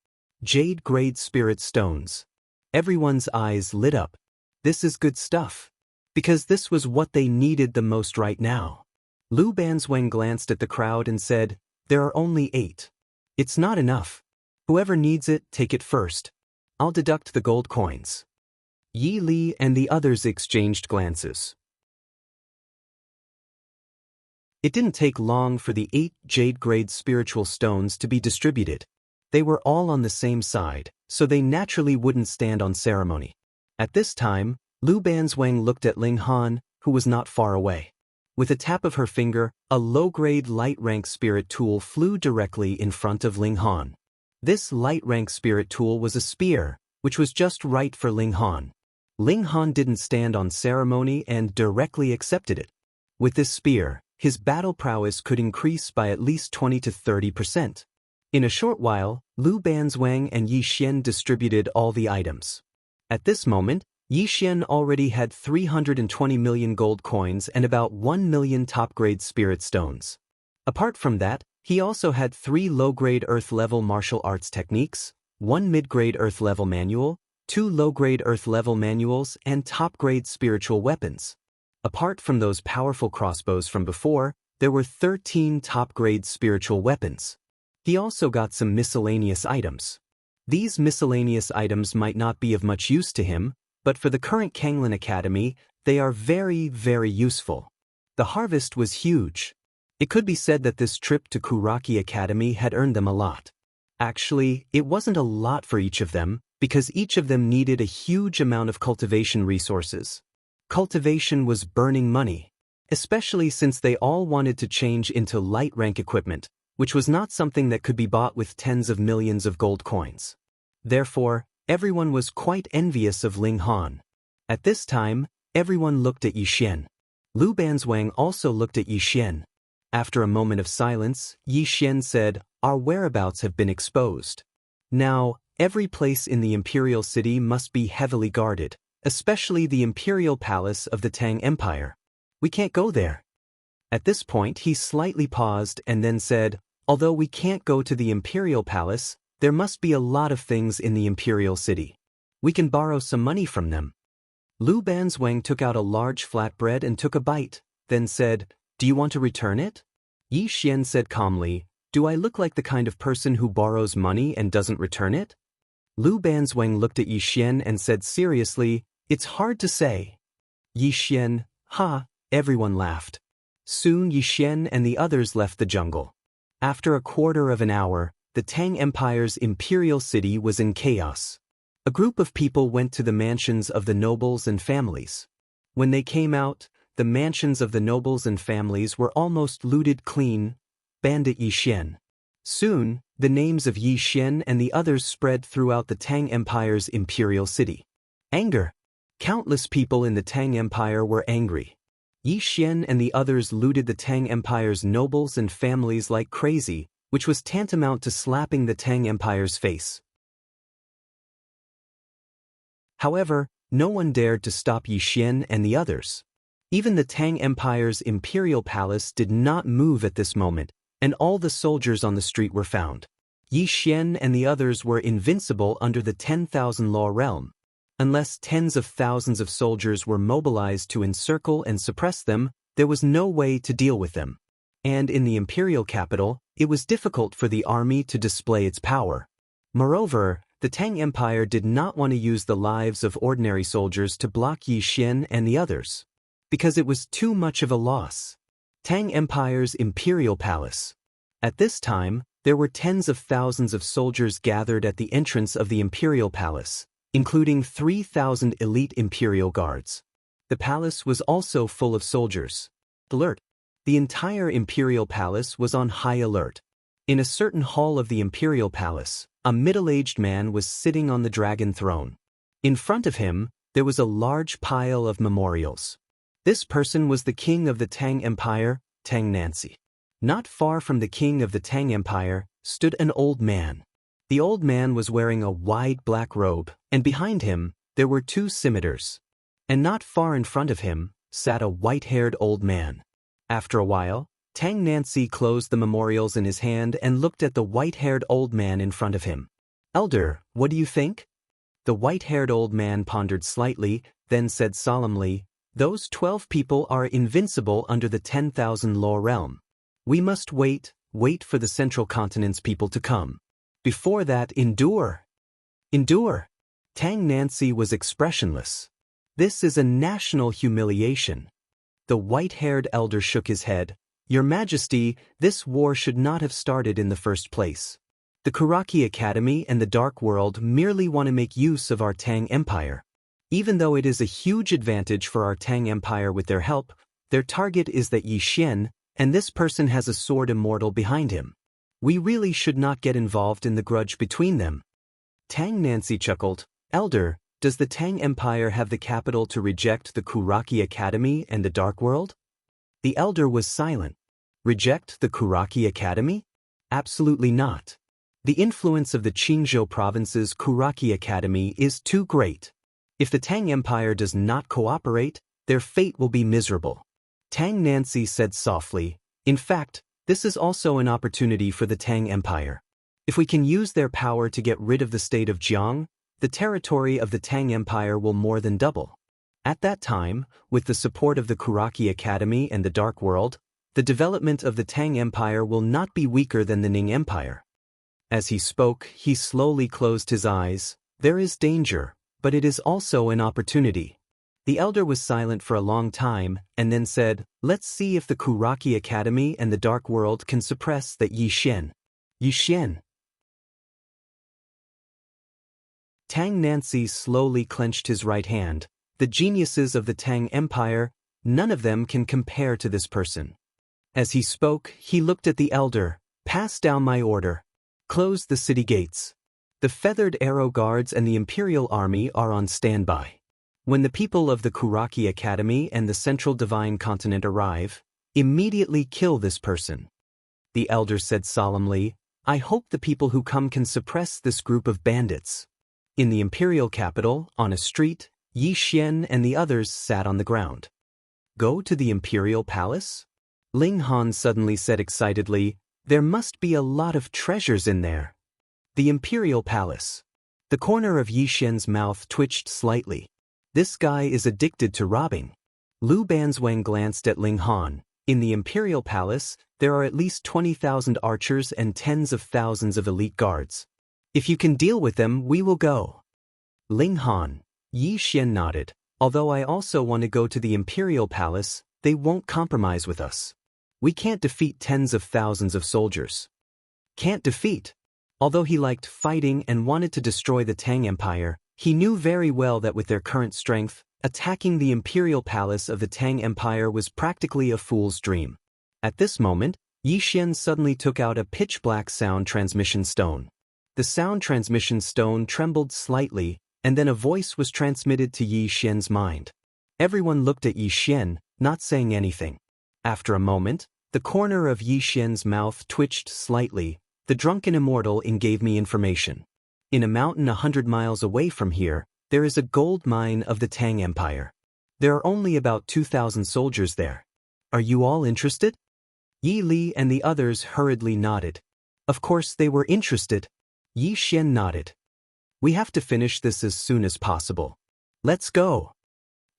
Jade-grade spirit stones. Everyone's eyes lit up. This is good stuff. Because this was what they needed the most right now. Lu Banzwang glanced at the crowd and said, "There are only 8. It's not enough. Whoever needs it, take it first. I'll deduct the gold coins." Yi Li and the others exchanged glances. It didn't take long for the 8 jade-grade spiritual stones to be distributed. They were all on the same side, so they naturally wouldn't stand on ceremony. At this time, Lu Banzwang looked at Ling Han, who was not far away. With a tap of her finger, a low-grade light-rank spirit tool flew directly in front of Ling Han. This light-rank spirit tool was a spear, which was just right for Ling Han. Ling Han didn't stand on ceremony and directly accepted it. With this spear, his battle prowess could increase by at least 20 to 30%. In a short while, Lu Banzwang and Yi Xian distributed all the items. At this moment, Yi Xian already had 320 million gold coins and about 1 million top-grade spirit stones. Apart from that, he also had 3 low-grade Earth-level martial arts techniques, 1 mid-grade Earth-level manual, 2 low-grade Earth-level manuals, and top-grade spiritual weapons. Apart from those powerful crossbows from before, there were 13 top-grade spiritual weapons. He also got some miscellaneous items. These miscellaneous items might not be of much use to him, but for the current Kanglin Academy, they are very, very useful. The harvest was huge. It could be said that this trip to Kuraki Academy had earned them a lot. Actually, it wasn't a lot for each of them, because each of them needed a huge amount of cultivation resources. Cultivation was burning money, especially since they all wanted to change into light-rank equipment, which was not something that could be bought with tens of millions of gold coins. Therefore, everyone was quite envious of Ling Han. At this time, everyone looked at Yi Xian. Lu Banzwang also looked at Yi Xian. After a moment of silence, Yi Xian said, "Our whereabouts have been exposed. Now, every place in the Imperial City must be heavily guarded, especially the Imperial Palace of the Tang Empire. We can't go there." At this point, he slightly paused and then said, "Although we can't go to the Imperial Palace, there must be a lot of things in the Imperial City. We can borrow some money from them." Lu Banzwang took out a large flatbread and took a bite, then said, "Do you want to return it?" Yi Xian said calmly, "Do I look like the kind of person who borrows money and doesn't return it?" Lu Banzwang looked at Yi Xian and said seriously, "It's hard to say." Yi Xian, "Ha," everyone laughed. Soon Yi Xian and the others left the jungle. After a quarter of an hour, the Tang Empire's imperial city was in chaos. A group of people went to the mansions of the nobles and families. When they came out, the mansions of the nobles and families were almost looted clean. Bandit Yi Xian. Soon, the names of Yi Xian and the others spread throughout the Tang Empire's imperial city. Anger. Countless people in the Tang Empire were angry. Yi Xian and the others looted the Tang Empire's nobles and families like crazy, which was tantamount to slapping the Tang Empire's face. However, no one dared to stop Yi Xian and the others. Even the Tang Empire's imperial palace did not move at this moment, and all the soldiers on the street were found. Yi Xian and the others were invincible under the 10,000 law realm. Unless tens of thousands of soldiers were mobilized to encircle and suppress them, there was no way to deal with them. And in the imperial capital, it was difficult for the army to display its power. Moreover, the Tang Empire did not want to use the lives of ordinary soldiers to block Yi Xian and the others, because it was too much of a loss. Tang Empire's imperial palace. At this time, there were tens of thousands of soldiers gathered at the entrance of the imperial palace, including 3,000 elite imperial guards. The palace was also full of soldiers. Alert! The entire imperial palace was on high alert. In a certain hall of the imperial palace, a middle-aged man was sitting on the dragon throne. In front of him, there was a large pile of memorials. This person was the king of the Tang Empire, Tang Nancy. Not far from the king of the Tang Empire stood an old man. The old man was wearing a wide black robe, and behind him, there were two scimitars. And not far in front of him sat a white-haired old man. After a while, Tang Nancy closed the memorials in his hand and looked at the white-haired old man in front of him. "Elder, what do you think?" The white-haired old man pondered slightly, then said solemnly, "Those 12 people are invincible under the 10,000 law realm. We must wait for the central continent's people to come. Before that, endure." Endure? Tang Nancy was expressionless. This is a national humiliation. The white-haired elder shook his head. "Your Majesty, this war should not have started in the first place. The Kuraki Academy and the Dark World merely want to make use of our Tang Empire. Even though it is a huge advantage for our Tang Empire with their help, their target is that Yi Xian, and this person has a sword immortal behind him. We really should not get involved in the grudge between them." Tang Nancy chuckled. "Elder, does the Tang Empire have the capital to reject the Kuraki Academy and the Dark World?" The elder was silent. Reject the Kuraki Academy? Absolutely not. The influence of the Qingzhou province's Kuraki Academy is too great. If the Tang Empire does not cooperate, their fate will be miserable. Tang Nancy said softly, "In fact, this is also an opportunity for the Tang Empire. If we can use their power to get rid of the state of Jiang, the territory of the Tang Empire will more than double. At that time, with the support of the Kuraki Academy and the Dark World, the development of the Tang Empire will not be weaker than the Ning Empire." As he spoke, he slowly closed his eyes. "There is danger, but it is also an opportunity." The elder was silent for a long time, and then said, "Let's see if the Kuraki Academy and the Dark World can suppress that Yi Xian." Yi Xian. Tang Nancy slowly clenched his right hand. "The geniuses of the Tang Empire, none of them can compare to this person." As he spoke, he looked at the elder. "Pass down my order. Close the city gates. The feathered arrow guards and the imperial army are on standby. When the people of the Kuraki Academy and the Central Divine Continent arrive, immediately kill this person." The elder said solemnly, "I hope the people who come can suppress this group of bandits." In the imperial capital, on a street, Yi Xian and the others sat on the ground. "Go to the imperial palace?" Ling Han suddenly said excitedly, "There must be a lot of treasures in there." The imperial palace. The corner of Yi Xian's mouth twitched slightly. This guy is addicted to robbing. Lu Banzwang glanced at Ling Han. In the imperial palace, there are at least 20,000 archers and tens of thousands of elite guards. If you can deal with them, we will go. Ling Han. Yi Xian nodded. Although I also want to go to the imperial palace, they won't compromise with us. We can't defeat tens of thousands of soldiers. Can't defeat. Although he liked fighting and wanted to destroy the Tang Empire, he knew very well that with their current strength, attacking the imperial palace of the Tang Empire was practically a fool's dream. At this moment, Yi Xian suddenly took out a pitch-black sound transmission stone. The sound transmission stone trembled slightly, and then a voice was transmitted to Yi Xian's mind. Everyone looked at Yi Xian, not saying anything. After a moment, the corner of Yi Xian's mouth twitched slightly. "The drunken immortal gave me information. In a mountain 100 miles away from here, there is a gold mine of the Tang Empire. There are only about 2,000 soldiers there. Are you all interested?" Yi Li and the others hurriedly nodded. Of course they were interested. Yi Xian nodded. "We have to finish this as soon as possible. Let's go."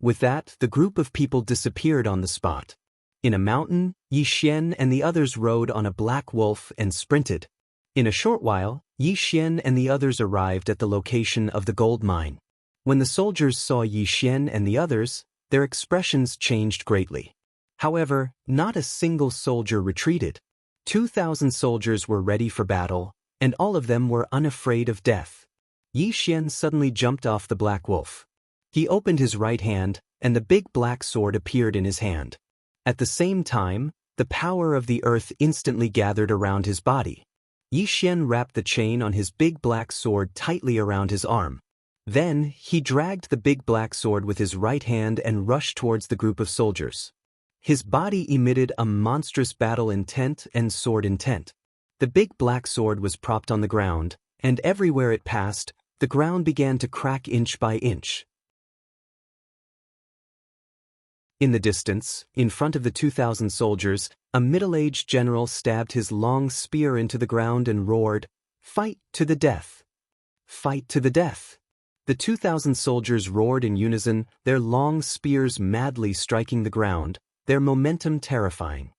With that, the group of people disappeared on the spot. In a mountain, Yi Xian and the others rode on a black wolf and sprinted. In a short while, Yi Xian and the others arrived at the location of the gold mine. When the soldiers saw Yi Xian and the others, their expressions changed greatly. However, not a single soldier retreated. 2,000 soldiers were ready for battle, and all of them were unafraid of death. Yi Xian suddenly jumped off the black wolf. He opened his right hand, and the big black sword appeared in his hand. At the same time, the power of the earth instantly gathered around his body. Yi Xian wrapped the chain on his big black sword tightly around his arm. Then, he dragged the big black sword with his right hand and rushed towards the group of soldiers. His body emitted a monstrous battle intent and sword intent. The big black sword was propped on the ground, and everywhere it passed, the ground began to crack inch by inch. In the distance, in front of the 2,000 soldiers, a middle-aged general stabbed his long spear into the ground and roared, "Fight to the death! Fight to the death!" The 2,000 soldiers roared in unison, their long spears madly striking the ground, their momentum terrifying.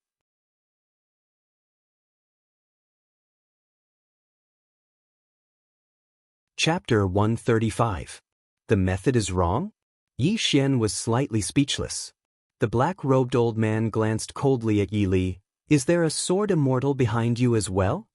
Chapter 135. The method is wrong? Yi Xian was slightly speechless. The black-robed old man glanced coldly at Yi Li. "Is there a sword immortal behind you as well?"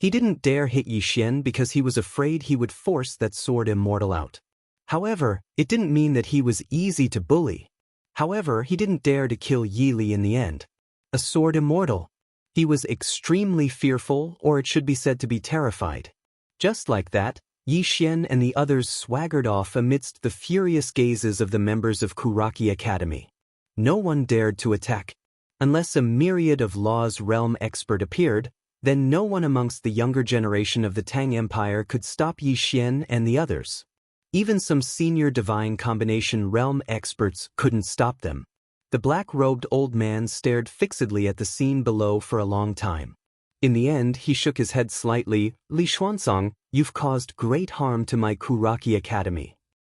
He didn't dare hit Yi Xian because he was afraid he would force that sword immortal out. However, it didn't mean that he was easy to bully. However, he didn't dare to kill Yi Li in the end. A sword immortal. He was extremely fearful, or it should be said to be terrified. Just like that, Yi Xian and the others swaggered off amidst the furious gazes of the members of Kuraki Academy. No one dared to attack. Unless a myriad of Law's realm expert appeared, then no one amongst the younger generation of the Tang Empire could stop Yi Xian and the others. Even some senior divine combination realm experts couldn't stop them. The black-robed old man stared fixedly at the scene below for a long time. In the end, he shook his head slightly. "Li Xuanzang, you've caused great harm to my Kuraki Academy."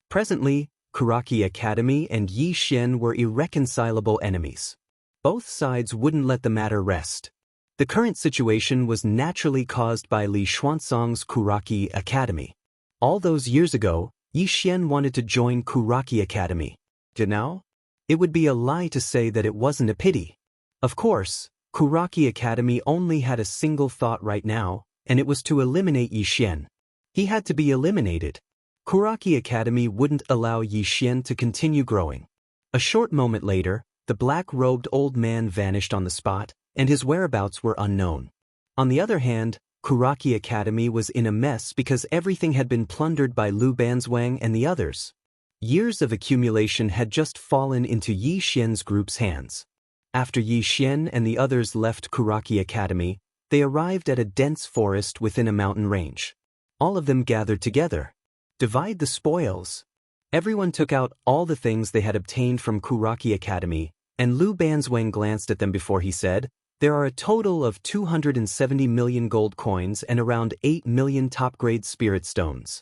Presently, Kuraki Academy and Yi Xian were irreconcilable enemies. Both sides wouldn't let the matter rest. The current situation was naturally caused by Li Xuanzang's Kuraki Academy. All those years ago, Yi Xian wanted to join Kuraki Academy. Now, it would be a lie to say that it wasn't a pity. Of course, Kuraki Academy only had a single thought right now, and it was to eliminate Yi Xian. He had to be eliminated. Kuraki Academy wouldn't allow Yi Xian to continue growing. A short moment later, the black-robed old man vanished on the spot, and his whereabouts were unknown. On the other hand, Kuraki Academy was in a mess because everything had been plundered by Lu Banzwang and the others. Years of accumulation had just fallen into Yi Xian's group's hands. After Yi Xian and the others left Kuraki Academy, they arrived at a dense forest within a mountain range. All of them gathered together. Divide the spoils. Everyone took out all the things they had obtained from Kuraki Academy, and Lu Banzwang glanced at them before he said, "There are a total of 270 million gold coins and around 8 million top-grade spirit stones.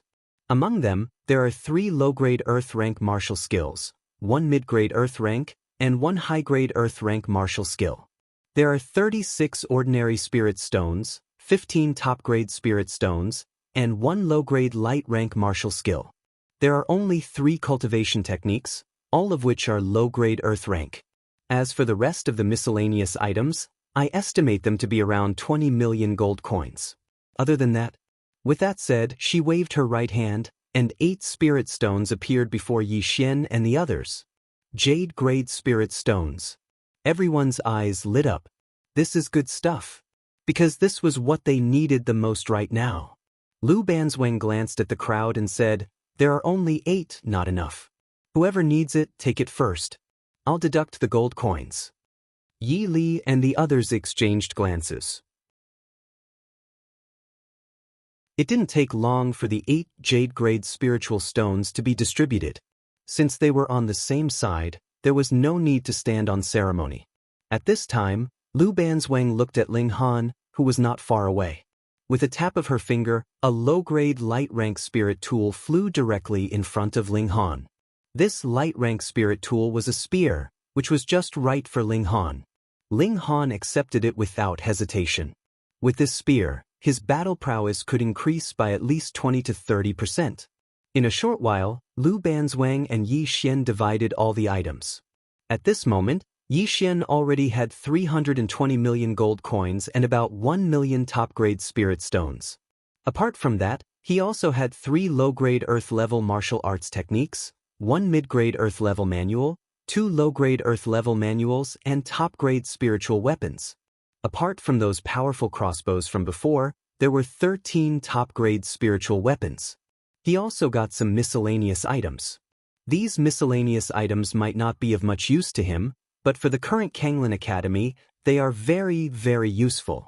Among them, there are 3 low-grade earth rank martial skills, 1 mid-grade earth rank, and 1 high-grade earth rank martial skill. There are 36 ordinary spirit stones, 15 top-grade spirit stones, and 1 low-grade light rank martial skill. There are only 3 cultivation techniques, all of which are low-grade earth rank. As for the rest of the miscellaneous items, I estimate them to be around 20 million gold coins. Other than that..." With that said, she waved her right hand, and 8 spirit stones appeared before Yi Xian and the others. Jade-grade spirit stones. Everyone's eyes lit up. This is good stuff. Because this was what they needed the most right now. Lu Banzwang glanced at the crowd and said, "There are only 8, not enough. Whoever needs it, take it first. I'll deduct the gold coins." Yi Li and the others exchanged glances. It didn't take long for the 8 jade-grade spiritual stones to be distributed. Since they were on the same side, there was no need to stand on ceremony. At this time, Lu Banzwang looked at Ling Han, who was not far away. With a tap of her finger, a low-grade light-rank spirit tool flew directly in front of Ling Han. This light-rank spirit tool was a spear, which was just right for Ling Han. Ling Han accepted it without hesitation. With this spear, his battle prowess could increase by at least 20 to 30%. In a short while, Lu Banzwang and Yi Xian divided all the items. At this moment, Yi Xian already had 320 million gold coins and about 1 million top-grade spirit stones. Apart from that, he also had 3 low-grade earth-level martial arts techniques, 1 mid-grade earth-level manual, 2 low-grade earth-level manuals, and top-grade spiritual weapons. Apart from those powerful crossbows from before, there were 13 top-grade spiritual weapons. He also got some miscellaneous items. These miscellaneous items might not be of much use to him, but for the current Kanglin Academy, they are very, very useful.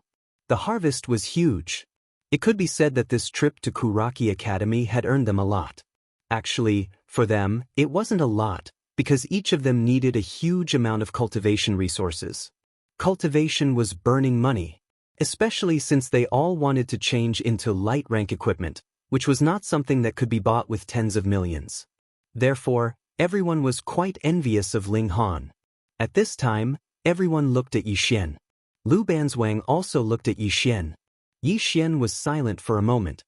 The harvest was huge. It could be said that this trip to Kuraki Academy had earned them a lot. Actually, for them, it wasn't a lot, because each of them needed a huge amount of cultivation resources. Cultivation was burning money, especially since they all wanted to change into light rank equipment, which was not something that could be bought with tens of millions. Therefore, everyone was quite envious of Ling Han. At this time, everyone looked at Yi Xian. Lu Banzwang also looked at Yi Xian. Yi Xian was silent for a moment.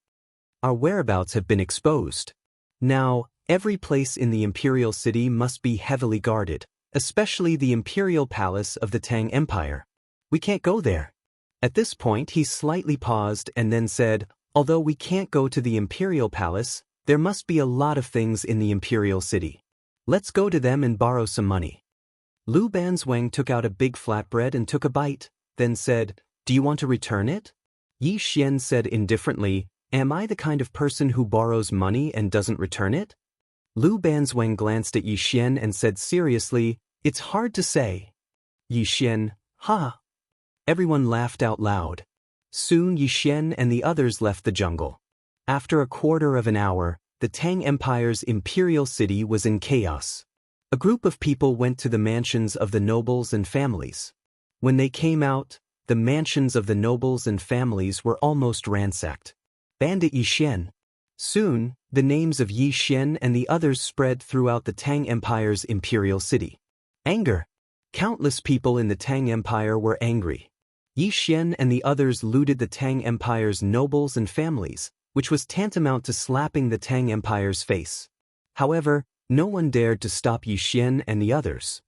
Our whereabouts have been exposed. Now, every place in the Imperial City must be heavily guarded, especially the Imperial Palace of the Tang Empire. We can't go there. At this point, he slightly paused and then said, although we can't go to the Imperial Palace, there must be a lot of things in the Imperial City. Let's go to them and borrow some money. Lu Banzwang took out a big flatbread and took a bite, then said, do you want to return it? Yi Xian said indifferently, am I the kind of person who borrows money and doesn't return it? Lu Banzwang glanced at Yi Xian and said seriously, it's hard to say. Yi Xian, ha! Everyone laughed out loud. Soon Yi Xian and the others left the jungle. After a quarter of an hour, the Tang Empire's imperial city was in chaos. A group of people went to the mansions of the nobles and families. When they came out, the mansions of the nobles and families were almost ransacked. Bandit Yi Xian. Soon, the names of Yi Xian and the others spread throughout the Tang Empire's imperial city. Anger. Countless people in the Tang Empire were angry. Yi Xian and the others looted the Tang Empire's nobles and families, which was tantamount to slapping the Tang Empire's face. However, no one dared to stop Yi Xian and the others.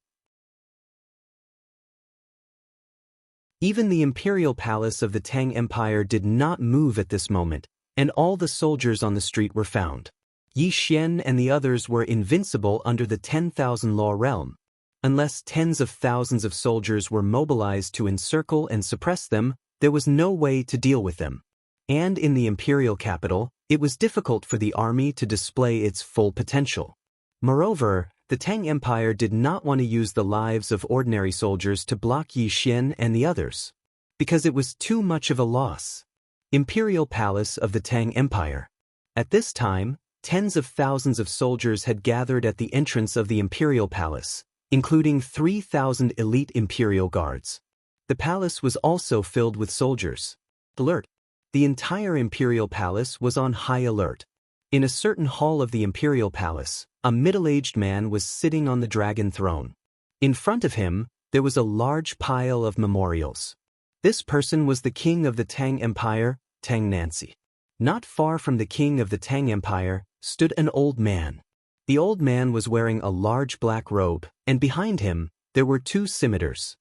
Even the imperial palace of the Tang Empire did not move at this moment, and all the soldiers on the street were found. Yi Xian and the others were invincible under the 10,000 law realm. Unless tens of thousands of soldiers were mobilized to encircle and suppress them, there was no way to deal with them. And in the imperial capital, it was difficult for the army to display its full potential. Moreover, the Tang Empire did not want to use the lives of ordinary soldiers to block Yi Xian and the others, because it was too much of a loss. Imperial Palace of the Tang Empire. At this time, tens of thousands of soldiers had gathered at the entrance of the Imperial Palace, including 3,000 elite Imperial Guards. The palace was also filled with soldiers. Alert! The entire Imperial Palace was on high alert. In a certain hall of the Imperial Palace, a middle-aged man was sitting on the dragon throne. In front of him, there was a large pile of memorials. This person was the king of the Tang Empire, Tang Nancy. Not far from the king of the Tang Empire stood an old man. The old man was wearing a large black robe, and behind him, there were 2 scimitars.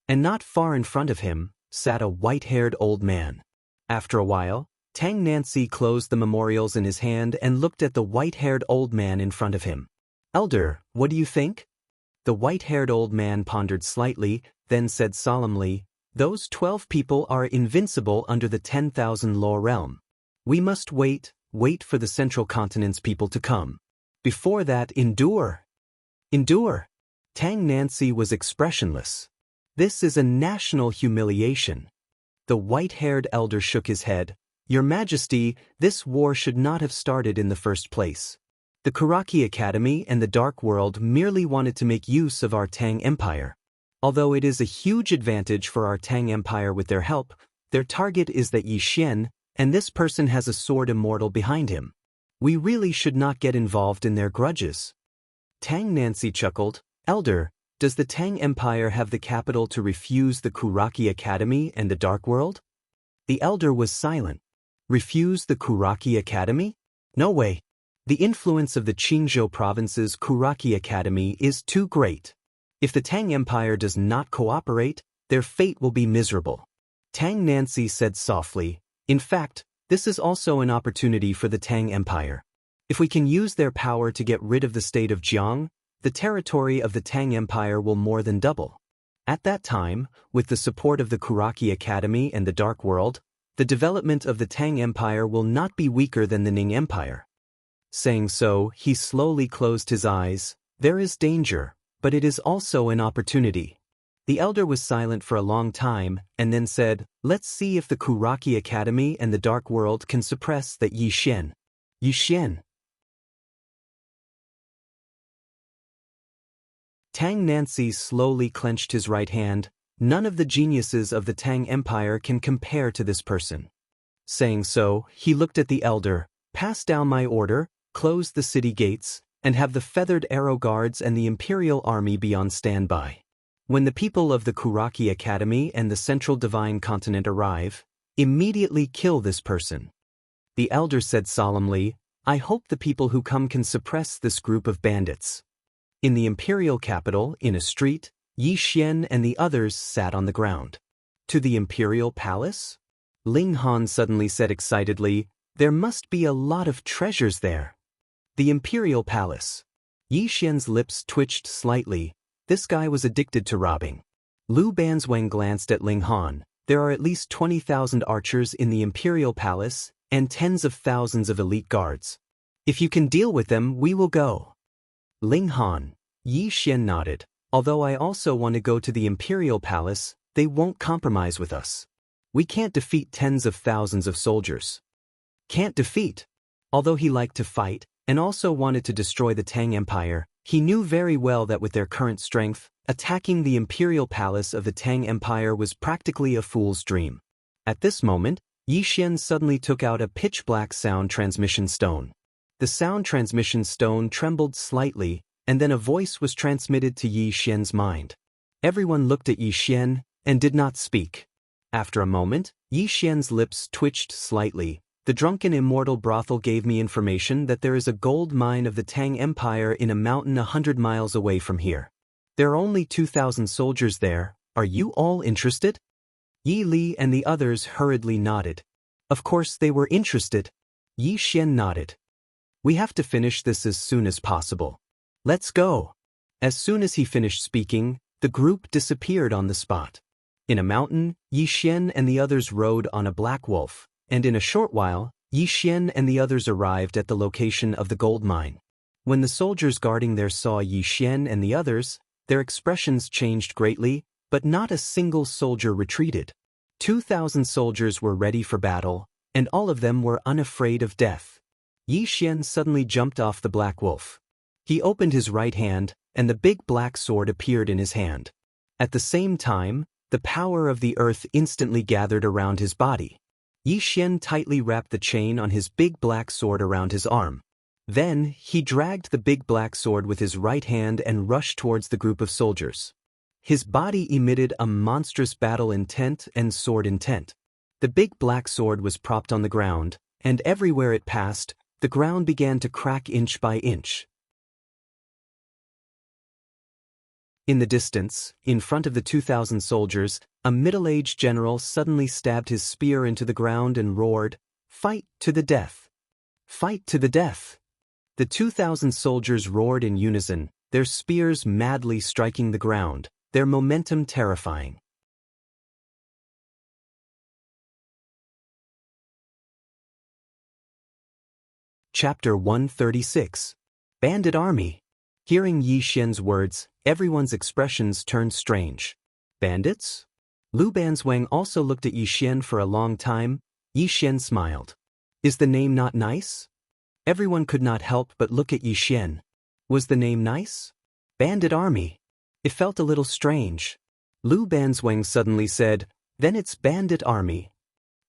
And not far in front of him, sat a white-haired old man. After a while, Tang Nancy closed the memorials in his hand and looked at the white-haired old man in front of him. Elder, what do you think? The white-haired old man pondered slightly, then said solemnly, those 12 people are invincible under the 10,000 law realm. We must wait for the Central Continent's people to come. Before that, endure. Endure. Tang Nancy was expressionless. This is a national humiliation. The white-haired elder shook his head. Your Majesty, this war should not have started in the first place. The Kuraki Academy and the Dark World merely wanted to make use of our Tang Empire. Although it is a huge advantage for our Tang Empire with their help, their target is that Yi Xian, and this person has a sword immortal behind him. We really should not get involved in their grudges. Tang Nancy chuckled. Elder, Does the Tang Empire have the capital to refuse the Kuraki Academy and the Dark World? The elder was silent. Refuse the Kuraki Academy? No way. The influence of the Qingzhou province's Kuraki Academy is too great. If the Tang Empire does not cooperate, their fate will be miserable. Tang Nancy said softly, in fact, this is also an opportunity for the Tang Empire. If we can use their power to get rid of the state of Jiang, the territory of the Tang Empire will more than double. At that time, with the support of the Kuraki Academy and the Dark World, the development of the Tang Empire will not be weaker than the Ning Empire. Saying so, he slowly closed his eyes. There is danger, but it is also an opportunity. The elder was silent for a long time, and then said, let's see if the Kuraki Academy and the Dark World can suppress that Yi Xian. Yi Xian. Tang Nancy slowly clenched his right hand. None of the geniuses of the Tang Empire can compare to this person. Saying so, he looked at the elder, pass down my order, close the city gates, and have the feathered arrow guards and the imperial army be on standby. When the people of the Kuraki Academy and the Central Divine Continent arrive, immediately kill this person. The elder said solemnly, I hope the people who come can suppress this group of bandits. In the imperial capital, in a street, Yi Xian and the others sat on the ground. To the imperial palace? Ling Han suddenly said excitedly, there must be a lot of treasures there. The imperial palace. Yi Xian's lips twitched slightly. This guy was addicted to robbing. Lu Banzwang glanced at Ling Han. There are at least 20,000 archers in the imperial palace and tens of thousands of elite guards. If you can deal with them, we will go. Ling Han. Yi Xian nodded. Although I also want to go to the imperial palace, they won't compromise with us. We can't defeat tens of thousands of soldiers. Can't defeat. Although he liked to fight, and also wanted to destroy the Tang Empire, he knew very well that with their current strength, attacking the imperial palace of the Tang Empire was practically a fool's dream. At this moment, Yi Xian suddenly took out a pitch-black sound transmission stone. The sound transmission stone trembled slightly, and then a voice was transmitted to Yi Xian's mind. Everyone looked at Yi Xian and did not speak. After a moment, Yi Xian's lips twitched slightly. The drunken immortal brothel gave me information that there is a gold mine of the Tang Empire in a mountain 100 miles away from here. There are only 2,000 soldiers there. Are you all interested? Yi Li and the others hurriedly nodded. Of course they were interested. Yi Xian nodded. We have to finish this as soon as possible. Let's go. As soon as he finished speaking, the group disappeared on the spot. In a mountain, Yi Xian and the others rode on a black wolf, and in a short while, Yi Xian and the others arrived at the location of the gold mine. When the soldiers guarding there saw Yi Xian and the others, their expressions changed greatly, but not a single soldier retreated. 2,000 soldiers were ready for battle, and all of them were unafraid of death. Yi Xian suddenly jumped off the black wolf. He opened his right hand, and the big black sword appeared in his hand. At the same time, the power of the earth instantly gathered around his body. Yi Xian tightly wrapped the chain on his big black sword around his arm. Then, he dragged the big black sword with his right hand and rushed towards the group of soldiers. His body emitted a monstrous battle intent and sword intent. The big black sword was propped on the ground, and everywhere it passed, the ground began to crack inch by inch. In the distance, in front of the 2,000 soldiers, a middle-aged general suddenly stabbed his spear into the ground and roared, "Fight to the death! Fight to the death!" The 2,000 soldiers roared in unison, their spears madly striking the ground, their momentum terrifying. Chapter 136. Bandit Army. Hearing Yi Xian's words, everyone's expressions turned strange. Bandits? Lu Banzwang also looked at Yi Xian for a long time. Yi Xian smiled. Is the name not nice? Everyone could not help but look at Yi Xian. Was the name nice? Bandit Army. It felt a little strange. Lu Banzwang suddenly said, then it's Bandit Army.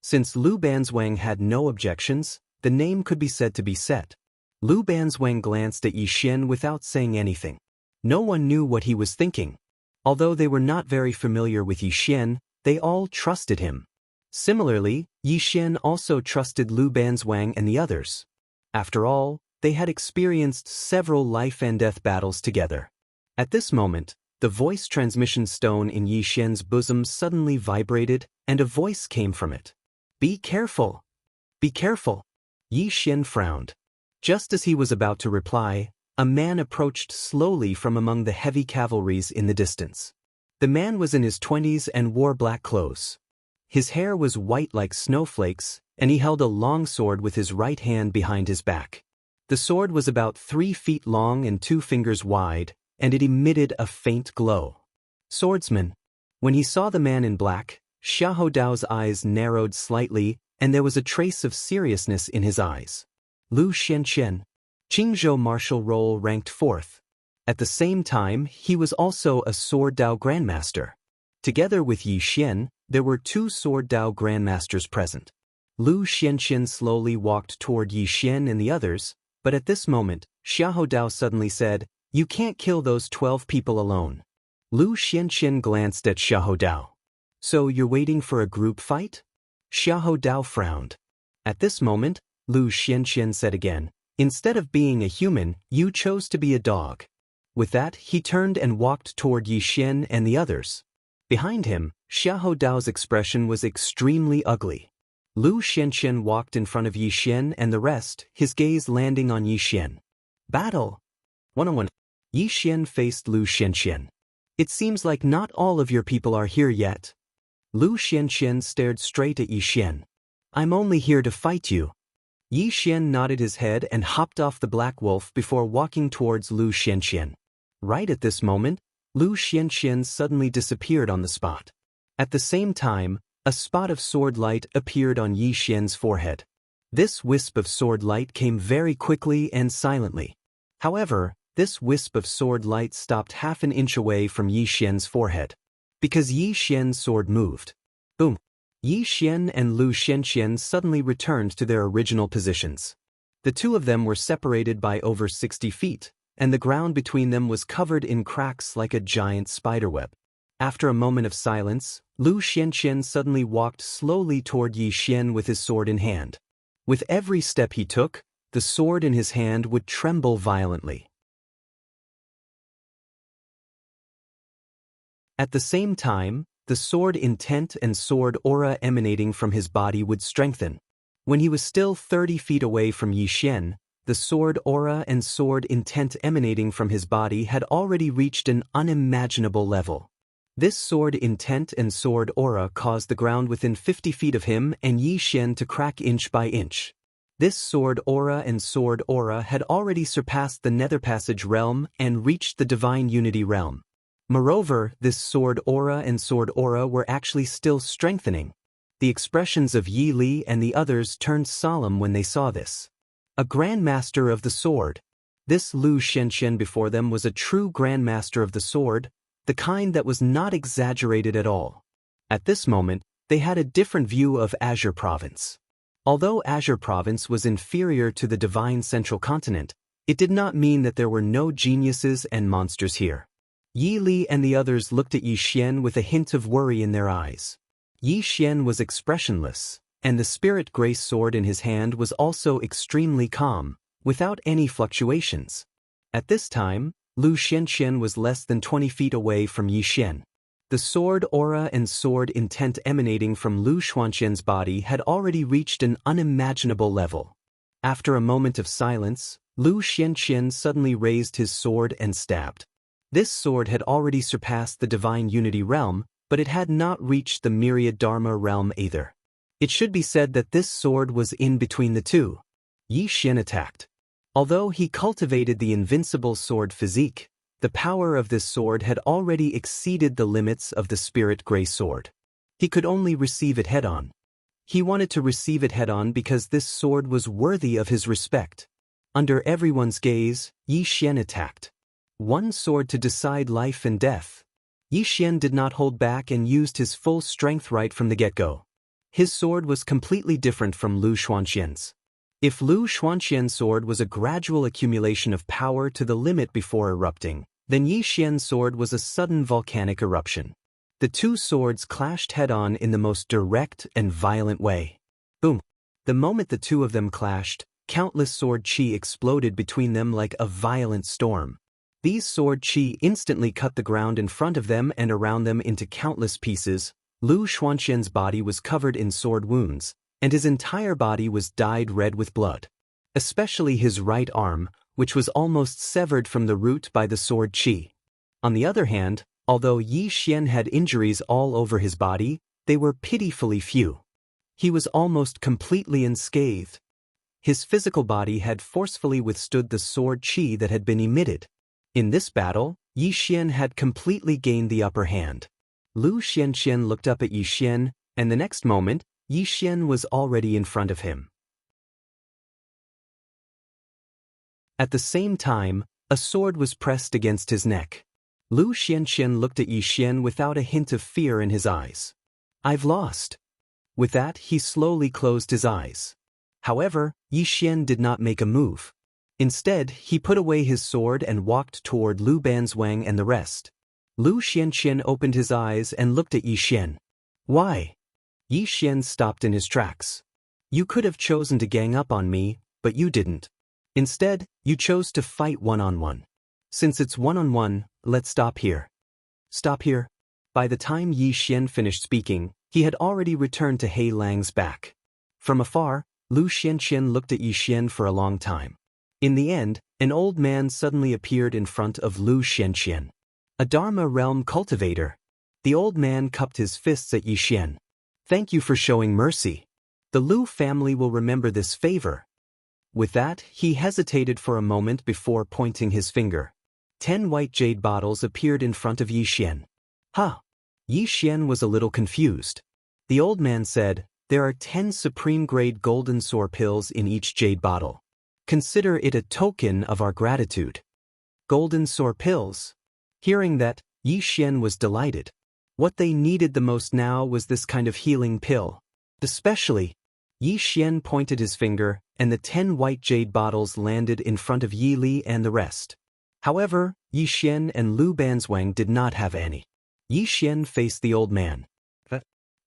Since Lu Banzwang had no objections, the name could be said to be set. Lu Banzwang glanced at Yi Xian without saying anything. No one knew what he was thinking. Although they were not very familiar with Yi Xian, they all trusted him. Similarly, Yi Xian also trusted Lu Banzwang and the others. After all, they had experienced several life and death battles together. At this moment, the voice transmission stone in Yi Xian's bosom suddenly vibrated, and a voice came from it. "Be careful! Be careful!" Yi Xian frowned. Just as he was about to reply, a man approached slowly from among the heavy cavalries in the distance. The man was in his 20s and wore black clothes. His hair was white like snowflakes, and he held a long sword with his right hand behind his back. The sword was about 3 feet long and 2 fingers wide, and it emitted a faint glow. "Swordsman." When he saw the man in black, Xiahou Dao's eyes narrowed slightly, and there was a trace of seriousness in his eyes. Lu Xianxian. Qingzhou martial roll ranked 4th. At the same time, he was also a Sword Dao Grandmaster. Together with Yi Xian, there were 2 Sword Dao Grandmasters present. Lu Xianxian slowly walked toward Yi Xian and the others, but at this moment, Xiahou Dao suddenly said, "You can't kill those 12 people alone." Lu Xianxian glanced at Xiahou Dao. "So you're waiting for a group fight?" Xiahou Dao frowned. At this moment, Lu Xianxian said again, "Instead of being a human, you chose to be a dog." With that, he turned and walked toward Yi Xian and the others. Behind him, Xiahou Dao's expression was extremely ugly. Lu Xianxian walked in front of Yi Xian and the rest, his gaze landing on Yi Xian. "Battle! 1-on-1. Yi Xian faced Lu Xianxian. "It seems like not all of your people are here yet." Lu Xianxian stared straight at Yi Xian. "I'm only here to fight you." Yi Xian nodded his head and hopped off the black wolf before walking towards Lu Xianxian. Right at this moment, Lu Xianxian suddenly disappeared on the spot. At the same time, a spot of sword light appeared on Yi Xian's forehead. This wisp of sword light came very quickly and silently. However, this wisp of sword light stopped half an inch away from Yi Xian's forehead. Because Yi Xian's sword moved. Boom! Yi Xian and Lu Xianxian suddenly returned to their original positions. The two of them were separated by over 60 feet, and the ground between them was covered in cracks like a giant spiderweb. After a moment of silence, Lu Xianxian suddenly walked slowly toward Yi Xian with his sword in hand. With every step he took, the sword in his hand would tremble violently. At the same time, the sword intent and sword aura emanating from his body would strengthen. When he was still 30 feet away from Yi Xian, the sword aura and sword intent emanating from his body had already reached an unimaginable level. This sword intent and sword aura caused the ground within 50 feet of him and Yi Xian to crack inch by inch. This sword aura and sword aura had already surpassed the Nether Passage realm and reached the Divine Unity realm. Moreover, this sword aura and sword aura were actually still strengthening. The expressions of Yi Li and the others turned solemn when they saw this. A Grandmaster of the Sword. This Lu Xianxian before them was a true Grandmaster of the Sword, the kind that was not exaggerated at all. At this moment, they had a different view of Azure Province. Although Azure Province was inferior to the Divine Central Continent, it did not mean that there were no geniuses and monsters here. Yi Li and the others looked at Yi Xian with a hint of worry in their eyes. Yi Xian was expressionless, and the spirit grace sword in his hand was also extremely calm, without any fluctuations. At this time, Lu Xianxian was less than 20 feet away from Yi Xian. The sword aura and sword intent emanating from Lu Xianxian's body had already reached an unimaginable level. After a moment of silence, Lu Xianxian suddenly raised his sword and stabbed. This sword had already surpassed the Divine Unity realm, but it had not reached the Myriad Dharma realm either. It should be said that this sword was in between the two. Yi Xian attacked. Although he cultivated the invincible sword physique, the power of this sword had already exceeded the limits of the spirit gray sword. He could only receive it head-on. He wanted to receive it head-on because this sword was worthy of his respect. Under everyone's gaze, Yi Xian attacked. One sword to decide life and death. Yi Xian did not hold back and used his full strength right from the get-go. His sword was completely different from Lu Xianxian's. If Lu Xianxian's sword was a gradual accumulation of power to the limit before erupting, Then Yi Xian's sword was a sudden volcanic eruption. The two swords clashed head-on in the most direct and violent way. Boom! The moment the two of them clashed, countless sword qi exploded between them like a violent storm. These sword qi instantly cut the ground in front of them and around them into countless pieces. Lu Xuanxian's body was covered in sword wounds, and his entire body was dyed red with blood. Especially his right arm, which was almost severed from the root by the sword qi. On the other hand, although Yi Xian had injuries all over his body, they were pitifully few. He was almost completely unscathed. His physical body had forcefully withstood the sword qi that had been emitted. In this battle, Yi Xian had completely gained the upper hand. Lu Xianxian looked up at Yi Xian, and the next moment, Yi Xian was already in front of him. At the same time, a sword was pressed against his neck. Lu Xianxian looked at Yi Xian without a hint of fear in his eyes. "I've lost." With that, he slowly closed his eyes. However, Yi Xian did not make a move. Instead, he put away his sword and walked toward Lu Banzwang and the rest. Lu Xianxian opened his eyes and looked at Yi Xian. "Why?" Yi Xian stopped in his tracks. "You could have chosen to gang up on me, but you didn't. Instead, you chose to fight one-on-one. Since it's one-on-one, let's stop here." "Stop here?" By the time Yi Xian finished speaking, he had already returned to He Lang's back. From afar, Lu Xianxian looked at Yi Xian for a long time. In the end, an old man suddenly appeared in front of Lu Xianxian. A Dharma realm cultivator. The old man cupped his fists at Yi Xian. "Thank you for showing mercy. The Lu family will remember this favor." With that, he hesitated for a moment before pointing his finger. 10 white jade bottles appeared in front of Yi Xian. "Huh." Yi Xian was a little confused. The old man said, "There are 10 supreme-grade golden sour pills in each jade bottle. Consider it a token of our gratitude." Golden sour pills? Hearing that, Yi Xian was delighted. What they needed the most now was this kind of healing pill. Especially, Yi Xian pointed his finger, and the 10 white jade bottles landed in front of Yi Li and the rest. However, Yi Xian and Lu Banzwang did not have any. Yi Xian faced the old man.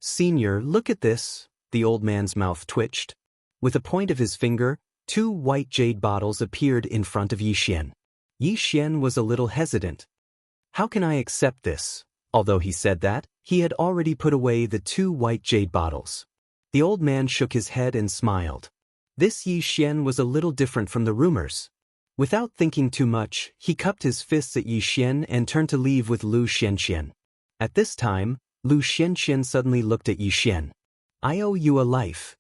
"Senior, look at this." The old man's mouth twitched. With a point of his finger, 2 white jade bottles appeared in front of Yi Xian. Yi Xian was a little hesitant. "How can I accept this?" Although he said that, he had already put away the 2 white jade bottles. The old man shook his head and smiled. This Yi Xian was a little different from the rumors. Without thinking too much, he cupped his fists at Yi Xian and turned to leave with Lu Xianxian. At this time, Lu Xianxian suddenly looked at Yi Xian. "I owe you a life."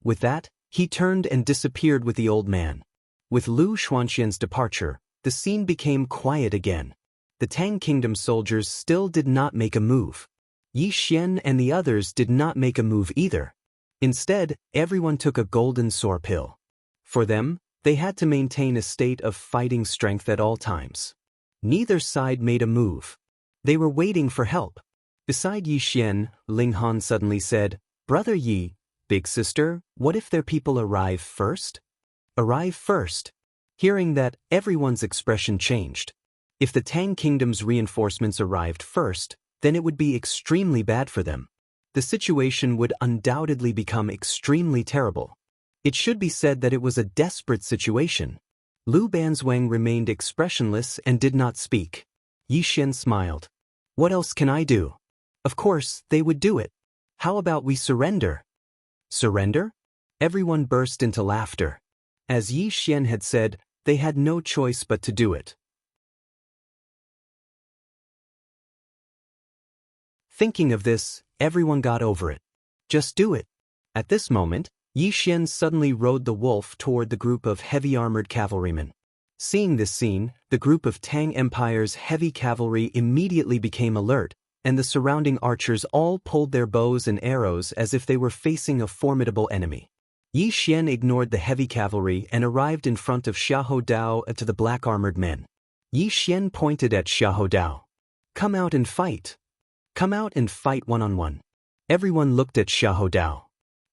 With that, he turned and disappeared with the old man. With Lu Xuanxian's departure, the scene became quiet again. The Tang Kingdom soldiers still did not make a move. Yi Xian and the others did not make a move either. Instead, everyone took a golden sour pill. For them, they had to maintain a state of fighting strength at all times. Neither side made a move. They were waiting for help. Beside Yi Xian, Ling Han suddenly said, "Brother Yi, big sister, what if their people arrive first?" Arrive first? Hearing that, everyone's expression changed. If the Tang Kingdom's reinforcements arrived first, then it would be extremely bad for them. The situation would undoubtedly become extremely terrible. It should be said that it was a desperate situation. Lu Banzwang remained expressionless and did not speak. Yi Xian smiled. "What else can I do?" Of course, they would do it. "How about we surrender?" Surrender? Everyone burst into laughter. As Yi Xian had said, they had no choice but to do it. Thinking of this, everyone got over it. Just do it. At this moment, Yi Xian suddenly rode the wolf toward the group of heavy-armored cavalrymen. Seeing this scene, the group of Tang Empire's heavy cavalry immediately became alert, and the surrounding archers all pulled their bows and arrows as if they were facing a formidable enemy. Yi Xian ignored the heavy cavalry and arrived in front of Xiahou Dao to the black-armored men. Yi Xian pointed at Xiahou Dao. "Come out and fight. Come out and fight one-on-one." Everyone looked at Xiahou Dao.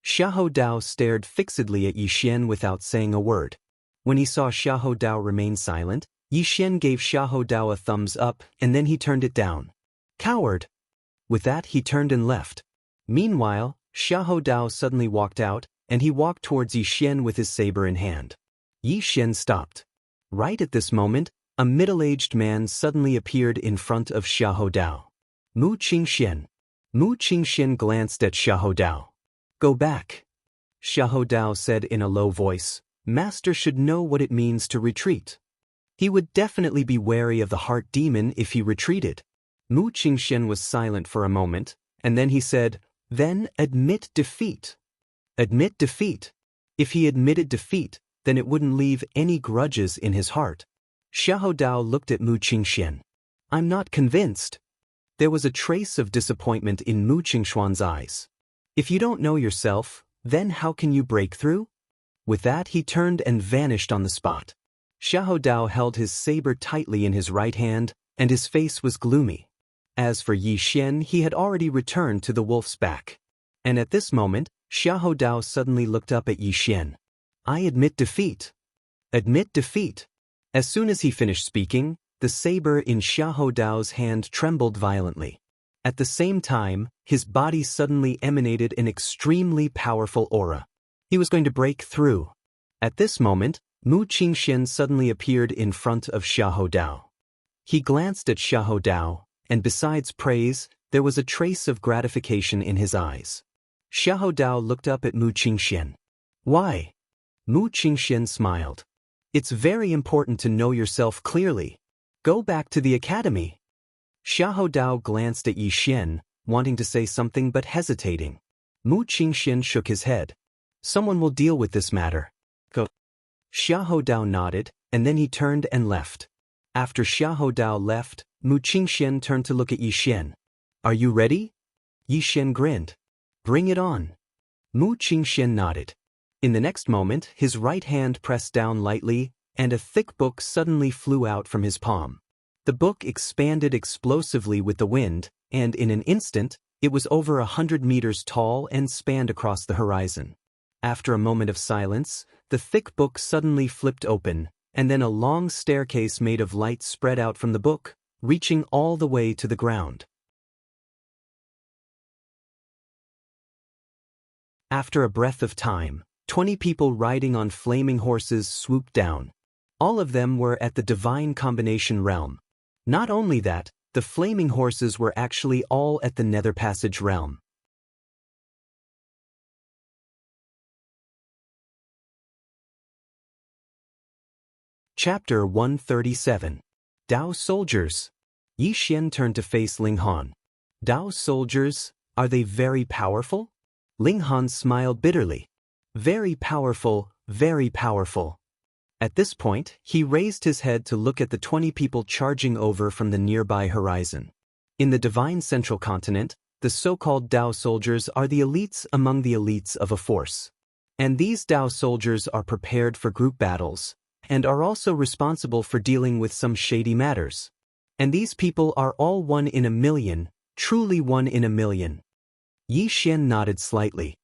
Xiahou Dao stared fixedly at Yi Xian without saying a word. When he saw Xiahou Dao remain silent, Yi Xian gave Xiahou Dao a thumbs up and then he turned it down. Coward! With that he turned and left. Meanwhile, Xiahou Dao suddenly walked out, and he walked towards Yi Xian with his saber in hand. Yi Xian stopped. Right at this moment, a middle-aged man suddenly appeared in front of Xiahou Dao. Mu Qingxian. Mu Qingxian glanced at Xiahou Dao. Go back. Xiahou Dao said in a low voice, Master should know what it means to retreat. He would definitely be wary of the heart demon if he retreated. Mu Qingxian was silent for a moment, and then he said, Then admit defeat. Admit defeat. If he admitted defeat, then it wouldn't leave any grudges in his heart. Xiahou Dao looked at Mu Qingxian. I'm not convinced. There was a trace of disappointment in Mu Qingxian's eyes. If you don't know yourself, then how can you break through? With that he turned and vanished on the spot. Xiahou Dao held his saber tightly in his right hand, and his face was gloomy. As for Yi Xian, he had already returned to the wolf's back. And at this moment, Xiahou Dao suddenly looked up at Yi Xian. I admit defeat. Admit defeat. As soon as he finished speaking, the saber in Xiahou Dao's hand trembled violently. At the same time, his body suddenly emanated an extremely powerful aura. He was going to break through. At this moment, Mu Qingxian suddenly appeared in front of Xiahou Dao. He glanced at Xiahou Dao, and besides praise, there was a trace of gratification in his eyes. Xiahou Dao looked up at Mu Qingxian. Why? Mu Qingxian smiled. It's very important to know yourself clearly. Go back to the academy. Xiahou Dao glanced at Yi Xian, wanting to say something but hesitating. Mu Qingxian shook his head. Someone will deal with this matter. Go. Xiahou Dao nodded, and then he turned and left. After Xiahou Dao left, Mu Qingxian turned to look at Yi Xian. Are you ready? Yi Xian grinned. Bring it on. Mu Qingxian nodded. In the next moment, his right hand pressed down lightly, and a thick book suddenly flew out from his palm. The book expanded explosively with the wind, and in an instant, it was over 100 meters tall and spanned across the horizon. After a moment of silence, the thick book suddenly flipped open, and then a long staircase made of light spread out from the book, reaching all the way to the ground. After a breath of time, 20 people riding on flaming horses swooped down. All of them were at the divine combination realm. Not only that, the flaming horses were actually all at the Nether Passage realm. Chapter 137. Dao Soldiers. Yi Xian turned to face Ling Han. Dao soldiers, are they very powerful? Ling Han smiled bitterly. Very powerful, very powerful. At this point, he raised his head to look at the 20 people charging over from the nearby horizon. In the divine central continent, the so-called Dao soldiers are the elites among the elites of a force. And these Dao soldiers are prepared for group battles, and are also responsible for dealing with some shady matters. And these people are all 1 in a million, truly 1 in a million. Yi Xian nodded slightly.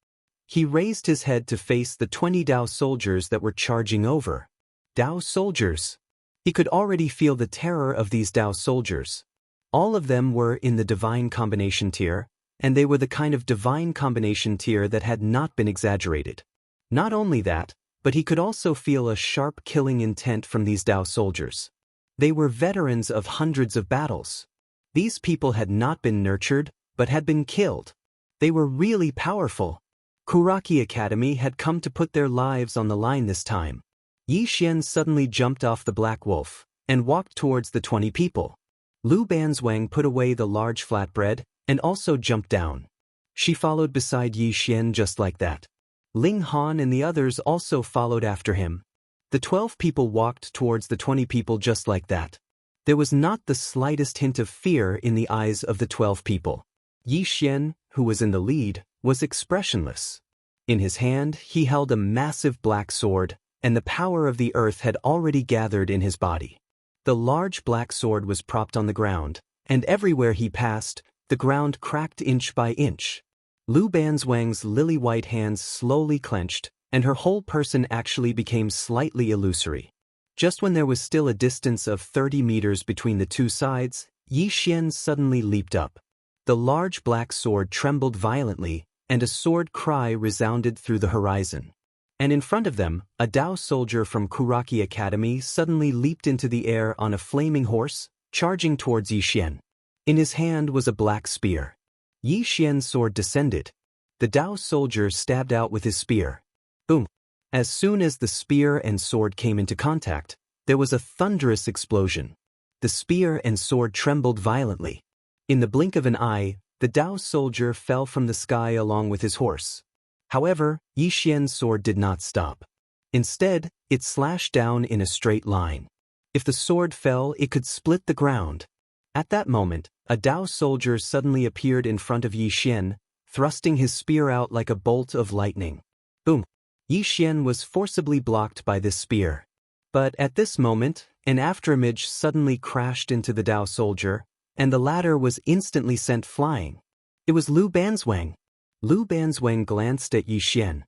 He raised his head to face the 20 Dao soldiers that were charging over. Dao soldiers. He could already feel the terror of these Dao soldiers. All of them were in the divine combination tier, and they were the kind of divine combination tier that had not been exaggerated. Not only that, but he could also feel a sharp killing intent from these Dao soldiers. They were veterans of hundreds of battles. These people had not been nurtured, but had been killed. They were really powerful. Kuraki Academy had come to put their lives on the line this time. Yi Xian suddenly jumped off the black wolf, and walked towards the 20 people. Lu Banzwang put away the large flatbread, and also jumped down. She followed beside Yi Xian just like that. Ling Han and the others also followed after him. The 12 people walked towards the 20 people just like that. There was not the slightest hint of fear in the eyes of the 12 people. Yi Xian, who was in the lead, was expressionless. In his hand, he held a massive black sword, and the power of the earth had already gathered in his body. The large black sword was propped on the ground, and everywhere he passed, the ground cracked inch by inch. Lu Banzwang's lily-white hands slowly clenched, and her whole person actually became slightly illusory. Just when there was still a distance of 30 meters between the two sides, Yi Xian suddenly leaped up. The large black sword trembled violently, and a sword cry resounded through the horizon. And in front of them, a Dao soldier from Kuraki Academy suddenly leaped into the air on a flaming horse, charging towards Yi Xian. In his hand was a black spear. Yi Xian's sword descended. The Dao soldier stabbed out with his spear. Boom! As soon as the spear and sword came into contact, there was a thunderous explosion. The spear and sword trembled violently. In the blink of an eye, the Dao soldier fell from the sky along with his horse. However, Yi Xian's sword did not stop. Instead, it slashed down in a straight line. If the sword fell, it could split the ground. At that moment, a Dao soldier suddenly appeared in front of Yi Xian, thrusting his spear out like a bolt of lightning. Boom! Yi Xian was forcibly blocked by this spear. But at this moment, an afterimage suddenly crashed into the Dao soldier, and the latter was instantly sent flying. It was Lu Banzwang. Lu Banzwang glanced at Yi Xian.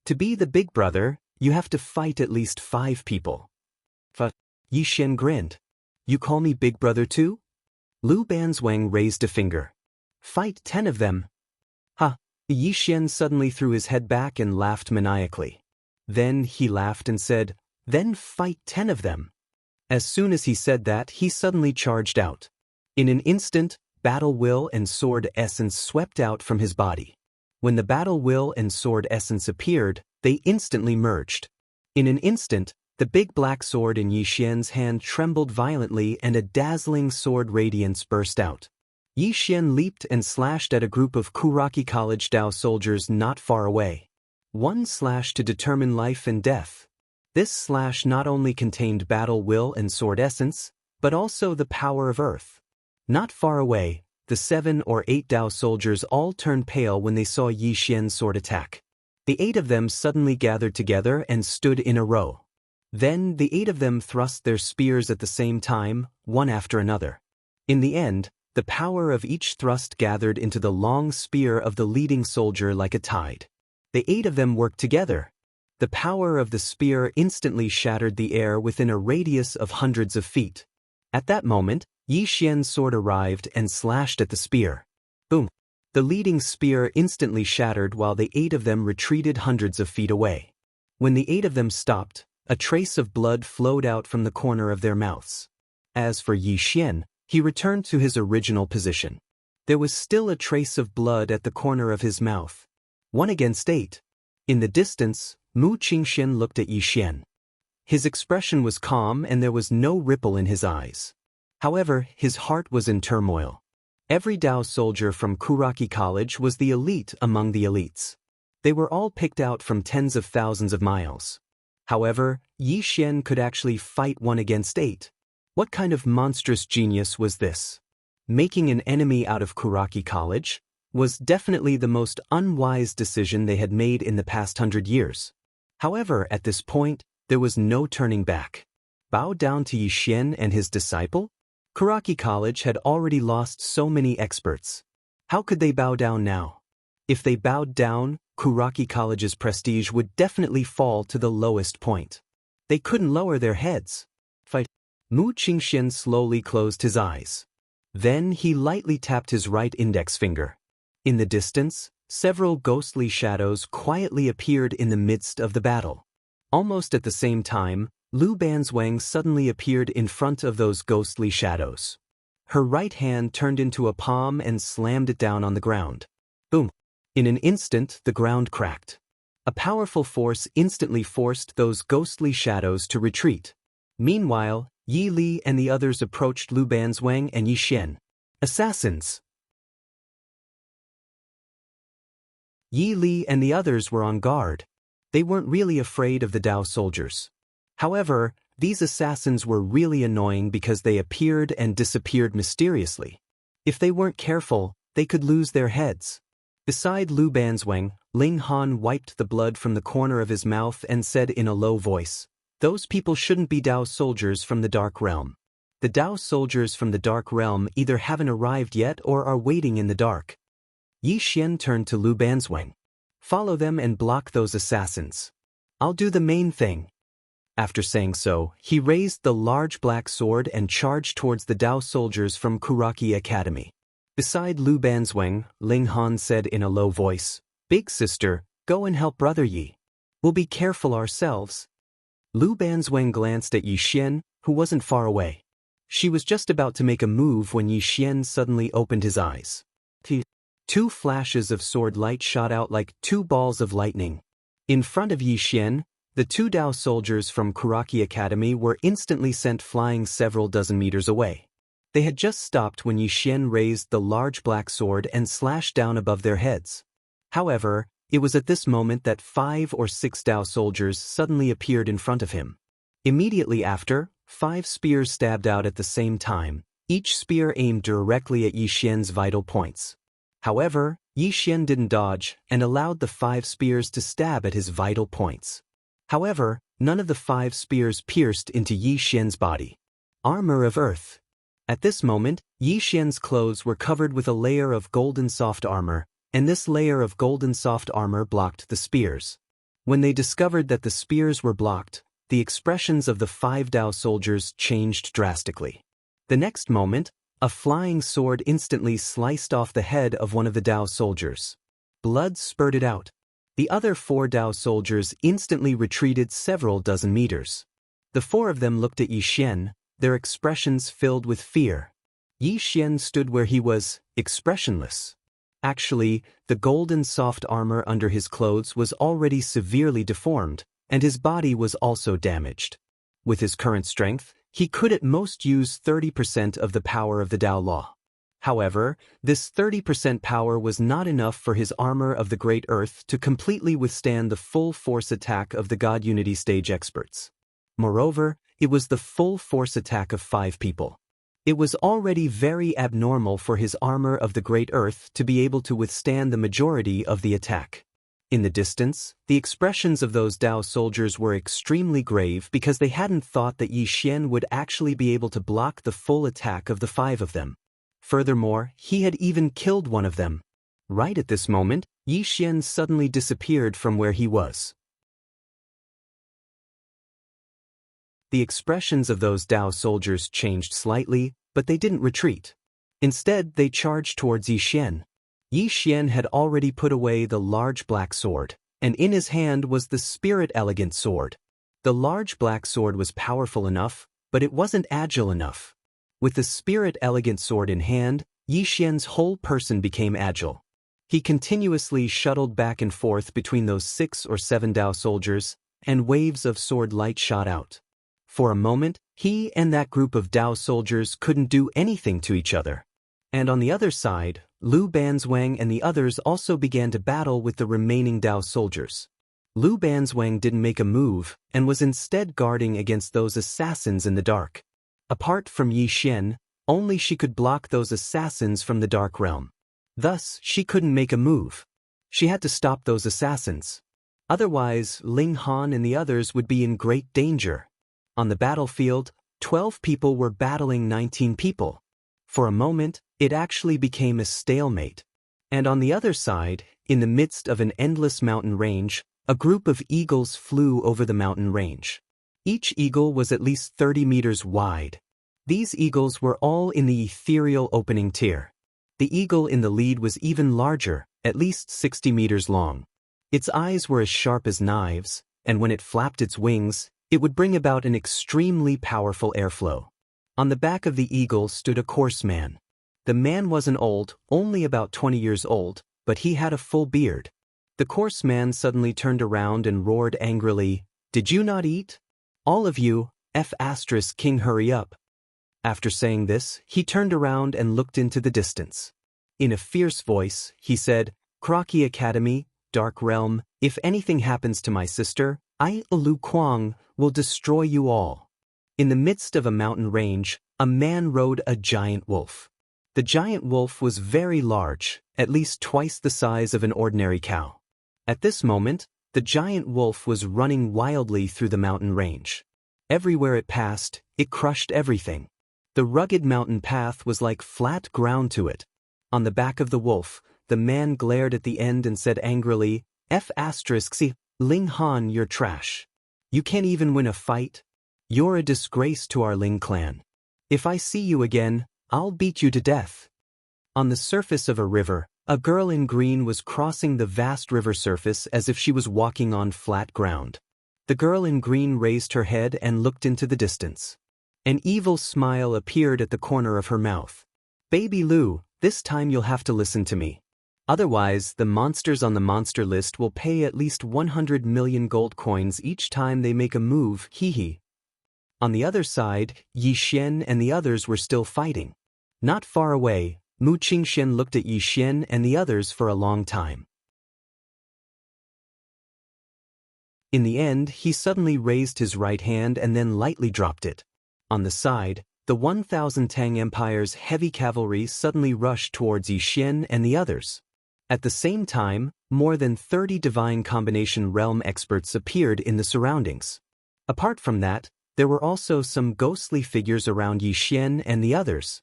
To be the big brother, you have to fight at least 5 people. Yi Xian grinned. You call me big brother too? Lu Banzwang raised a finger. Fight 10 of them. Ha! Yi Xian suddenly threw his head back and laughed maniacally. Then he laughed and said, then fight 10 of them. As soon as he said that, he suddenly charged out. In an instant, battle will and sword essence swept out from his body. When the battle will and sword essence appeared, they instantly merged. In an instant, the big black sword in Yi Xian's hand trembled violently and a dazzling sword radiance burst out. Yi Xian leaped and slashed at a group of Kuraki College Dao soldiers not far away. One slash to determine life and death. This slash not only contained battle will and sword essence, but also the power of earth. Not far away, the 7 or 8 Dao soldiers all turned pale when they saw Yi Xian's sword attack. The 8 of them suddenly gathered together and stood in a row. Then the 8 of them thrust their spears at the same time, one after another. In the end, the power of each thrust gathered into the long spear of the leading soldier like a tide. The 8 of them worked together. The power of the spear instantly shattered the air within a radius of hundreds of feet. At that moment, Yi Xian's sword arrived and slashed at the spear. Boom! The leading spear instantly shattered while the 8 of them retreated hundreds of feet away. When the 8 of them stopped, a trace of blood flowed out from the corner of their mouths. As for Yi Xian, he returned to his original position. There was still a trace of blood at the corner of his mouth. 1 against 8. In the distance, Mu Qingxian looked at Yi Xian. His expression was calm and there was no ripple in his eyes. However, his heart was in turmoil. Every Dao soldier from Kuraki College was the elite among the elites. They were all picked out from tens of thousands of miles. However, Yi Xian could actually fight 1 against 8. What kind of monstrous genius was this? Making an enemy out of Kuraki College was definitely the most unwise decision they had made in the past 100 years. However, at this point, there was no turning back. Bow down to Yi Xian and his disciple? Kuraki College had already lost so many experts. How could they bow down now? If they bowed down, Kuraki College's prestige would definitely fall to the lowest point. They couldn't lower their heads. Fight. Mu Qingxian slowly closed his eyes. Then he lightly tapped his right index finger. In the distance, several ghostly shadows quietly appeared in the midst of the battle. Almost at the same time, Lu Banzwang suddenly appeared in front of those ghostly shadows. Her right hand turned into a palm and slammed it down on the ground. Boom! In an instant, the ground cracked. A powerful force instantly forced those ghostly shadows to retreat. Meanwhile, Yi Li and the others approached Lu Banzwang and Yi Xian. Assassins! Yi Li and the others were on guard. They weren't really afraid of the Dao soldiers. However, these assassins were really annoying because they appeared and disappeared mysteriously. If they weren't careful, they could lose their heads. Beside Lu Banzwang, Ling Han wiped the blood from the corner of his mouth and said in a low voice, "Those people shouldn't be Dao soldiers from the Dark Realm. The Dao soldiers from the Dark Realm either haven't arrived yet or are waiting in the dark." Yi Xian turned to Lu Banzwang. "Follow them and block those assassins." I'll do the main thing. After saying so, he raised the large black sword and charged towards the Dao soldiers from Kuraki Academy. Beside Lu Banzwang, Ling Han said in a low voice, "Big sister, go and help Brother Yi. We'll be careful ourselves." Lu Banzwang glanced at Yi Xian, who wasn't far away. She was just about to make a move when Yi Xian suddenly opened his eyes. Two flashes of sword light shot out like two balls of lightning. In front of Yi Xian, the two Dao soldiers from Kuraki Academy were instantly sent flying several dozen meters away. They had just stopped when Yi Xian raised the large black sword and slashed down above their heads. However, it was at this moment that 5 or 6 Dao soldiers suddenly appeared in front of him. Immediately after, 5 spears stabbed out at the same time, each spear aimed directly at Yi Xian's vital points. However, Yi Xian didn't dodge and allowed the 5 spears to stab at his vital points. However, none of the 5 spears pierced into Yi Xian's body. Armor of Earth. At this moment, Yi Xian's clothes were covered with a layer of golden soft armor, and this layer of golden soft armor blocked the spears. When they discovered that the spears were blocked, the expressions of the 5 Dao soldiers changed drastically. The next moment, a flying sword instantly sliced off the head of one of the Dao soldiers. Blood spurted out. The other 4 Dao soldiers instantly retreated several dozen meters. The 4 of them looked at Yi Xian, their expressions filled with fear. Yi Xian stood where he was, expressionless. Actually, the golden soft armor under his clothes was already severely deformed, and his body was also damaged. With his current strength, he could at most use 30% of the power of the Dao Law. However, this 30% power was not enough for his armor of the Great Earth to completely withstand the full force attack of the God Unity stage experts. Moreover, it was the full force attack of 5 people. It was already very abnormal for his armor of the Great Earth to be able to withstand the majority of the attack. In the distance, the expressions of those Dao soldiers were extremely grave because they hadn't thought that Yi Xian would actually be able to block the full attack of the 5 of them. Furthermore, he had even killed one of them. Right at this moment, Yi Xian suddenly disappeared from where he was. The expressions of those Dao soldiers changed slightly, but they didn't retreat. Instead, they charged towards Yi Xian. Yi Xian had already put away the large black sword, and in his hand was the spirit elegant sword. The large black sword was powerful enough, but it wasn't agile enough. With the spirit elegant sword in hand, Yi Xian's whole person became agile. He continuously shuttled back and forth between those 6 or 7 Dao soldiers, and waves of sword light shot out. For a moment, he and that group of Dao soldiers couldn't do anything to each other. And on the other side, Lu Banzwang and the others also began to battle with the remaining Dao soldiers. Lu Banzwang didn't make a move and was instead guarding against those assassins in the dark. Apart from Yi Xian, only she could block those assassins from the dark realm. Thus, she couldn't make a move. She had to stop those assassins. Otherwise, Ling Han and the others would be in great danger. On the battlefield, 12 people were battling 19 people. For a moment, it actually became a stalemate. And on the other side, in the midst of an endless mountain range, a group of eagles flew over the mountain range. Each eagle was at least 30 meters wide. These eagles were all in the ethereal opening tier. The eagle in the lead was even larger, at least 60 meters long. Its eyes were as sharp as knives, and when it flapped its wings, it would bring about an extremely powerful airflow. On the back of the eagle stood a coarse man. The man wasn't old, only about 20 years old, but he had a full beard. The coarse man suddenly turned around and roared angrily, "Did you not eat? All of you, King, hurry up." After saying this, he turned around and looked into the distance. In a fierce voice, he said, "Kuraki Academy, Dark Realm, if anything happens to my sister, I, Lu Kuang, will destroy you all." In the midst of a mountain range, a man rode a giant wolf. The giant wolf was very large, at least twice the size of an ordinary cow. At this moment, the giant wolf was running wildly through the mountain range. Everywhere it passed, it crushed everything. The rugged mountain path was like flat ground to it. On the back of the wolf, the man glared at the end and said angrily, "See, Ling Han, you're trash. You can't even win a fight. You're a disgrace to our Ling clan. If I see you again, I'll beat you to death. On the surface of a river, a girl in green was crossing the vast river surface as if she was walking on flat ground. The girl in green raised her head and looked into the distance. An evil smile appeared at the corner of her mouth. Baby Lu, this time you'll have to listen to me. Otherwise, the monsters on the monster list will pay at least 100 million gold coins each time they make a move, hee. On the other side, Yi Xian and the others were still fighting. Not far away, Mu Qingxian looked at Yi Xian and the others for a long time. In the end, he suddenly raised his right hand and then lightly dropped it. On the side, the 1,000 Tang Empire's heavy cavalry suddenly rushed towards Yi Xian and the others. At the same time, more than 30 divine combination realm experts appeared in the surroundings. Apart from that, there were also some ghostly figures around Yi Xian and the others.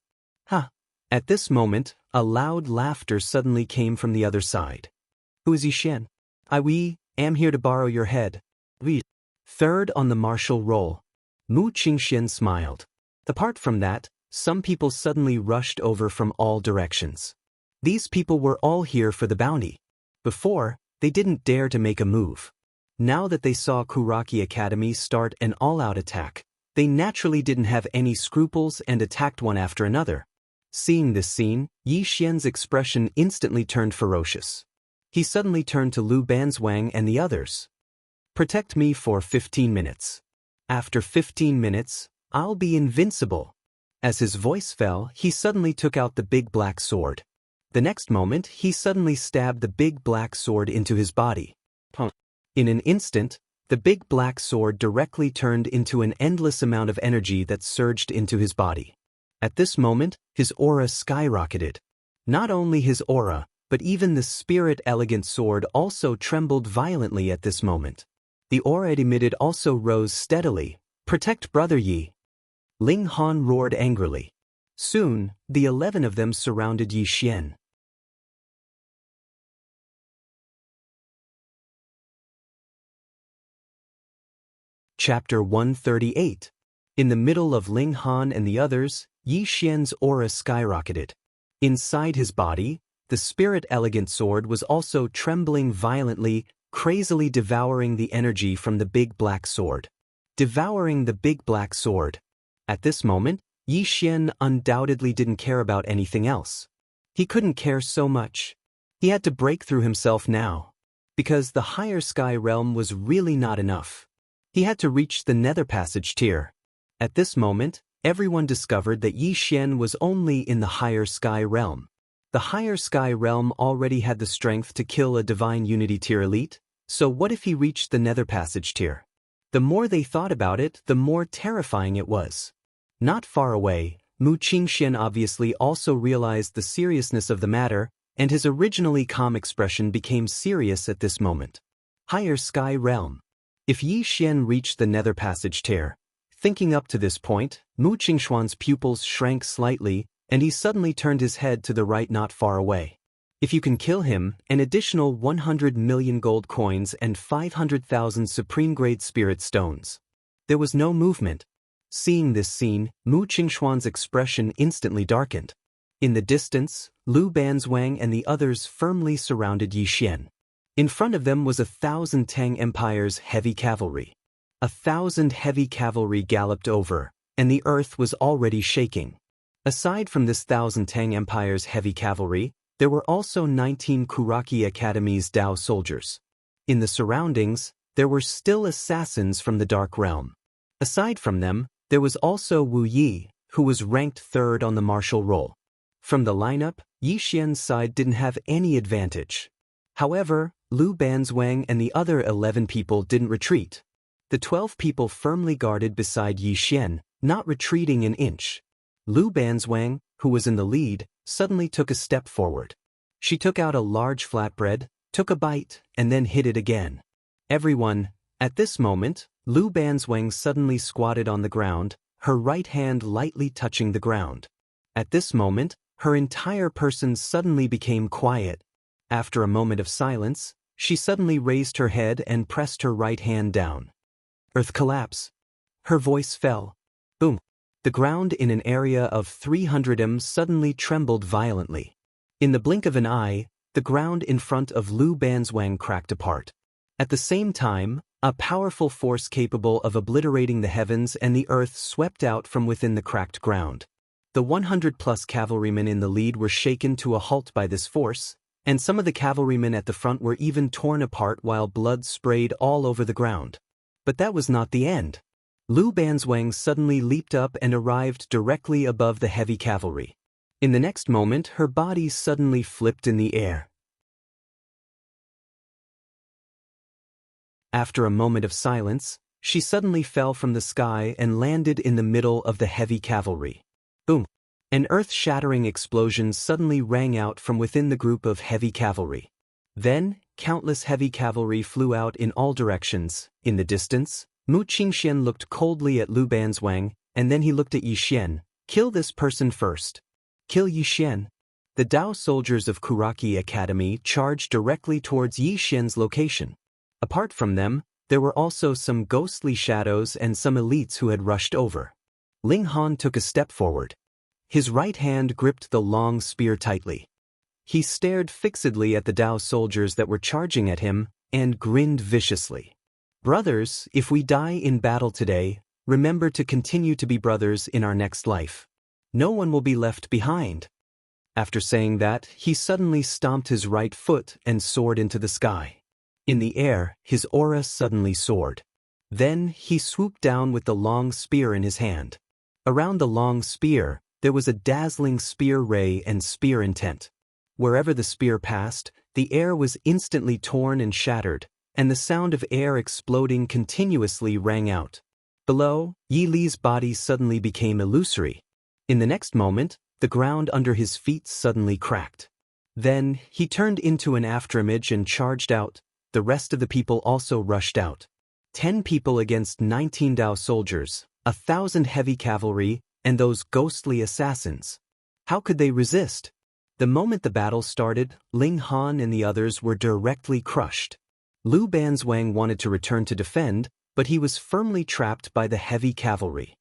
At this moment, a loud laughter suddenly came from the other side. Who is Yi Xian? I am here to borrow your head. Third on the martial roll. Mu Qingxian smiled. Apart from that, some people suddenly rushed over from all directions. These people were all here for the bounty. Before, they didn't dare to make a move. Now that they saw Kuraki Academy start an all-out attack, they naturally didn't have any scruples and attacked one after another. Seeing this scene, Yi Xian's expression instantly turned ferocious. He suddenly turned to Lu Banzwang and the others. Protect me for 15 minutes. After 15 minutes, I'll be invincible. As his voice fell, he suddenly took out the big black sword. The next moment, he suddenly stabbed the big black sword into his body. In an instant, the big black sword directly turned into an endless amount of energy that surged into his body. At this moment, his aura skyrocketed. Not only his aura, but even the spirit elegant sword also trembled violently at this moment. The aura it emitted also rose steadily. Protect Brother Yi. Ling Han roared angrily. Soon, the 11 of them surrounded Yi Xian. Chapter 138. In the middle of Ling Han and the others, Yi Xian's aura skyrocketed. Inside his body, the spirit elegant sword was also trembling violently, crazily devouring the energy from the big black sword. Devouring the big black sword. At this moment, Yi Xian undoubtedly didn't care about anything else. He couldn't care so much. He had to break through himself now. Because the higher sky realm was really not enough. He had to reach the nether passage tier. At this moment, everyone discovered that Yi Xian was only in the higher sky realm. The higher sky realm already had the strength to kill a divine unity tier elite, so what if he reached the nether passage tier? The more they thought about it, the more terrifying it was. Not far away, Mu Qingxian obviously also realized the seriousness of the matter, and his originally calm expression became serious at this moment. Higher sky realm. If Yi Xian reached the nether passage tier, thinking up to this point, Mu Qingxuan's pupils shrank slightly, and he suddenly turned his head to the right not far away. If you can kill him, an additional 100 million gold coins and 500,000 supreme-grade spirit stones. There was no movement. Seeing this scene, Mu Qingxuan's expression instantly darkened. In the distance, Lu Banzwang and the others firmly surrounded Yi Xian. In front of them was 1,000 Tang Empire's heavy cavalry. 1,000 heavy cavalry galloped over, and the earth was already shaking. Aside from this 1,000 Tang Empire's heavy cavalry, there were also 19 Kuraki Academy's Dao soldiers. In the surroundings, there were still assassins from the Dark Realm. Aside from them, there was also Wu Yi, who was ranked 3rd on the martial roll. From the lineup, Yi Xian's side didn't have any advantage. However, Lu Banzwang and the other 11 people didn't retreat. The 12 people firmly guarded beside Yi Xian, not retreating an inch. Lu Banzwang, who was in the lead, suddenly took a step forward. She took out a large flatbread, took a bite, and then hid it again. Everyone, at this moment, Lu Banzwang suddenly squatted on the ground, her right hand lightly touching the ground. At this moment, her entire person suddenly became quiet. After a moment of silence, she suddenly raised her head and pressed her right hand down. Earth collapse. Her voice fell. Boom. The ground in an area of 300 m suddenly trembled violently. In the blink of an eye, the ground in front of Lu Banzwang cracked apart. At the same time, a powerful force capable of obliterating the heavens and the earth swept out from within the cracked ground. The 100-plus cavalrymen in the lead were shaken to a halt by this force, and some of the cavalrymen at the front were even torn apart while blood sprayed all over the ground. But that was not the end. Lu Banzwang suddenly leaped up and arrived directly above the heavy cavalry. In the next moment, her body suddenly flipped in the air. After a moment of silence, she suddenly fell from the sky and landed in the middle of the heavy cavalry. Boom! An earth-shattering explosion suddenly rang out from within the group of heavy cavalry. Then, countless heavy cavalry flew out in all directions. In the distance, Mu Qingxian looked coldly at Lu Banzwang, and then he looked at Yi Xian. Kill this person first. Kill Yi Xian. The Dao soldiers of Kuraki Academy charged directly towards Yi Xian's location. Apart from them, there were also some ghostly shadows and some elites who had rushed over. Ling Han took a step forward. His right hand gripped the long spear tightly. He stared fixedly at the Dao soldiers that were charging at him, and grinned viciously. Brothers, if we die in battle today, remember to continue to be brothers in our next life. No one will be left behind. After saying that, he suddenly stomped his right foot and soared into the sky. In the air, his aura suddenly soared. Then, he swooped down with the long spear in his hand. Around the long spear, there was a dazzling spear ray and spear intent. Wherever the spear passed, the air was instantly torn and shattered, and the sound of air exploding continuously rang out. Below, Yi Li's body suddenly became illusory. In the next moment, the ground under his feet suddenly cracked. Then, he turned into an afterimage and charged out. The rest of the people also rushed out. 10 people against 19 Dao soldiers, 1,000 heavy cavalry, and those ghostly assassins. How could they resist? The moment the battle started, Ling Han and the others were directly crushed. Lu Banzwang wanted to return to defend, but he was firmly trapped by the heavy cavalry.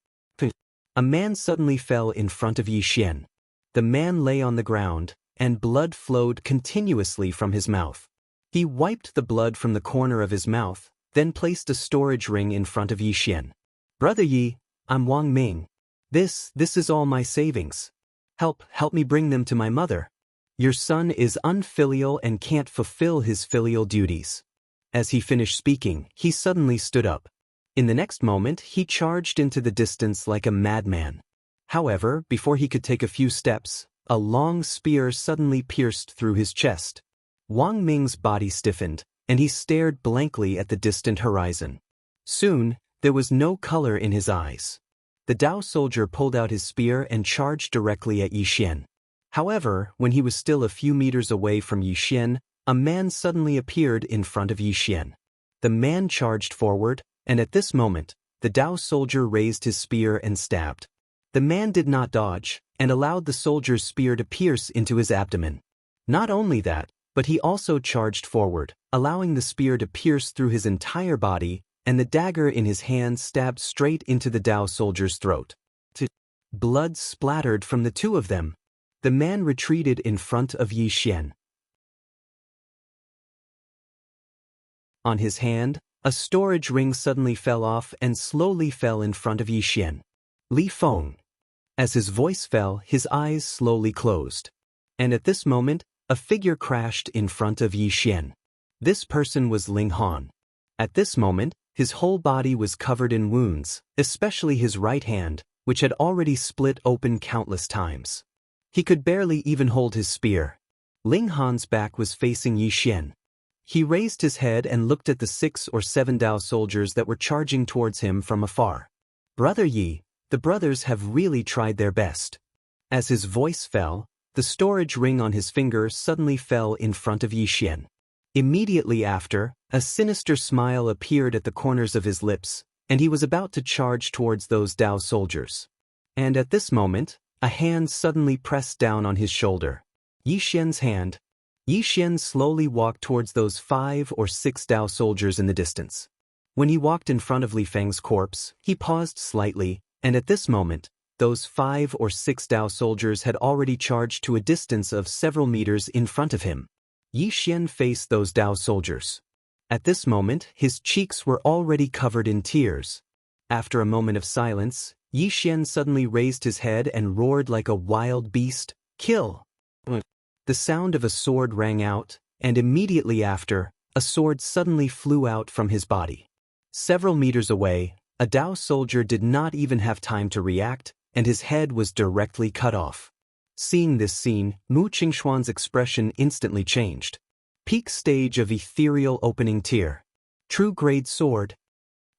A man suddenly fell in front of Yi Xian. The man lay on the ground, and blood flowed continuously from his mouth. He wiped the blood from the corner of his mouth, then placed a storage ring in front of Yi Xian. Brother Yi, I'm Wang Ming. This is all my savings. Help me bring them to my mother. Your son is unfilial and can't fulfill his filial duties. As he finished speaking, he suddenly stood up. In the next moment, he charged into the distance like a madman. However, before he could take a few steps, a long spear suddenly pierced through his chest. Wang Ming's body stiffened, and he stared blankly at the distant horizon. Soon, there was no color in his eyes. The Dao soldier pulled out his spear and charged directly at Yi Xian. However, when he was still a few meters away from Yi Xian, a man suddenly appeared in front of Yi Xian. The man charged forward, and at this moment, the Dao soldier raised his spear and stabbed. The man did not dodge, and allowed the soldier's spear to pierce into his abdomen. Not only that, but he also charged forward, allowing the spear to pierce through his entire body, and the dagger in his hand stabbed straight into the Dao soldier's throat. Blood splattered from the two of them. The man retreated in front of Yi Xian. On his hand, a storage ring suddenly fell off and slowly fell in front of Yi Xian. Li Feng. As his voice fell, his eyes slowly closed. And at this moment, a figure crashed in front of Yi Xian. This person was Ling Han. At this moment, his whole body was covered in wounds, especially his right hand, which had already split open countless times. He could barely even hold his spear. Ling Han's back was facing Yi Xian. He raised his head and looked at the 6 or 7 Dao soldiers that were charging towards him from afar. Brother Yi, the brothers have really tried their best. As his voice fell, the storage ring on his finger suddenly fell in front of Yi Xian. Immediately after, a sinister smile appeared at the corners of his lips, and he was about to charge towards those Dao soldiers. And at this moment, a hand suddenly pressed down on his shoulder. Yi Xian's hand. Yi Xian slowly walked towards those 5 or 6 Dao soldiers in the distance. When he walked in front of Li Feng's corpse, he paused slightly, and at this moment, those 5 or 6 Dao soldiers had already charged to a distance of several meters in front of him. Yi Xian faced those Dao soldiers. At this moment, his cheeks were already covered in tears. After a moment of silence, Yi Xian suddenly raised his head and roared like a wild beast, "Kill!" The sound of a sword rang out, and immediately after, a sword suddenly flew out from his body. Several meters away, a Dao soldier did not even have time to react, and his head was directly cut off. Seeing this scene, Mu Qingxuan's expression instantly changed. Peak stage of ethereal opening tier. True grade sword.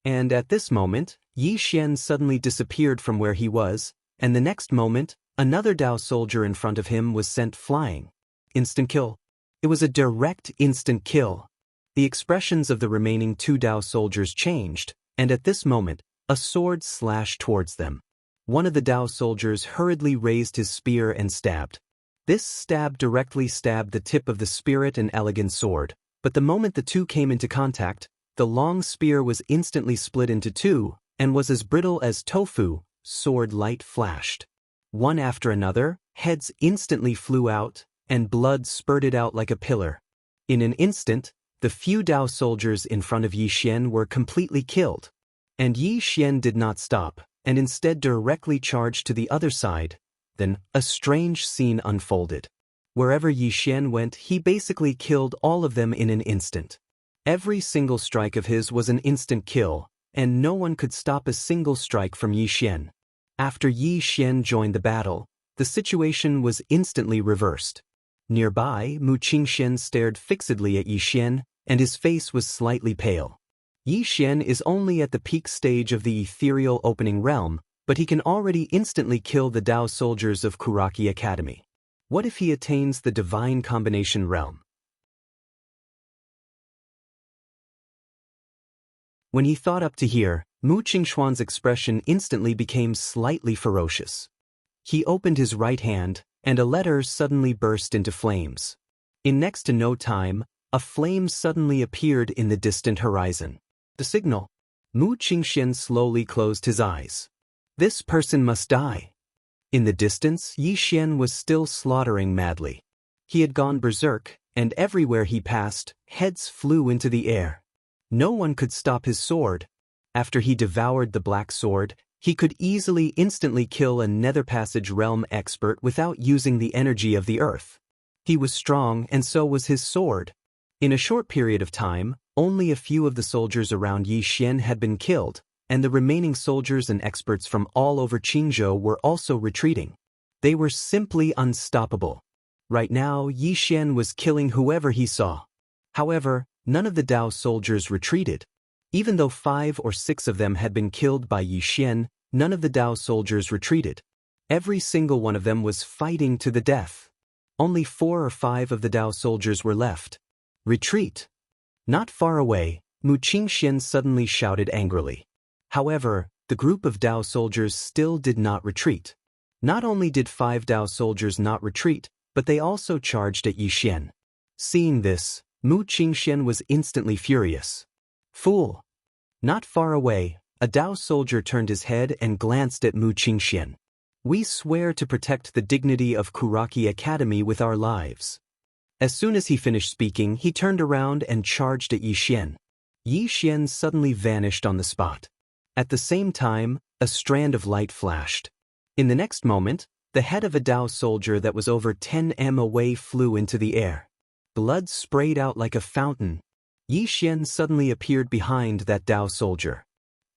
And at this moment, Yi Xian suddenly disappeared from where he was, and the next moment, another Dao soldier in front of him was sent flying. Instant kill. It was a direct instant kill. The expressions of the remaining 2 Dao soldiers changed, and at this moment, a sword slashed towards them. One of the Dao soldiers hurriedly raised his spear and stabbed. This stab directly stabbed the tip of the spirit and elegant sword, but the moment the two came into contact, the long spear was instantly split into 2, and was as brittle as tofu. Sword light flashed. One after another, heads instantly flew out, and blood spurted out like a pillar. In an instant, the few Dao soldiers in front of Yi Xian were completely killed. And Yi Xian did not stop, and instead directly charged to the other side. Then, a strange scene unfolded. Wherever Yi Xian went, he basically killed all of them in an instant. Every single strike of his was an instant kill, and no one could stop a single strike from Yi Xian. After Yi Xian joined the battle, the situation was instantly reversed. Nearby, Mu Qingxian stared fixedly at Yi Xian, and his face was slightly pale. Yi Xian is only at the peak stage of the ethereal opening realm, but he can already instantly kill the Dao soldiers of Kuraki Academy. What if he attains the divine combination realm? When he thought up to here, Mu Qingxuan's expression instantly became slightly ferocious. He opened his right hand, and a letter suddenly burst into flames. In next to no time, a flame suddenly appeared in the distant horizon. The signal. Mu Qingxian slowly closed his eyes. This person must die. In the distance, Yi Xian was still slaughtering madly. He had gone berserk, and everywhere he passed, heads flew into the air. No one could stop his sword. After he devoured the black sword, he could easily instantly kill a Nether Passage realm expert without using the energy of the earth. He was strong, and so was his sword. In a short period of time, only a few of the soldiers around Yi Xian had been killed, and the remaining soldiers and experts from all over Qingzhou were also retreating. They were simply unstoppable. Right now, Yi Xian was killing whoever he saw. However, none of the Dao soldiers retreated. Even though 5 or 6 of them had been killed by Yi Xian, none of the Dao soldiers retreated. Every single one of them was fighting to the death. Only 4 or 5 of the Dao soldiers were left. Retreat! Not far away, Mu Qingxian suddenly shouted angrily. However, the group of Dao soldiers still did not retreat. Not only did 5 Dao soldiers not retreat, but they also charged at Yi Xian. Seeing this, Mu Qingxian was instantly furious. Fool! Not far away, a Dao soldier turned his head and glanced at Mu Qingxian. We swear to protect the dignity of Kuraki Academy with our lives. As soon as he finished speaking, he turned around and charged at Yi Xian. Yi Xian suddenly vanished on the spot. At the same time, a strand of light flashed. In the next moment, the head of a Dao soldier that was over 10 m away flew into the air. Blood sprayed out like a fountain. Yi Xian suddenly appeared behind that Dao soldier.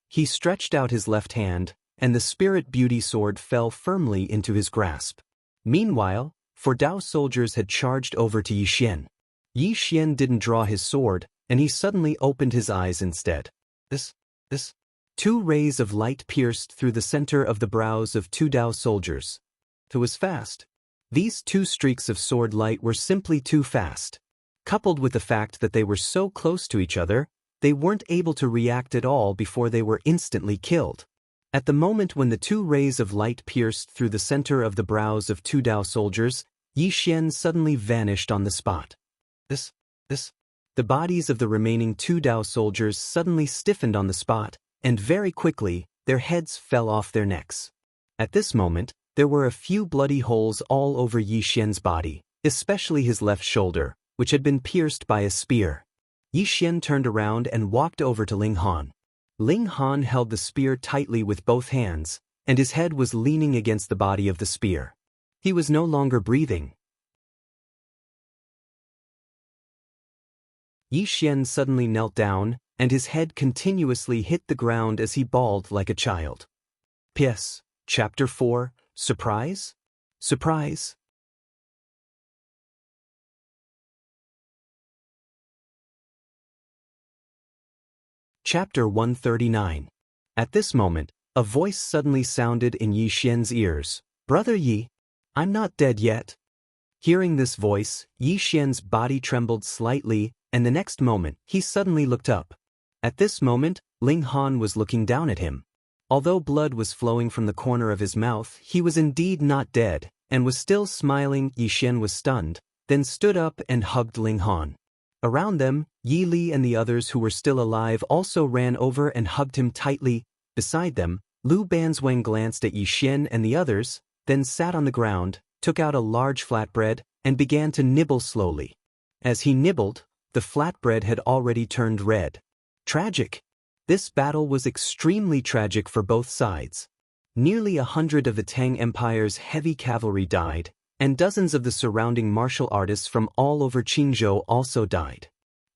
He stretched out his left hand, and the spirit beauty sword fell firmly into his grasp. Meanwhile, 4 Dao soldiers had charged over to Yi Xian. Yi Xian didn't draw his sword, and he suddenly opened his eyes instead. This. 2 rays of light pierced through the center of the brows of 2 Dao soldiers. It was fast. These 2 streaks of sword light were simply too fast. Coupled with the fact that they were so close to each other, they weren't able to react at all before they were instantly killed. At the moment when the 2 rays of light pierced through the center of the brows of 2 Dao soldiers, Yi Xian suddenly vanished on the spot. This. The bodies of the remaining 2 Dao soldiers suddenly stiffened on the spot, and very quickly, their heads fell off their necks. At this moment, there were a few bloody holes all over Yi Xian's body, especially his left shoulder, which had been pierced by a spear. Yi Xian turned around and walked over to Ling Han. Ling Han held the spear tightly with both hands, and his head was leaning against the body of the spear. He was no longer breathing. Yi Xian suddenly knelt down, and his head continuously hit the ground as he bawled like a child. P.S. Chapter 4, Surprise? Surprise. Chapter 139. At this moment, a voice suddenly sounded in Yi Xian's ears. Brother Yi, I'm not dead yet. Hearing this voice, Yi Xian's body trembled slightly, and the next moment, he suddenly looked up. At this moment, Ling Han was looking down at him. Although blood was flowing from the corner of his mouth, he was indeed not dead, and was still smiling. Yi Xian was stunned, then stood up and hugged Ling Han. Around them, Yi Li and the others who were still alive also ran over and hugged him tightly. Beside them, Lu Banzwang glanced at Yi Xian and the others, then sat on the ground, took out a large flatbread, and began to nibble slowly. As he nibbled, the flatbread had already turned red. Tragic. This battle was extremely tragic for both sides. Nearly 100 of the Tang Empire's heavy cavalry died, and dozens of the surrounding martial artists from all over Qingzhou also died.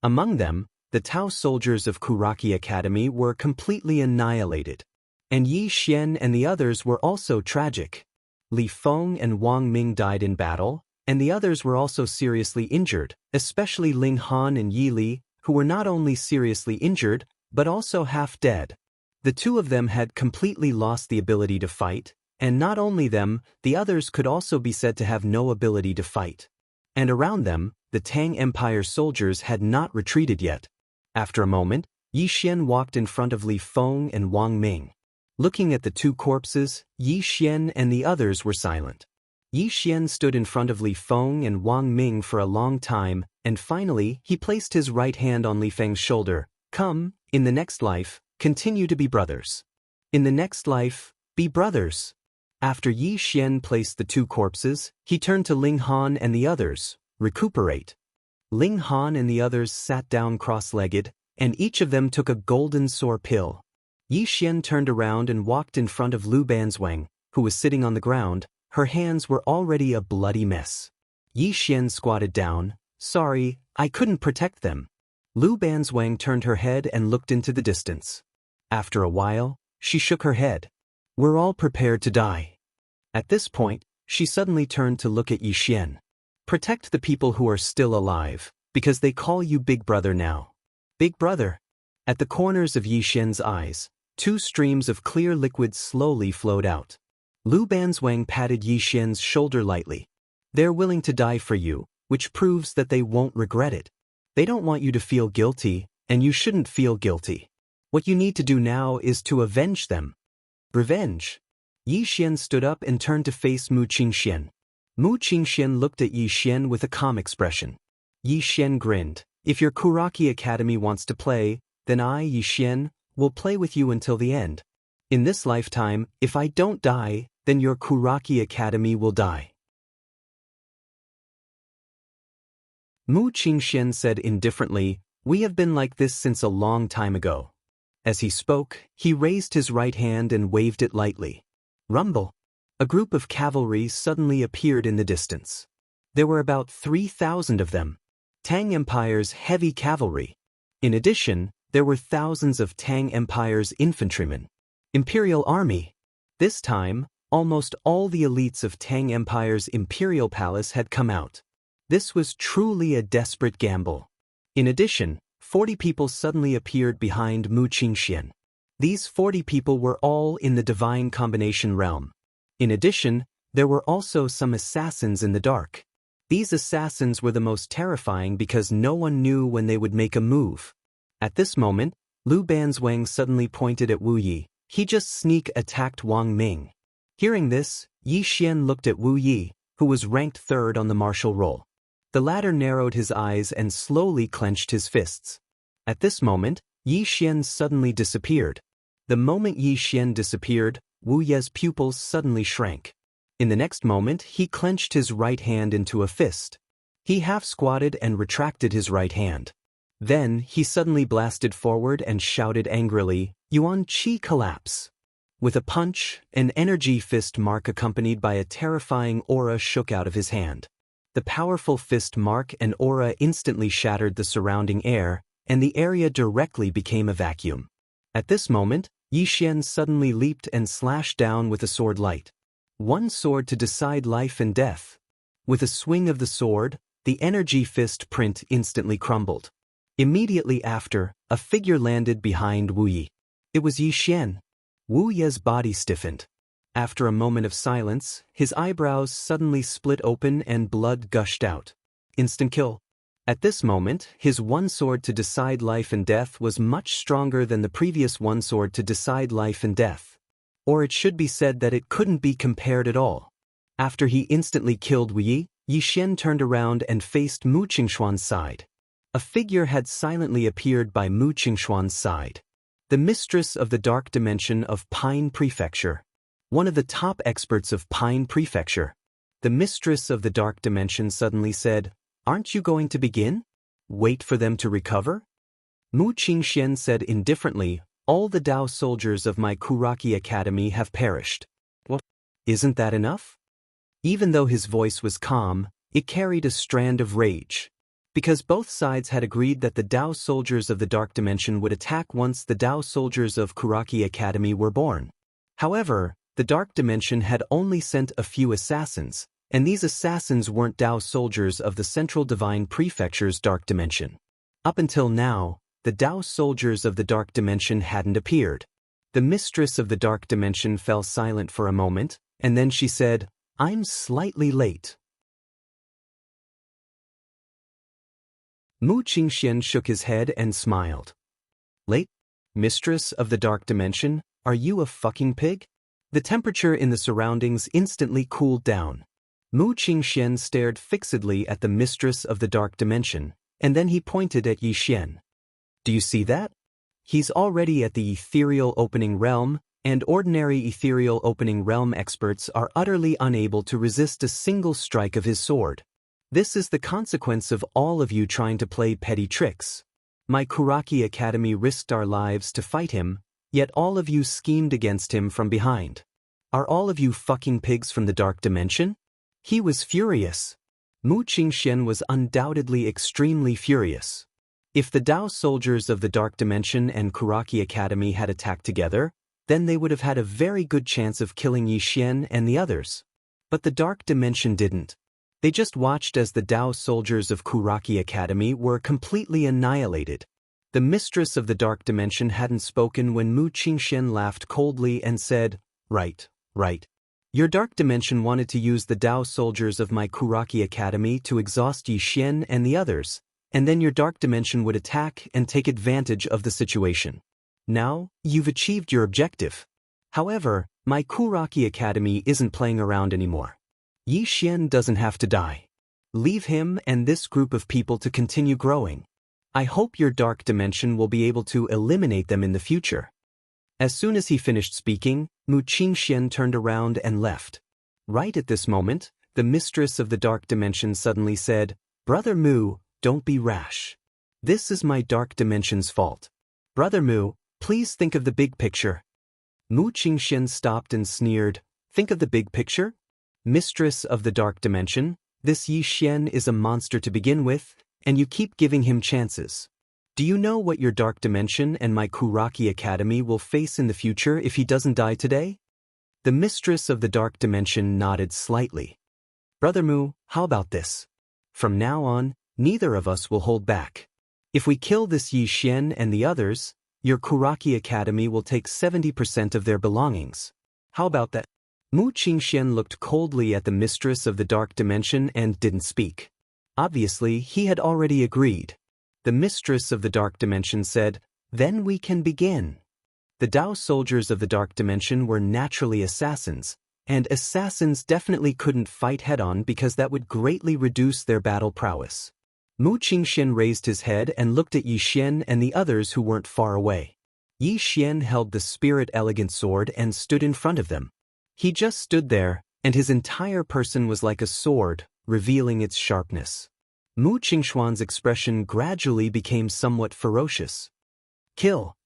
Among them, the Tao soldiers of Kuraki Academy were completely annihilated. And Yi Xian and the others were also tragic. Li Feng and Wang Ming died in battle, and the others were also seriously injured, especially Ling Han and Yi Li, who were not only seriously injured, but also half dead. The 2 of them had completely lost the ability to fight, and not only them, the others could also be said to have no ability to fight. And around them, the Tang Empire soldiers had not retreated yet. After a moment, Yi Xian walked in front of Li Feng and Wang Ming. Looking at the 2 corpses, Yi Xian and the others were silent. Yi Xian stood in front of Li Feng and Wang Ming for a long time, and finally, he placed his right hand on Li Feng's shoulder. Come, in the next life, continue to be brothers. In the next life, be brothers. After Yi Xian placed the 2 corpses, he turned to Ling Han and the others. Recuperate. Ling Han and the others sat down cross-legged, and each of them took a golden sore pill. Yi Xian turned around and walked in front of Lu Banzwang, who was sitting on the ground. Her hands were already a bloody mess. Yi Xian squatted down. Sorry, I couldn't protect them. Lu Banzwang turned her head and looked into the distance. After a while, she shook her head. We're all prepared to die. At this point, she suddenly turned to look at Yi Xian. Protect the people who are still alive, because they call you Big Brother now. Big Brother. At the corners of Yi Xian's eyes, 2 streams of clear liquid slowly flowed out. Lu Banzwang patted Yi Xian's shoulder lightly. They're willing to die for you, which proves that they won't regret it. They don't want you to feel guilty, and you shouldn't feel guilty. What you need to do now is to avenge them. Revenge. Yi Xian stood up and turned to face Mu Qingxian. Mu Qingxian looked at Yi Xian with a calm expression. Yi Xian grinned. If your Kuraki Academy wants to play, then I, Yi Xian, will play with you until the end. In this lifetime, if I don't die, then your Kuraki Academy will die. Mu Qingxian said indifferently, We have been like this since a long time ago. As he spoke, he raised his right hand and waved it lightly. Rumble. A group of cavalry suddenly appeared in the distance. There were about 3,000 of them. Tang Empire's heavy cavalry. In addition, there were thousands of Tang Empire's infantrymen. Imperial Army. This time, almost all the elites of Tang Empire's Imperial Palace had come out. This was truly a desperate gamble. In addition, 40 people suddenly appeared behind Mu Qingxian. These 40 people were all in the divine combination realm. In addition, there were also some assassins in the dark. These assassins were the most terrifying because no one knew when they would make a move. At this moment, Lu Banzwang suddenly pointed at Wu Yi. He just sneak attacked Wang Ming. Hearing this, Yi Xian looked at Wu Yi, who was ranked 3rd on the martial roll. The latter narrowed his eyes and slowly clenched his fists. At this moment, Yi Xian suddenly disappeared. The moment Yi Xian disappeared, Wu Ye's pupils suddenly shrank. In the next moment, he clenched his right hand into a fist. He half-squatted and retracted his right hand. Then, he suddenly blasted forward and shouted angrily, "Yuan Qi collapse!" With a punch, an energy fist mark accompanied by a terrifying aura shook out of his hand. The powerful fist mark and aura instantly shattered the surrounding air, and the area directly became a vacuum. At this moment, Yi Xian suddenly leaped and slashed down with a sword light. One sword to decide life and death. With a swing of the sword, the energy fist print instantly crumbled. Immediately after, a figure landed behind Wu Yi. It was Yi Xian. Wu Ye's body stiffened. After a moment of silence, his eyebrows suddenly split open and blood gushed out. Instant kill. At this moment, his one sword to decide life and death was much stronger than the previous one sword to decide life and death. Or it should be said that it couldn't be compared at all. After he instantly killed Wu Yi, Yi Xian turned around and faced Mu Qingshuan's side. A figure had silently appeared by Mu Qingshuan's side. The mistress of the Dark Dimension of Pine Prefecture. One of the top experts of Pine Prefecture. The mistress of the Dark Dimension suddenly said, "Aren't you going to begin? Wait for them to recover?" Mu Qingxian said indifferently, "All the Dao soldiers of my Kuraki Academy have perished." Well, isn't that enough? Even though his voice was calm, it carried a strand of rage. Because both sides had agreed that the Dao soldiers of the Dark Dimension would attack once the Dao soldiers of Kuraki Academy were born. However, the Dark Dimension had only sent a few assassins, and these assassins weren't Dao soldiers of the Central Divine Prefecture's Dark Dimension. Up until now, the Dao soldiers of the Dark Dimension hadn't appeared. The mistress of the Dark Dimension fell silent for a moment, and then she said, "I'm slightly late." Mu Qingxian shook his head and smiled. "Late? Mistress of the Dark Dimension, are you a fucking pig?" The temperature in the surroundings instantly cooled down. Mu Qingxian stared fixedly at the mistress of the Dark Dimension, and then he pointed at Yi Xian. "Do you see that? He's already at the ethereal opening realm, and ordinary ethereal opening realm experts are utterly unable to resist a single strike of his sword. This is the consequence of all of you trying to play petty tricks. My Kuraki Academy risked our lives to fight him, yet all of you schemed against him from behind. Are all of you fucking pigs from the Dark Dimension?" He was furious. Mu Qingxian was undoubtedly extremely furious. If the Dao soldiers of the Dark Dimension and Kuraki Academy had attacked together, then they would have had a very good chance of killing Yi Xian and the others. But the Dark Dimension didn't. They just watched as the Dao soldiers of Kuraki Academy were completely annihilated. The mistress of the Dark Dimension hadn't spoken when Mu Qingxian laughed coldly and said, Right. Your Dark Dimension wanted to use the Dao soldiers of my Kuraki Academy to exhaust Yi Xian and the others, and then your Dark Dimension would attack and take advantage of the situation. Now, you've achieved your objective. However, my Kuraki Academy isn't playing around anymore. Yi Xian doesn't have to die. Leave him and this group of people to continue growing. I hope your Dark Dimension will be able to eliminate them in the future." As soon as he finished speaking, Mu Qingxian turned around and left. Right at this moment, the mistress of the Dark Dimension suddenly said, "Brother Mu, don't be rash. This is my Dark Dimension's fault. Brother Mu, please think of the big picture." Mu Qingxian stopped and sneered, "Think of the big picture? Mistress of the Dark Dimension, this Yi Xian is a monster to begin with, and you keep giving him chances. Do you know what your Dark Dimension and my Kuraki Academy will face in the future if he doesn't die today?" The mistress of the Dark Dimension nodded slightly. "Brother Mu, how about this? From now on, neither of us will hold back. If we kill this Yi Xian and the others, your Kuraki Academy will take 70% of their belongings. How about that?" Mu Qingxian looked coldly at the mistress of the Dark Dimension and didn't speak. Obviously, he had already agreed. The mistress of the Dark Dimension said, "Then we can begin." The Dao soldiers of the Dark Dimension were naturally assassins, and assassins definitely couldn't fight head-on because that would greatly reduce their battle prowess. Mu Qingxian raised his head and looked at Yi Xian and the others who weren't far away. Yi Xian held the spirit elegant sword and stood in front of them. He just stood there, and his entire person was like a sword, revealing its sharpness. Mu Qingxuan's expression gradually became somewhat ferocious. Kill!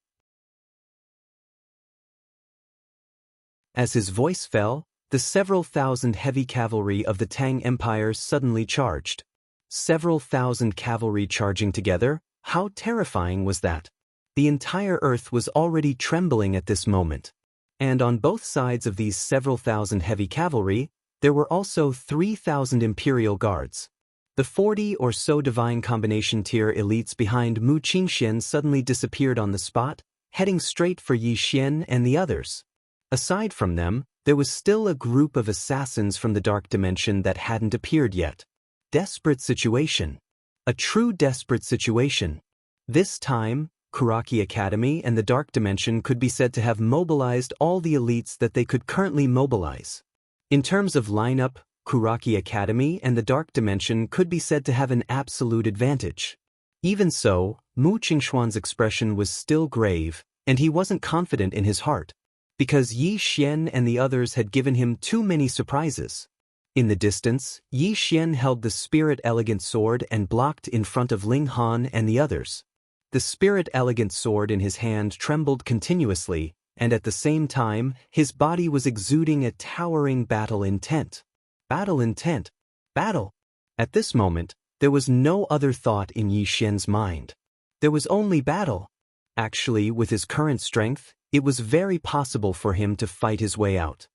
As his voice fell, the several thousand heavy cavalry of the Tang Empire suddenly charged. Several thousand cavalry charging together, how terrifying was that? The entire earth was already trembling at this moment. And on both sides of these several thousand heavy cavalry, there were also 3,000 imperial guards. The 40 or so divine combination tier elites behind Mu Qingxian suddenly disappeared on the spot, heading straight for Yi Xian and the others. Aside from them, there was still a group of assassins from the dark dimension that hadn't appeared yet. Desperate situation. A true desperate situation. This time, Kuraki Academy and the dark dimension could be said to have mobilized all the elites that they could currently mobilize. In terms of lineup, Kuraki Academy and the dark dimension could be said to have an absolute advantage. Even so, Mu Qingxuan's expression was still grave, and he wasn't confident in his heart, because Yi Xian and the others had given him too many surprises. In the distance, Yi Xian held the spirit elegant sword and blocked in front of Ling Han and the others. The spirit elegant sword in his hand trembled continuously, and at the same time, his body was exuding a towering battle intent. Battle intent. Battle. At this moment, there was no other thought in Yi Xian's mind. There was only battle. Actually, with his current strength, it was very possible for him to fight his way out.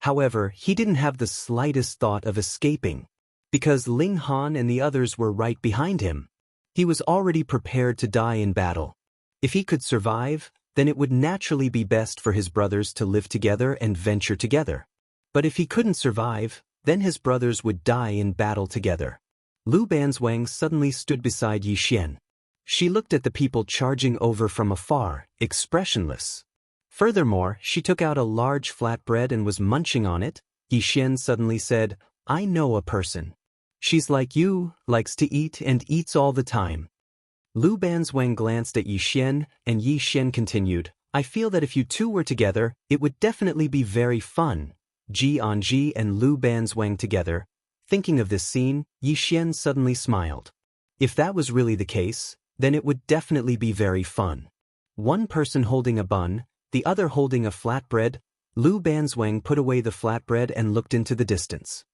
However, he didn't have the slightest thought of escaping, because Ling Han and the others were right behind him. He was already prepared to die in battle. If he could survive, then it would naturally be best for his brothers to live together and venture together. But if he couldn't survive, then his brothers would die in battle together. Lu Banzwang suddenly stood beside Yi Xian. She looked at the people charging over from afar, expressionless. Furthermore, she took out a large flatbread and was munching on it. Yi Xian suddenly said, "I know a person. She's like you, likes to eat and eats all the time." Lu Banzwang glanced at Yi Xian, and Yi Xian continued, "I feel that if you two were together, it would definitely be very fun." Ji Anji and Lu Banzwang together. Thinking of this scene, Yi Xian suddenly smiled. If that was really the case, then it would definitely be very fun. One person holding a bun, the other holding a flatbread. Lu Banzwang put away the flatbread and looked into the distance.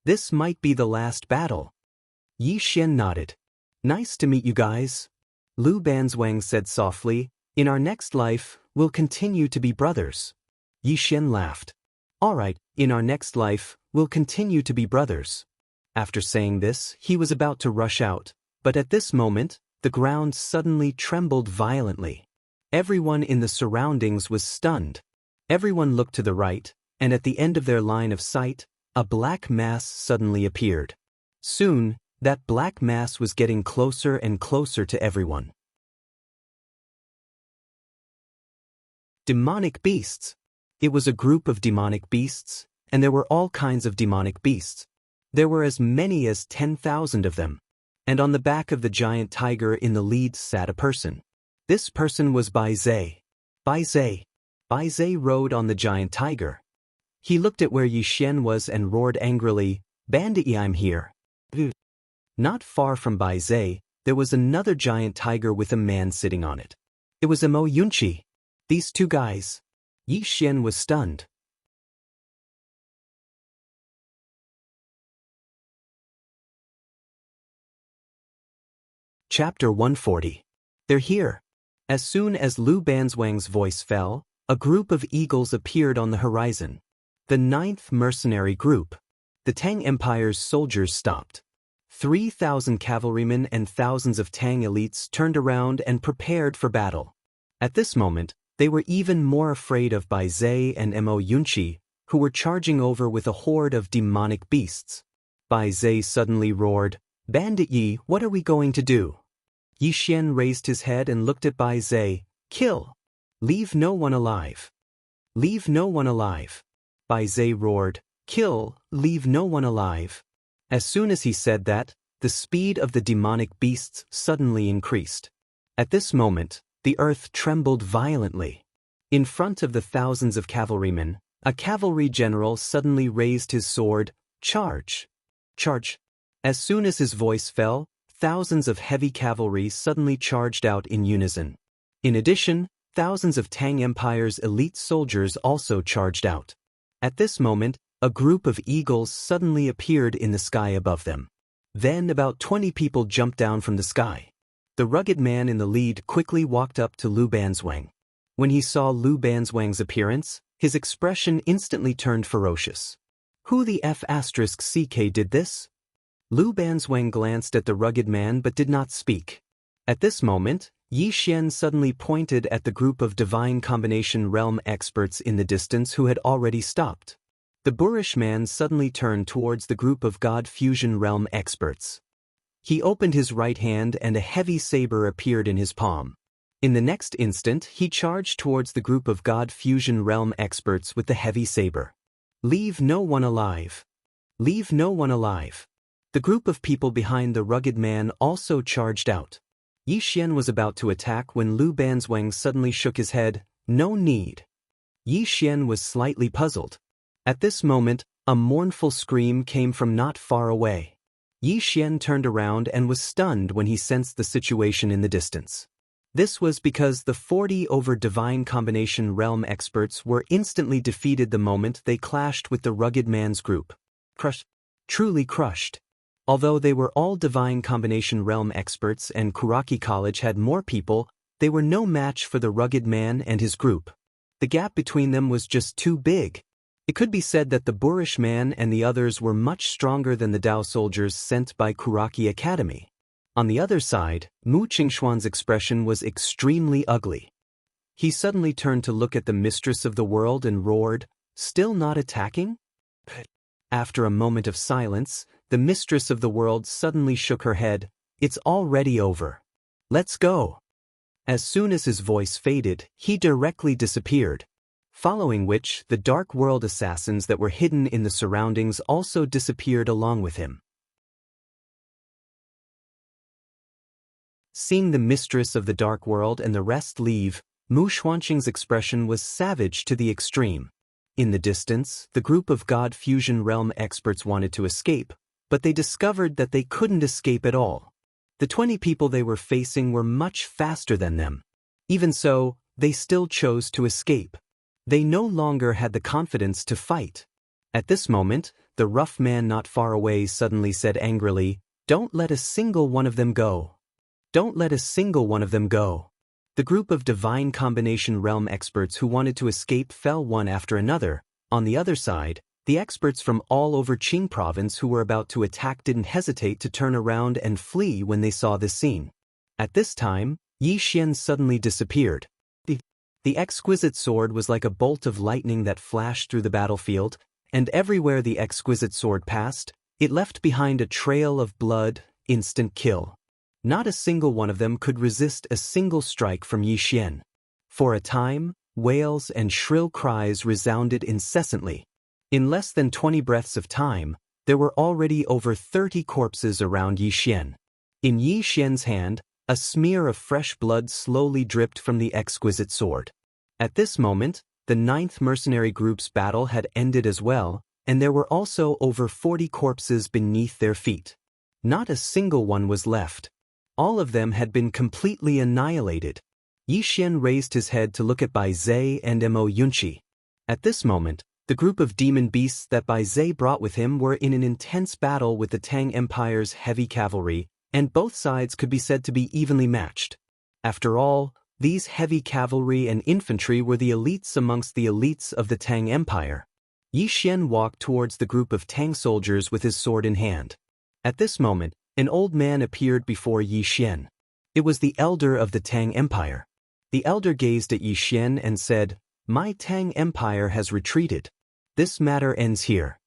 This might be the last battle. Yi Xian nodded. "Nice to meet you guys." Lu Banzwang said softly, "In our next life, we'll continue to be brothers." Yi Xian laughed. "All right, in our next life, we'll continue to be brothers." After saying this, he was about to rush out, but at this moment, the ground suddenly trembled violently. Everyone in the surroundings was stunned. Everyone looked to the right, and at the end of their line of sight, a black mass suddenly appeared. Soon, that black mass was getting closer and closer to everyone. Demonic beasts. It was a group of demonic beasts, and there were all kinds of demonic beasts. There were as many as 10,000 of them. And on the back of the giant tiger in the lead sat a person. This person was Bai Zai. Bai Zai. Bai Zai rode on the giant tiger. He looked at where Yi Xian was and roared angrily, "Bandit Yi, I'm here." Not far from Bai Zai, there was another giant tiger with a man sitting on it. It was Mo Yunqi. These two guys. Yi Xian was stunned. Chapter 140. They're here. As soon as Lu Banzwang's voice fell, a group of eagles appeared on the horizon. The 9th mercenary group. The Tang Empire's soldiers stopped. 3,000 cavalrymen and thousands of Tang elites turned around and prepared for battle. At this moment, they were even more afraid of Bai Zai and Mo Yunqi, who were charging over with a horde of demonic beasts. Bai Zai suddenly roared, "Bandit Yi, what are we going to do?" Yi Xian raised his head and looked at Bai Zai. "Kill. Leave no one alive. Leave no one alive." Bai Zhe roared, "Kill, leave no one alive." As soon as he said that, the speed of the demonic beasts suddenly increased. At this moment, the earth trembled violently. In front of the thousands of cavalrymen, a cavalry general suddenly raised his sword. "Charge! Charge!" As soon as his voice fell, thousands of heavy cavalry suddenly charged out in unison. In addition, thousands of Tang Empire's elite soldiers also charged out. At this moment, a group of eagles suddenly appeared in the sky above them. Then about 20 people jumped down from the sky. The rugged man in the lead quickly walked up to Lu Banzwang. When he saw Lu Banzwang's appearance, his expression instantly turned ferocious. "Who the F***ck did this?" Lu Banzwang glanced at the rugged man but did not speak. At this moment, Yi Xian suddenly pointed at the group of divine combination realm experts in the distance who had already stopped. The boorish man suddenly turned towards the group of God fusion realm experts. He opened his right hand and a heavy saber appeared in his palm. In the next instant, he charged towards the group of God fusion realm experts with the heavy saber. "Leave no one alive. Leave no one alive." The group of people behind the rugged man also charged out. Yi Xian was about to attack when Lu Banzwang suddenly shook his head. "No need." Yi Xian was slightly puzzled. At this moment, a mournful scream came from not far away. Yi Xian turned around and was stunned when he sensed the situation in the distance. This was because the 40 over divine combination realm experts were instantly defeated the moment they clashed with the rugged man's group. Crushed. Truly crushed. Although they were all divine combination realm experts and Kuraki College had more people, they were no match for the rugged man and his group. The gap between them was just too big. It could be said that the boorish man and the others were much stronger than the Dao soldiers sent by Kuraki Academy. On the other side, Mu Qingxuan's expression was extremely ugly. He suddenly turned to look at the mistress of the world and roared, "Still not attacking?" After a moment of silence, the mistress of the world suddenly shook her head. "It's already over. Let's go." As soon as his voice faded, he directly disappeared. Following which, the dark world assassins that were hidden in the surroundings also disappeared along with him. Seeing the mistress of the dark world and the rest leave, Mu Xuanqing's expression was savage to the extreme. In the distance, the group of God fusion realm experts wanted to escape, but they discovered that they couldn't escape at all. The 20 people they were facing were much faster than them. Even so, they still chose to escape. They no longer had the confidence to fight. At this moment, the rough man not far away suddenly said angrily, "Don't let a single one of them go. Don't let a single one of them go." The group of divine combination realm experts who wanted to escape fell one after another. On the other side, the experts from all over Qing province who were about to attack didn't hesitate to turn around and flee when they saw this scene. At this time, Yi Xian suddenly disappeared. The exquisite sword was like a bolt of lightning that flashed through the battlefield, and everywhere the exquisite sword passed, it left behind a trail of blood, instant kill. Not a single one of them could resist a single strike from Yi Xian. For a time, wails and shrill cries resounded incessantly. In less than 20 breaths of time, there were already over 30 corpses around Yi Xian. In Yi Xian's hand, a smear of fresh blood slowly dripped from the exquisite sword. At this moment, the 9th mercenary group's battle had ended as well, and there were also over 40 corpses beneath their feet. Not a single one was left. All of them had been completely annihilated. Yi Xian raised his head to look at Bai Zhe and Mo Yunqi. At this moment, the group of demon beasts that Bai Zhe brought with him were in an intense battle with the Tang Empire's heavy cavalry, and both sides could be said to be evenly matched. After all, these heavy cavalry and infantry were the elites amongst the elites of the Tang Empire. Yi Xian walked towards the group of Tang soldiers with his sword in hand. At this moment, an old man appeared before Yi Xian. It was the elder of the Tang Empire. The elder gazed at Yi Xian and said, "My Tang Empire has retreated. This matter ends here."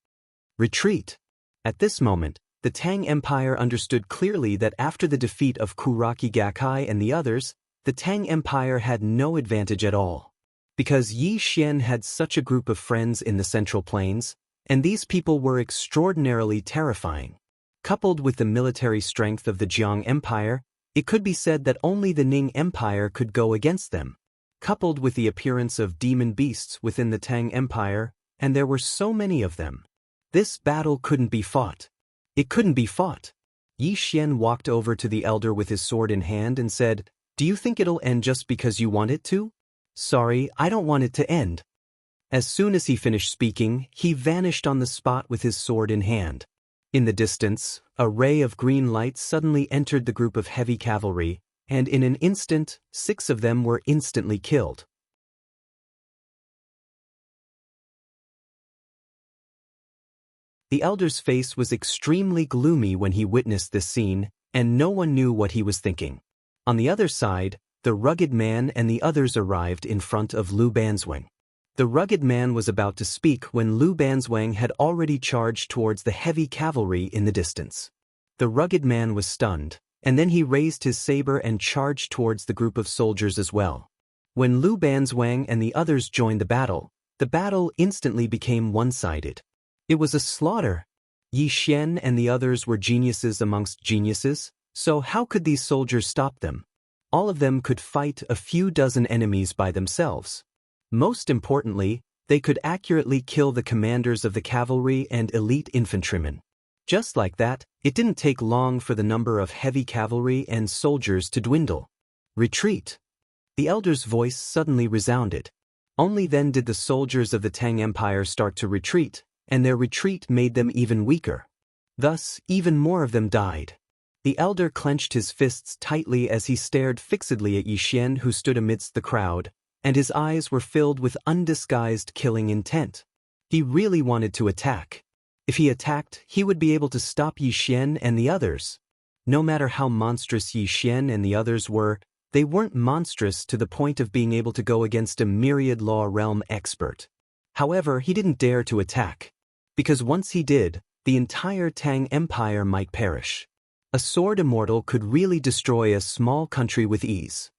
Retreat. At this moment, the Tang Empire understood clearly that after the defeat of Kuraki Gakkai and the others, the Tang Empire had no advantage at all. because Yi Xian had such a group of friends in the Central Plains, and these people were extraordinarily terrifying. Coupled with the military strength of the Jiang Empire, it could be said that only the Ning Empire could go against them. Coupled with the appearance of demon beasts within the Tang Empire, and there were so many of them. This battle couldn't be fought. It couldn't be fought. Yi Xian walked over to the elder with his sword in hand and said, "Do you think it'll end just because you want it to?" "Sorry, I don't want it to end." As soon as he finished speaking, he vanished on the spot with his sword in hand. In the distance, a ray of green light suddenly entered the group of heavy cavalry, and in an instant, 6 of them were instantly killed. The elder's face was extremely gloomy when he witnessed this scene, and no one knew what he was thinking. On the other side, the rugged man and the others arrived in front of Lu Banzwang. The rugged man was about to speak when Lu Banzwang had already charged towards the heavy cavalry in the distance. The rugged man was stunned, and then he raised his saber and charged towards the group of soldiers as well. When Lu Banzwang and the others joined the battle instantly became one-sided. It was a slaughter. Yi Xian and the others were geniuses amongst geniuses, so how could these soldiers stop them? All of them could fight a few dozen enemies by themselves. Most importantly, they could accurately kill the commanders of the cavalry and elite infantrymen. Just like that, it didn't take long for the number of heavy cavalry and soldiers to dwindle. "Retreat!" The elder's voice suddenly resounded. Only then did the soldiers of the Tang Empire start to retreat, and their retreat made them even weaker. Thus, even more of them died. The elder clenched his fists tightly as he stared fixedly at Yi Xian, who stood amidst the crowd, and his eyes were filled with undisguised killing intent. He really wanted to attack. If he attacked, he would be able to stop Yi Xian and the others. No matter how monstrous Yi Xian and the others were, they weren't monstrous to the point of being able to go against a myriad law realm expert. However, he didn't dare to attack. Because once he did, the entire Tang Empire might perish. A sword immortal could really destroy a small country with ease.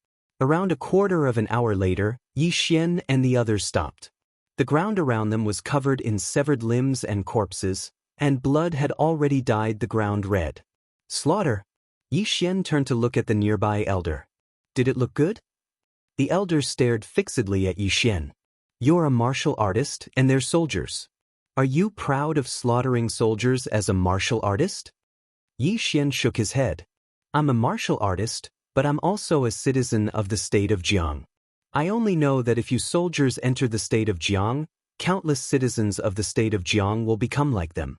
Around a quarter of an hour later, Yi Xian and the others stopped. The ground around them was covered in severed limbs and corpses, and blood had already dyed the ground red. Slaughter! Yi Xian turned to look at the nearby elder. Did it look good? The elder stared fixedly at Yi Xian. "You're a martial artist, and they're soldiers. Are you proud of slaughtering soldiers as a martial artist?" Yi Xian shook his head. "I'm a martial artist, but I'm also a citizen of the state of Jiang. I only know that if you soldiers enter the state of Jiang, countless citizens of the state of Jiang will become like them.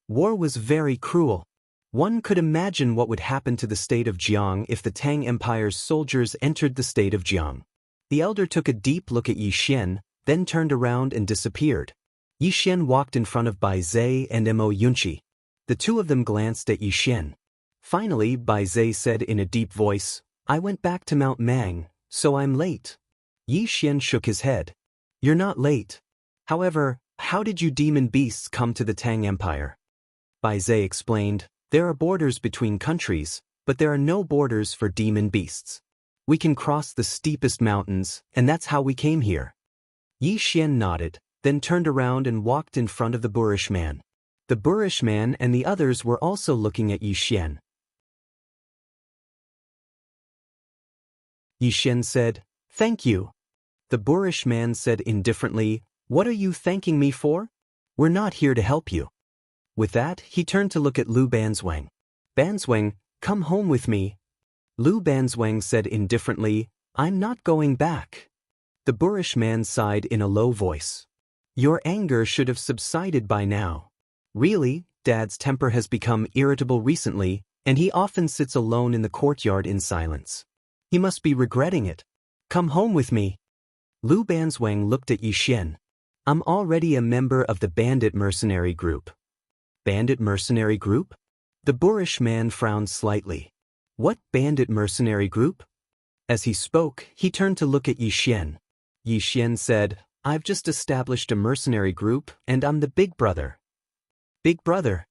War was very cruel. One could imagine what would happen to the state of Jiang if the Tang Empire's soldiers entered the state of Jiang." The elder took a deep look at Yi Xian, then turned around and disappeared. Yi Xian walked in front of Bai Zai and Mo Yunqi. The two of them glanced at Yi Xian. Finally, Bai Zai said in a deep voice, "I went back to Mount Mang, so I'm late." Yi Xian shook his head. "You're not late. However, how did you demon beasts come to the Tang Empire?" Bai Zai explained, "There are borders between countries, but there are no borders for demon beasts. We can cross the steepest mountains, and that's how we came here." Yi Xian nodded, then turned around and walked in front of the boorish man. The boorish man and the others were also looking at Yi Xian. Yi Xian said, "Thank you." The boorish man said indifferently, "What are you thanking me for? We're not here to help you." With that, he turned to look at Lu Banzwang. "Banzwang, come home with me." Lu Banzwang said indifferently, "I'm not going back." The boorish man sighed in a low voice. "Your anger should have subsided by now. Really, Dad's temper has become irritable recently, and he often sits alone in the courtyard in silence. He must be regretting it. Come home with me." Lu Banzwang looked at Yi Xian. "I'm already a member of the bandit mercenary group." "Bandit mercenary group?" The boorish man frowned slightly. "What bandit mercenary group?" As he spoke, he turned to look at Yi Xian. Yi Xian said, "I've just established a mercenary group, and I'm the big brother." "Big brother?"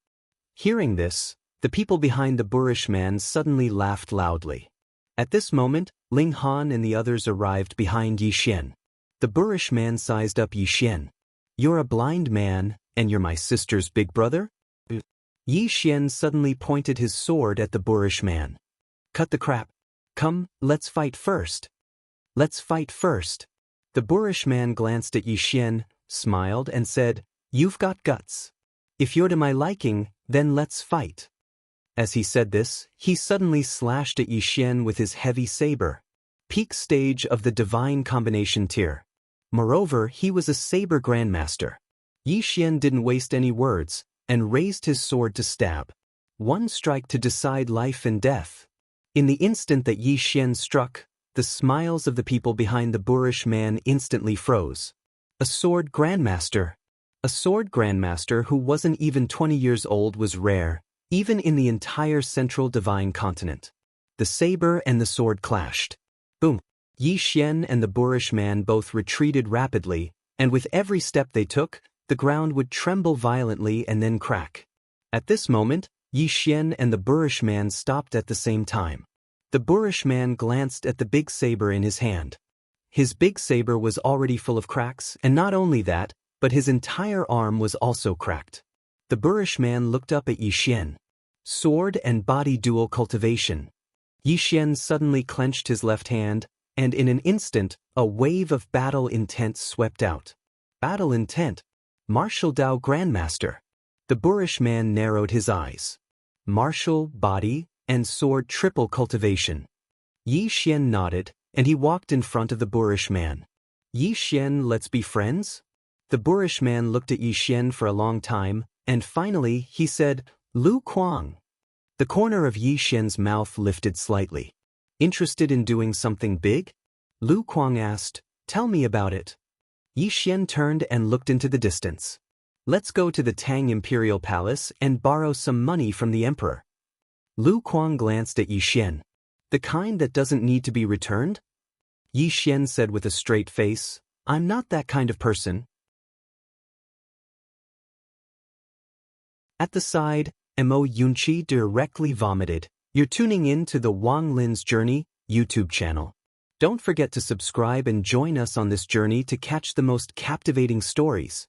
Hearing this, the people behind the boorish man suddenly laughed loudly. At this moment, Ling Han and the others arrived behind Yi Xian. The boorish man sized up Yi Xian. You're a blind man, and you're my sister's big brother? Yi Xian suddenly pointed his sword at the boorish man. Cut the crap. Come, let's fight first. Let's fight first. The boorish man glanced at Yi Xian, smiled, and said, You've got guts. If you're to my liking, then let's fight. As he said this, he suddenly slashed at Yi Xian with his heavy saber. Peak stage of the divine combination tier. Moreover, he was a saber grandmaster. Yi Xian didn't waste any words, and raised his sword to stab. One strike to decide life and death. In the instant that Yi Xian struck, the smiles of the people behind the boorish man instantly froze. A sword grandmaster. A sword grandmaster who wasn't even 20 years old was rare, even in the entire central divine continent. The saber and the sword clashed. Boom! Yi Xian and the boorish man both retreated rapidly, and with every step they took, the ground would tremble violently and then crack. At this moment, Yi Xian and the boorish man stopped at the same time. The boorish man glanced at the big saber in his hand. His big saber was already full of cracks, and not only that, but his entire arm was also cracked. The boorish man looked up at Yi Xian. Sword and body dual cultivation. Yi Xian suddenly clenched his left hand, and in an instant, a wave of battle intent swept out. Battle intent? Martial Dao Grandmaster. The boorish man narrowed his eyes. Martial, body, and sword triple cultivation. Yi Xian nodded, and he walked in front of the boorish man. Yi Xian, let's be friends? The boorish man looked at Yi Xian for a long time, and finally he said, Lu Kuang. The corner of Yi Xian's mouth lifted slightly. Interested in doing something big? Lu Kuang asked, Tell me about it. Yi Xian turned and looked into the distance. Let's go to the Tang Imperial Palace and borrow some money from the Emperor. Lu Kuang glanced at Yi Xian. The kind that doesn't need to be returned? Yi Xian said with a straight face, I'm not that kind of person. At the side, Mo Yunqi directly vomited. You're tuning in to the Wang Lin's Journey YouTube channel. Don't forget to subscribe and join us on this journey to catch the most captivating stories.